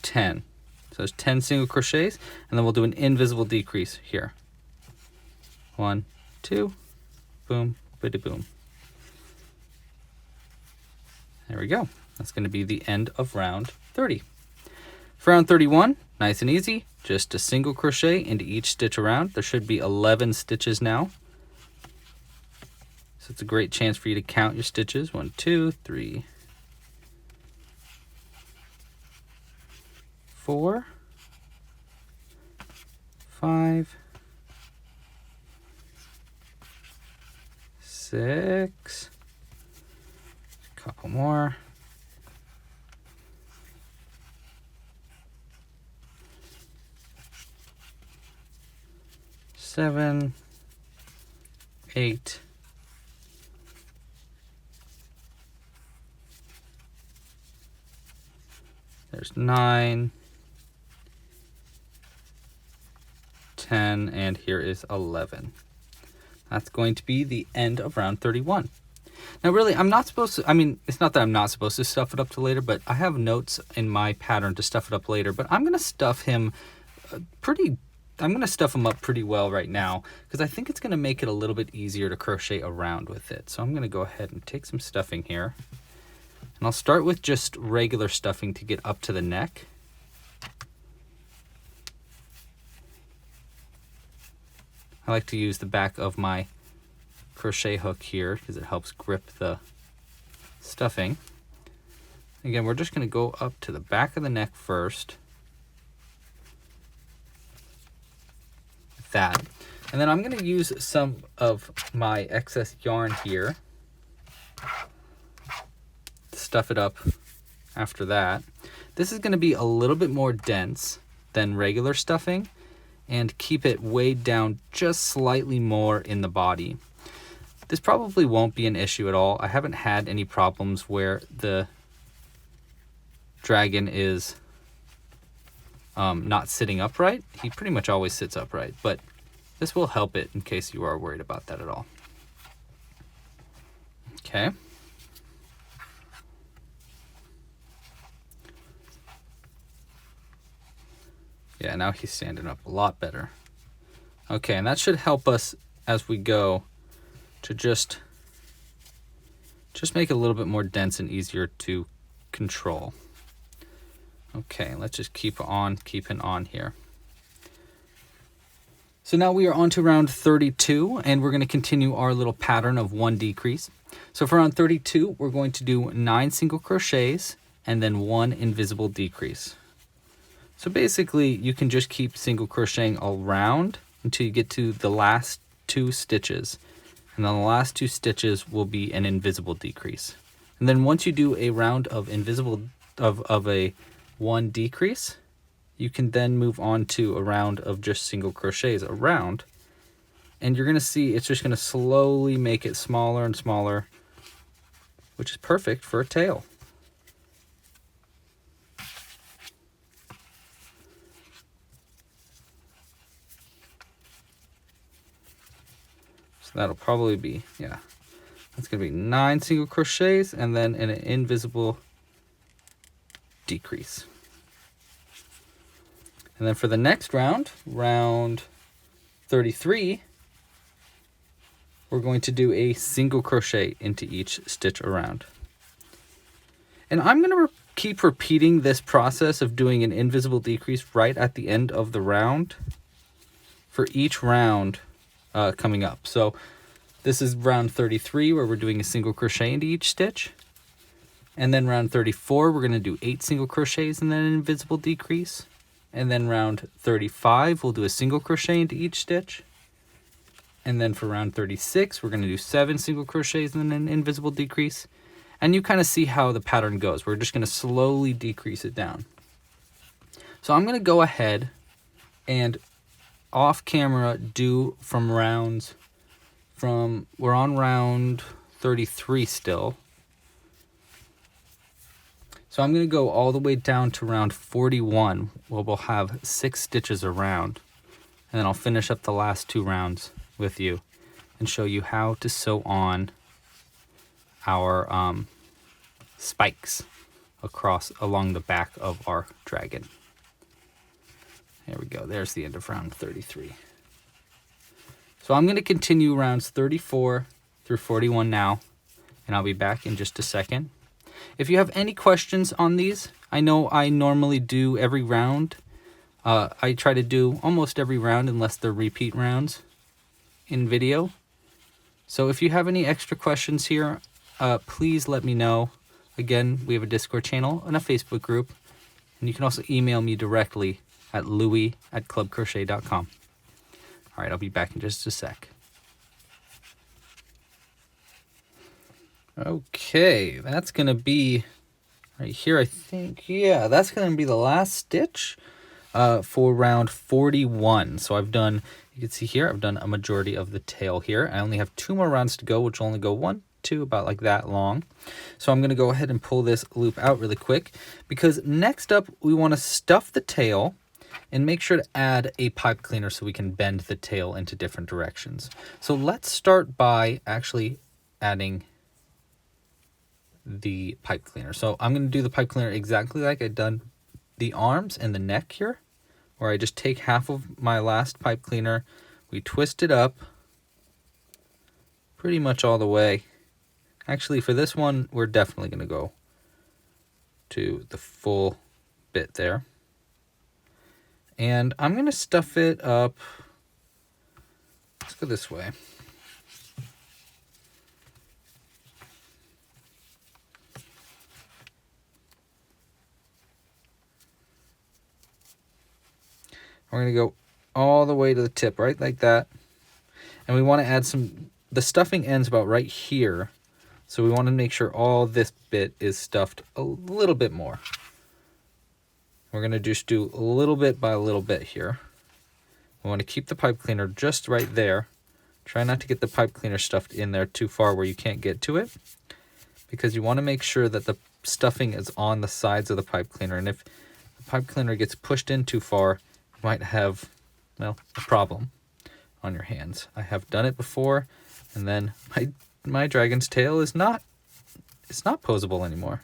10. So there's 10 single crochets, and then we'll do an invisible decrease here. 1, 2, boom, biddy boom. There we go. That's going to be the end of round 30. For round 31, nice and easy, just a single crochet into each stitch around. There should be 11 stitches now. So it's a great chance for you to count your stitches. 1, 2, 3, 4, 5, 6, a couple more, 7, 8, 9, 10, and here is 11. That's going to be the end of round 31. Now really, I'm not supposed to, it's not that I'm not supposed to stuff it up to later, but I have notes in my pattern to stuff it up later, but I'm going to stuff him I'm going to stuff him up pretty well right now, because I think it's going to make it a little bit easier to crochet around with it. So I'm going to go ahead and take some stuffing here. And I'll start with just regular stuffing to get up to the neck. I like to use the back of my crochet hook here because it helps grip the stuffing. Again, we're just going to go up to the back of the neck first. Like that. And then I'm going to use some of my excess yarn here to stuff it up after that. This is going to be a little bit more dense than regular stuffing and keep it weighed down just slightly more in the body. This probably won't be an issue at all. I haven't had any problems where the dragon is not sitting upright. He pretty much always sits upright, but this will help it in case you are worried about that at all. Okay. Yeah, now he's standing up a lot better. Okay, and that should help us as we go to just make it a little bit more dense and easier to control. Okay, let's just keeping on here. So now we are on to round 32, and we're going to continue our little pattern of 1 decrease. So for round 32, we're going to do 9 single crochets and then 1 invisible decrease. So basically, you can just keep single crocheting around until you get to the last 2 stitches. And then the last 2 stitches will be an invisible decrease. And then once you do a round of a 1 decrease, you can then move on to a round of just single crochets around. And you're going to see it's just going to slowly make it smaller and smaller, which is perfect for a tail. So that'll probably be, that's going to be 9 single crochets and then an invisible decrease. And then for the next round, round 33, we're going to do a single crochet into each stitch around. And I'm going to keep repeating this process of doing an invisible decrease right at the end of the round for each round coming up. So This is round 33 where we're doing a single crochet into each stitch. And then round 34, we're going to do 8 single crochets and then an invisible decrease. And then round 35, we'll do a single crochet into each stitch. And then for round 36, we're going to do 7 single crochets and then an invisible decrease. And you kind of see how the pattern goes. We're just going to slowly decrease it down. So I'm going to go ahead and off camera do from rounds we're on round 33 still. So I'm going to go all the way down to round 41 where we'll have 6 stitches around. And then I'll finish up the last 2 rounds with you and show you how to sew on our spikes along the back of our dragon. There we go. There's the end of round 33. So I'm going to continue rounds 34 through 41 now, and I'll be back in just a second. If you have any questions on these, I know I normally do every round. I try to do almost every round unless they're repeat rounds in video. So if you have any extra questions here, please let me know. Again, we have a Discord channel and a Facebook group, and you can also email me directly at louis@clubcrochet.com. All right, I'll be back in just a sec. Okay, that's going to be right here, I think. Yeah, that's going to be the last stitch for round 41. So I've done, you can see here, I've done a majority of the tail here. I only have 2 more rounds to go, which will only go 1, 2, about like that long. So I'm going to go ahead and pull this loop out really quick because next up we want to stuff the tail and make sure to add a pipe cleaner so we can bend the tail into different directions. So let's start by actually adding the pipe cleaner. So I'm going to do the pipe cleaner exactly like I've done the arms and the neck here, where I just take half of my last pipe cleaner, we twist it up pretty much all the way. Actually, for this one, we're definitely going to go to the full bit there. And I'm going to stuff it up. Let's go this way. We're going to go all the way to the tip, right like that. And we want to add the stuffing ends about right here. So we want to make sure all this bit is stuffed a little bit more. We're going to just do a little bit by a little bit here. We want to keep the pipe cleaner just right there. Try not to get the pipe cleaner stuffed in there too far where you can't get to it, because you want to make sure that the stuffing is on the sides of the pipe cleaner. And if the pipe cleaner gets pushed in too far, you might have, well, a problem on your hands. I have done it before, and then my dragon's tail is not posable anymore.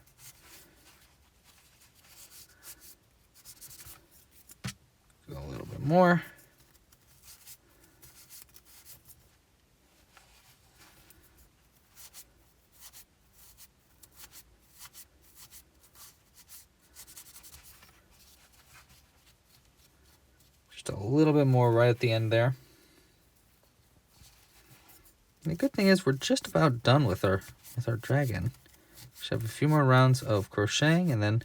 Go a little bit more. Just a little bit more right at the end there. And the good thing is we're just about done with our dragon. Just have a few more rounds of crocheting, and then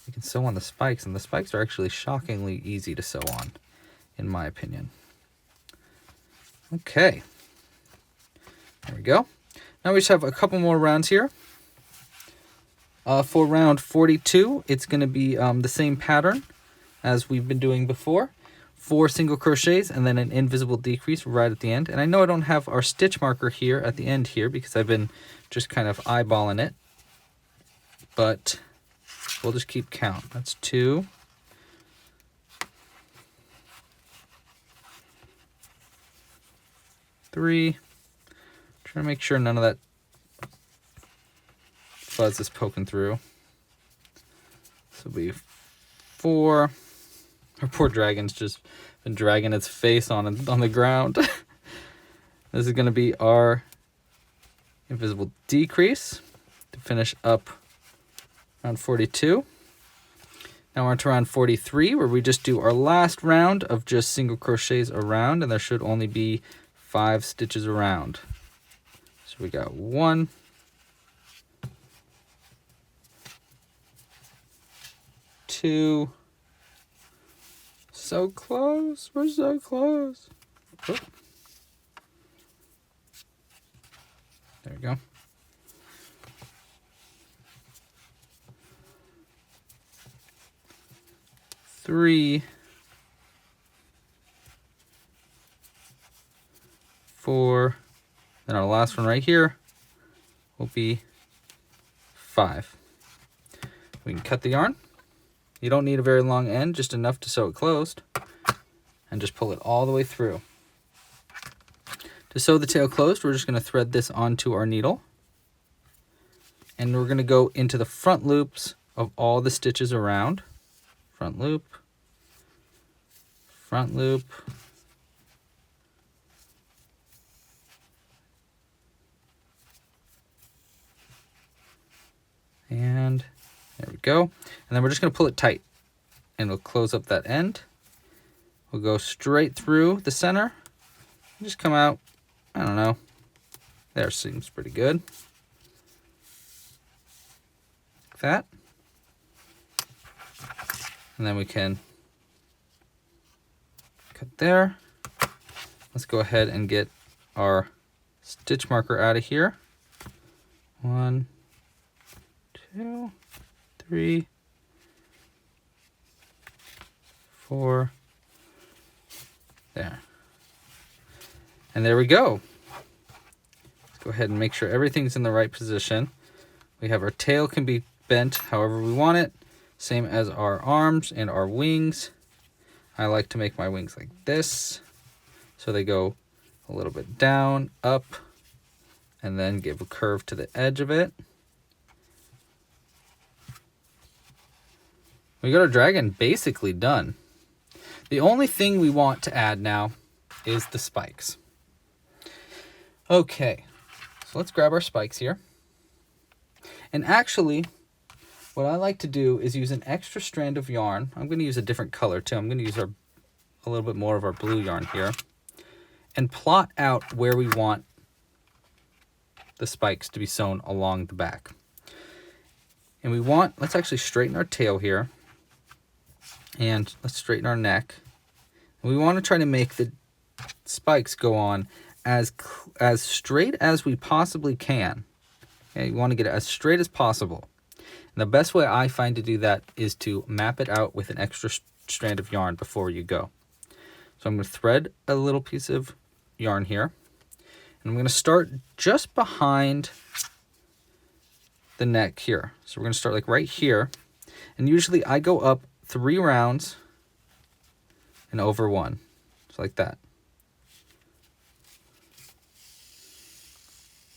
we can sew on the spikes. And the spikes are actually shockingly easy to sew on, in my opinion. Okay. There we go. Now we just have a couple more rounds here. For round 42, it's going to be the same pattern as we've been doing before. 4 single crochets and then an invisible decrease right at the end. And I know I don't have our stitch marker here at the end here because I've been just kind of eyeballing it. But we'll just keep count. That's 2. 3. Trying to make sure none of that fuzz is poking through. This will be 4. Our poor dragon's just been dragging its face on the ground. This is going to be our invisible decrease to finish up round 42. Now we're on to round 43, where we just do our last round of just single crochets around, and there should only be 5 stitches around. So we got 1, 2. So close. We're so close. Oh. There we go. 3, 4. Then our last one right here will be 5. We can cut the yarn. You don't need a very long end, just enough to sew it closed. And just pull it all the way through. To sew the tail closed, we're just going to thread this onto our needle. And we're going to go into the front loops of all the stitches around. Front loop, front loop, and there we go. And then we're just going to pull it tight, and we'll close up that end. We'll go straight through the center, and just come out, I don't know, there, seems pretty good. Like that. And then we can cut there. Let's go ahead and get our stitch marker out of here. 1, 2, 3, 4. There. And there we go. Let's go ahead and make sure everything's in the right position. We have our tail can be bent however we want it. Same as our arms and our wings. I like to make my wings like this. So they go a little bit down, up, and then give a curve to the edge of it. We got our dragon basically done. The only thing we want to add now is the spikes. Okay, so let's grab our spikes here. And actually, what I like to do is use an extra strand of yarn. I'm going to use a different color too. I'm going to use a little bit more of our blue yarn here. And plot out where we want the spikes to be sewn along the back. And we want, let's actually straighten our tail here. And let's straighten our neck. And we want to try to make the spikes go on as straight as we possibly can. Okay, you want to get it as straight as possible. And the best way I find to do that is to map it out with an extra strand of yarn before you go. So I'm going to thread a little piece of yarn here. And I'm going to start just behind the neck here. So we're going to start like right here. And usually I go up 3 rounds and over 1. Just like that.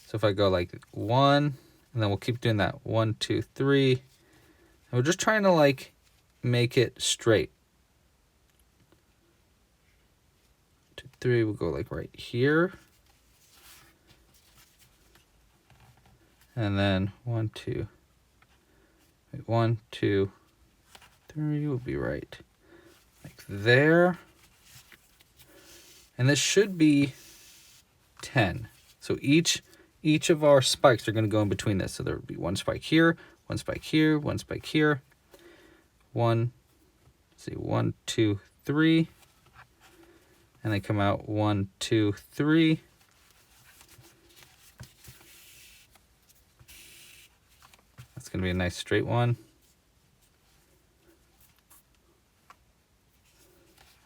So if I go like 1, and then we'll keep doing that. 1, 2, 3. And we're just trying to like make it straight. 2, 3, we'll go like right here. And then 1, 2. 1, 2, 3 will be right like there. And this should be 10. So each of our spikes are going to go in between this. So there would be 1 spike here, 1 spike here, 1 spike here. 1, 2, 3. And they come out 1, 2, 3. That's going to be a nice straight one.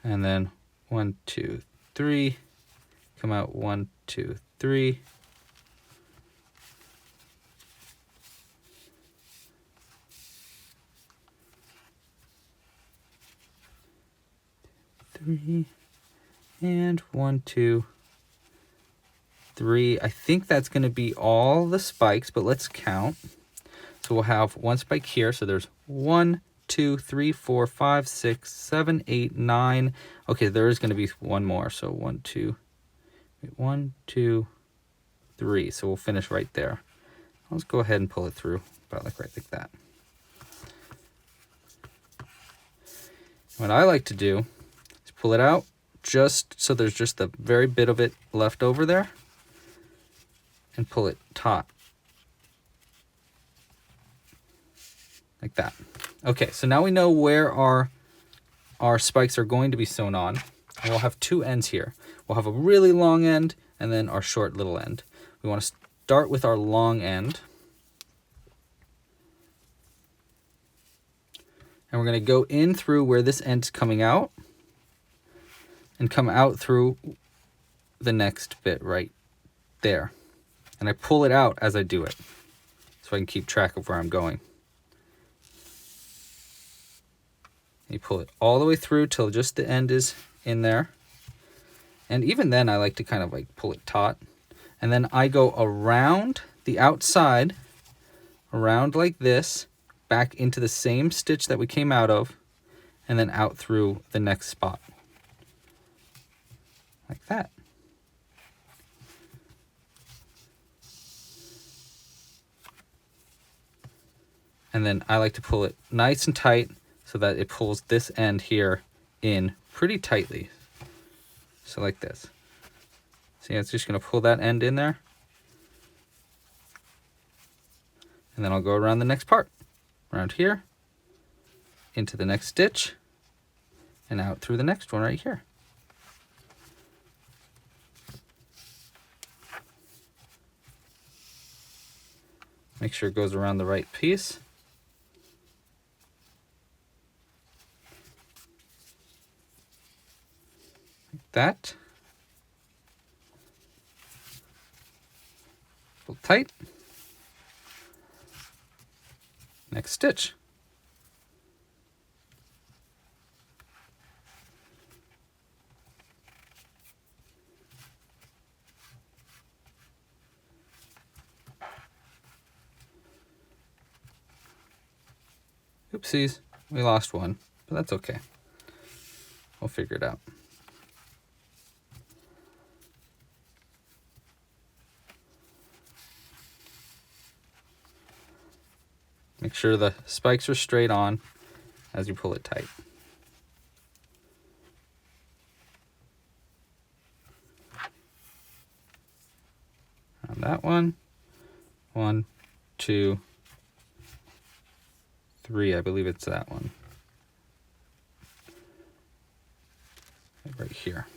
And then 1, 2, 3. Come out 1, 2, 3. And 1, 2, 3. I think that's going to be all the spikes, but let's count. So we'll have 1 spike here. So there's 1, 2, 3, 4, 5, 6, 7, 8, 9. Okay, there is going to be 1 more. So 1, 2, 3. So we'll finish right there. Let's go ahead and pull it through about like right like that. What I like to do is pull it out just so there's just the very bit of it left over there. and pull it taut. Like that. Okay, so now we know where our spikes are going to be sewn on. And we'll have two ends here. We'll have a really long end and then our short little end. We want to start with our long end. And we're going to go in through where this end's coming out and come out through the next bit right there. And I pull it out as I do it so I can keep track of where I'm going. You pull it all the way through till just the end is in there. And even then I like to kind of like pull it taut. And then I go around the outside, around like this, back into the same stitch that we came out of, and then out through the next spot. Like that. And then I like to pull it nice and tight so that it pulls this end here in pretty tightly. So like this. See, it's just going to pull that end in there. And then I'll go around the next part. Around here, into the next stitch, and out through the next one right here. Make sure it goes around the right piece. Like that. Pull tight. Next stitch. Oopsies, we lost one, but that's okay. We'll figure it out. Make sure the spikes are straight on as you pull it tight. On that one, 1, 2, 3, I believe it's that one. Right here.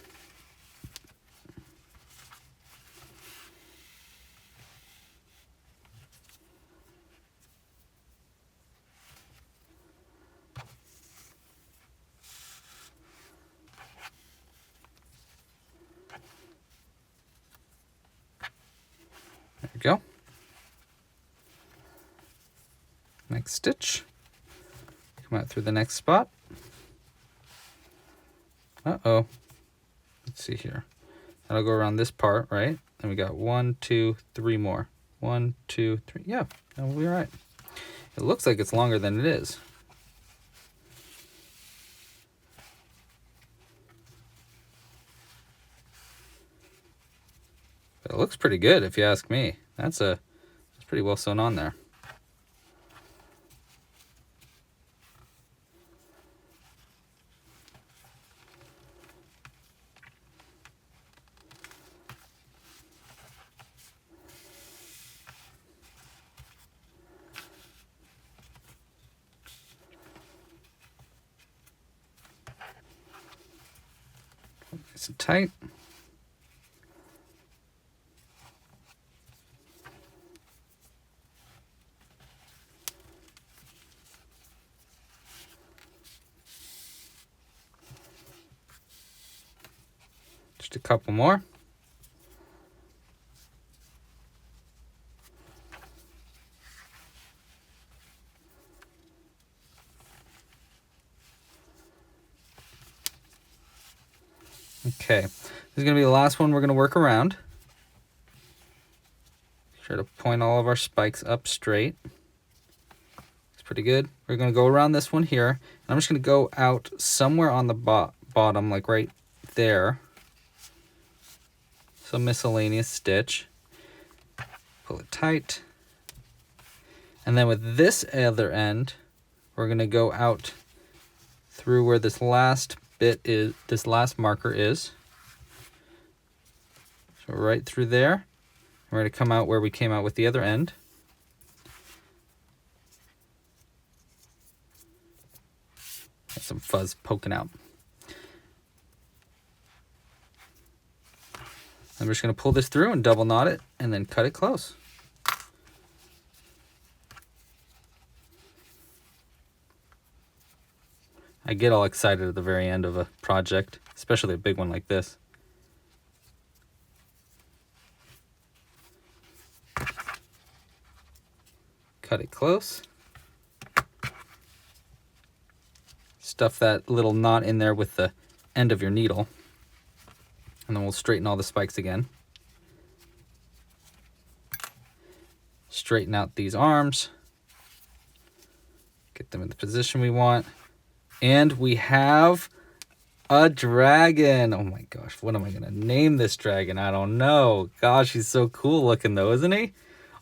There we go. Next stitch. Come out through the next spot. Uh-oh. Let's see here. That'll go around this part, right? And we got 1, 2, 3 more. 1, 2, 3. Yeah, that will be all right. It looks like it's longer than it is. But it looks pretty good if you ask me. That's pretty well sewn on there. Nice and tight. Just a couple more. Okay, this is going to be the last one we're going to work around. Try to point all of our spikes up straight. It's pretty good. We're going to go around this one here. And I'm just going to go out somewhere on the bottom, like right there. So miscellaneous stitch. Pull it tight. And then with this other end, we're going to go out through where this last bit is, this last marker is. So right through there. And We're going to come out where we came out with the other end. Got some fuzz poking out. And we're just going to pull this through and double knot it and then cut it close. I get all excited at the very end of a project, especially a big one like this. Cut it close. Stuff that little knot in there with the end of your needle. And then we'll straighten all the spikes again. Straighten out these arms. Get them in the position we want. And we have a dragon. Oh my gosh, what am I going to name this dragon? I don't know. Gosh, he's so cool looking though, isn't he?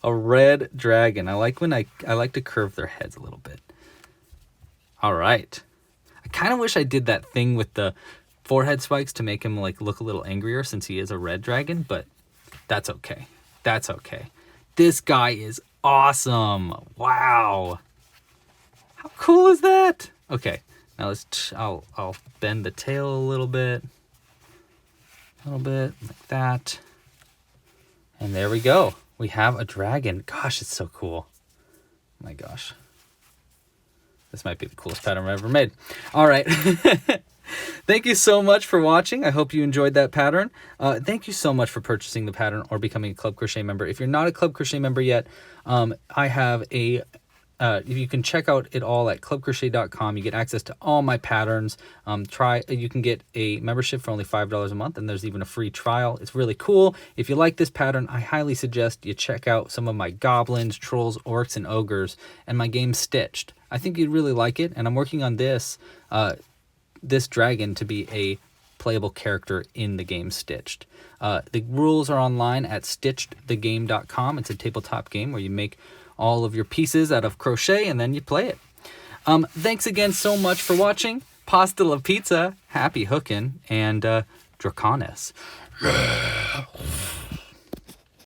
A red dragon. I like when I like to curve their heads a little bit. All right. I kind of wish I did that thing with the forehead spikes to make him like look a little angrier since he is a red dragon, but that's okay. That's okay. This guy is awesome. Wow. How cool is that? Okay. Now I'll bend the tail a little bit like that. And there we go. We have a dragon. Gosh, it's so cool. Oh my gosh. This might be the coolest pattern I've ever made. All right. Thank you so much for watching. I hope you enjoyed that pattern. Thank you so much for purchasing the pattern or becoming a Club Crochet member. If you're not a Club Crochet member yet, I have a you can check out it all at clubcrochet.com. You get access to all my patterns. You can get a membership for only $5 a month, and there's even a free trial. It's really cool. If you like this pattern, I highly suggest you check out some of my goblins, trolls, orcs, and ogres, and my game Stitched. I think you'd really like it, and I'm working on this dragon to be a playable character in the game Stitched. The rules are online at stitchedthegame.com. It's a tabletop game where you make all of your pieces out of crochet and then you play it. Thanks again so much for watching. Pasta la pizza, happy hooking, and Draconis.